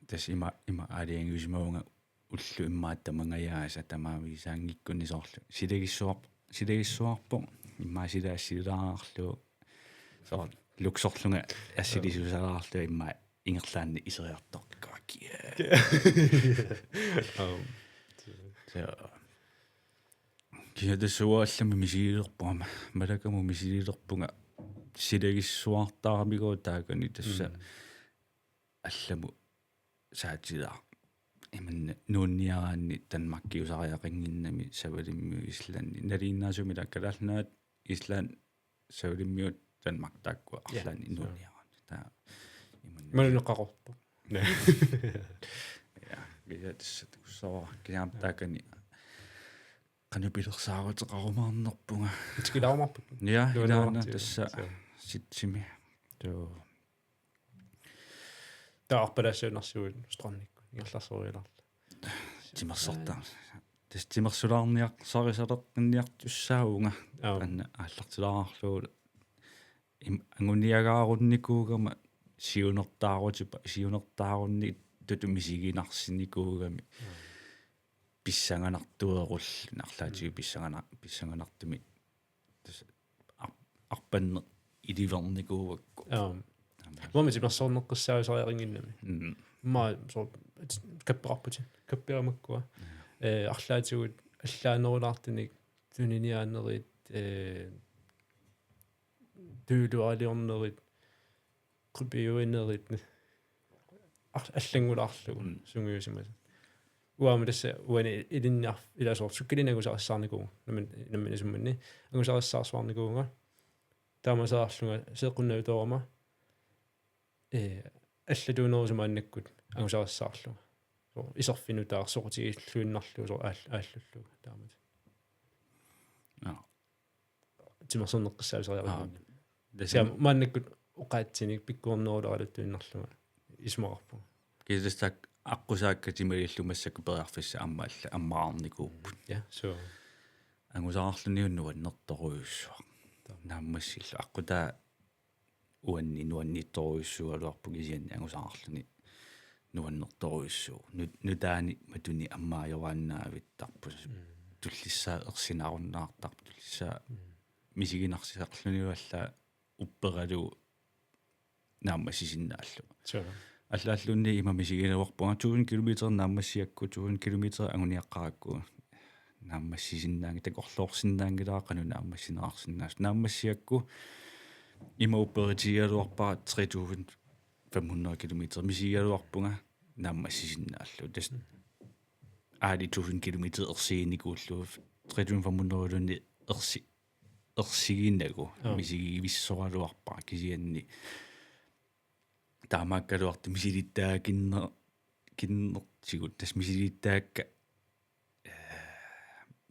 Speaker 2: tässä ima aaliangusimaunga ullu immaattamangajaa tamaamisaangikkunni soorlu silagissuarpo imma silaassilaarlu soor luksorlunga assilisuusalaarlu imma ingerlaanni iseriartorkaakia kila tassuallami misiilerpuma malakamu misiilerpunga silagissuartaarmigo taakani tassa allamu saatilaa imanna nuunniaraanni tanmakkiusariaqinginnami savalimmiu islanni naliinnaasumi lakkalaalnaat islan savalimmiut tanmaktaakku arlaani nuunniaraanni taa imanna
Speaker 3: maluneqqaqorpo
Speaker 2: ja kila tassa tussara kilaam taakani qanupilersaaruteqarumaarnerpunga
Speaker 3: itskilaarmarput
Speaker 2: ja ilaana tassa sitsimi
Speaker 3: taarpalassuunarsuut strannikku ingerlarsoriularla
Speaker 2: timersortaa tas timersulaarniaq sarisaleqqinniartussaunga anna aallartilaarluula anguniagaarunnikugama siunertaarunni tutumisiginarsinnikuugami pissanganartuerull narlaatigu pissanganartumi tas arpanne ilivernikuuvakku
Speaker 3: Mami timersorneqqissausariaringinnami ma so kapparputin kappiamakkua arlaatigut allaanerulaartinik tuniniaanerit tüülualiornerit qipiuinerit allangulaarlugu sungiusimat uama tassa uani ilinniar ilasoort sukkilinagusarissaarnikugu namman isummanni angusarissaarsvaarnikugunga taamasaarlunga seequnnautaorama аллатуунерусумааннаккут ангусарissаарlu so isорфинутаарсоqutigiilluinnarlu so ааллуллу таамат тимерсорнеққиссаусариаринни даса мааннаккут оқаатсиник пиккуорнеруларалуттуиннарлуга исмоқарпу
Speaker 2: кисестак аққусаакка тималиллумассаку периарфисса аммаалла аммаарникууппут
Speaker 3: я so
Speaker 2: ангусаарлуниуннуаннерторуйуссуа нааммассиллу аққутаа уанни нуаннитторуйуссуалуарпу кисианни ангусаарлуни нуаннерторуйуссуу нутаани матуни аммаajорааннаавиттарпус туллиссаа ерсинааруннаартарпу туллиссаа мисигинарсисарлуниуалла уппералу нааммассисиннааллу аллааллунни има мисигинаварпунга 1000 км нааммассиакку 1000 км агуниаққаракку нааммассисиннаанги такорлоорсиннаангилаақану нааммассинеқарсиннаас нааммассиакку има упперитигалуарпаа 3500 км мисигалуарпунга нааммассисиннааллу тас аали 1000 км ерсииникууллуу 3500 ерсигиннагу мисигивиссоралуарпаа кисианни таамааккалуарта мисилиттаа киннертигут тас мисилиттаакка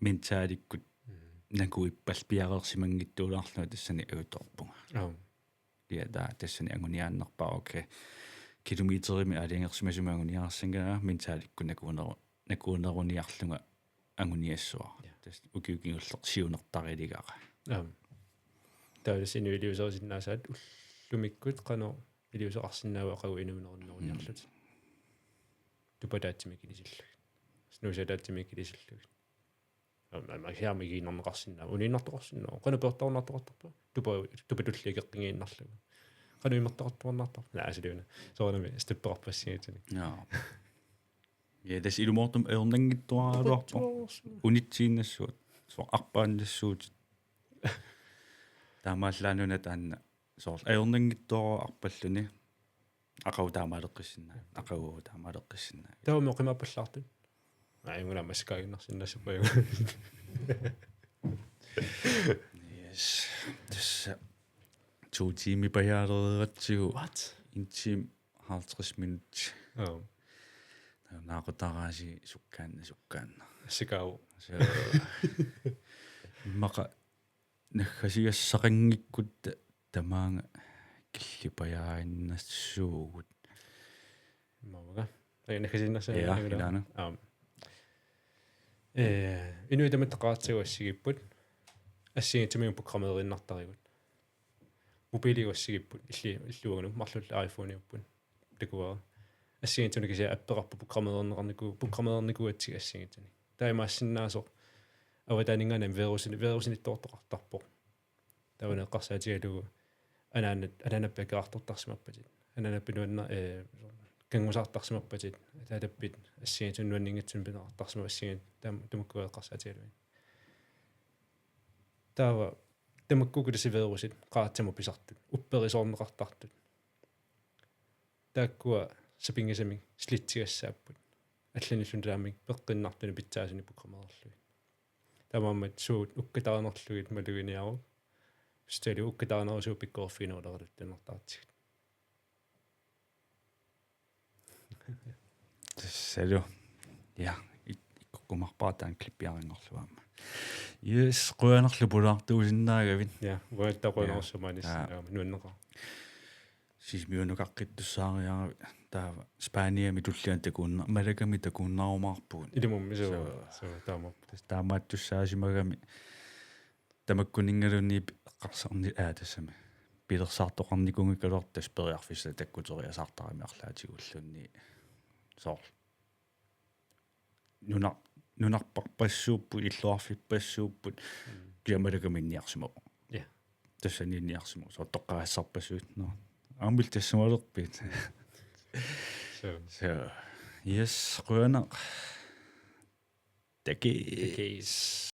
Speaker 2: ментааликкут накуиппал пиарерсимангиттуулаарлуна тассани агуторпунга я да тассани агуниааннерпаа окей километрими алиангерсимасумаагуниарсангаа ментааликку накуунеруниарлунга агуниассуа тас укиукингуллерсиунертарилигара
Speaker 3: тааласину илиусерсиннаасаат уллумиккут қано илиусеқарсинаава ақагу инуминеруннеруниарлут тупадаатсими килисиллу снусадаатсими килисиллу амагиармигииннернеқарсинаа униннартоқарсинаа қана пертарнартоқартарпа тупатуллиакеққингииннарлугу қана иммертоқартуарнартар наасилуна соонами степперпассиитини
Speaker 2: я дас илумортум эрнангиттуаралуарпа унитсииннассуут со арпааннассуут таамааллаануна таанна соор эрнангиттуара арпаллуни ақау таамаалеққиссинаа ақау таамаалеққиссинаа
Speaker 3: таама қимаппаллаартут аимуна маскаагиннарсиннассупаа
Speaker 2: Yes. Tässä 2 timer pajaareret.
Speaker 3: What?
Speaker 2: 1 time 50 minutter. Naaqutaraasi sukkaanna.
Speaker 3: Sikau.
Speaker 2: Så maqa naggasigassaqangikkut tamaanga killipajaarinnassууgut.
Speaker 3: Mauga. Nakasinnassa.
Speaker 2: Ja, ilana.
Speaker 3: Inuitamataqaartiguassigipput. Ассигитсимиу программериnnartarigut. Мобилигуассигиппут илluugunu марлулла iPhone-иуппут такуара. Ассигитсуни кися апперарпу программернеқарнику ассигитсуни. Таимаассиннаасо аватаанинганам верусинитторторартарпо. Таванеққарсаатигалугу анаанаппакаартортарсимаппатит. Анаанаппинуанна кангусаартарсимаппатит. таатаппит ассигитсуннуаннингатсун пинеқартарсима ассигит тамаккуеққарсаатигалуи. Тава тамаккукулисиверусит qaatsamu pisartut upperисорнеқартартут тааккуа сапингасами слитсигассааппут алланиллун таамик пеққиннартуни питсаасуни программерерлуи тамааммат суут уккатаарнерлугит малугиниару стали уккатаарнерусуу пиккорфинуулералуттаннартаартигит
Speaker 2: Тэсэлу я иккумарпаатаан клиппиарингорлуаама Yes, qуанерлу пулаартуусиннаагавит.
Speaker 3: Ja, уаттақуанерсуманис нуаннеқа.
Speaker 2: Сисмиунукаққиттуссаариара таава Спаниами туллиан такуунна малаками такууннаарумаарпугут.
Speaker 3: Илимумми соо таама.
Speaker 2: Таамааттуссаасимагами тамаккунингалунни эққарсарни тассами. Пилерсаартоқарникунгиккалуартас периарфисса таккутериасаартарами арлаатигуллунни соор. Нунарпарпассууппут иллуарфиппассууппут киамалакаминниарсимо.
Speaker 3: Ja.
Speaker 2: Тассанинниарсимо соттоққаассарпассуут но. Амбил тассамалерпит. So. Yes, qуана. Такис.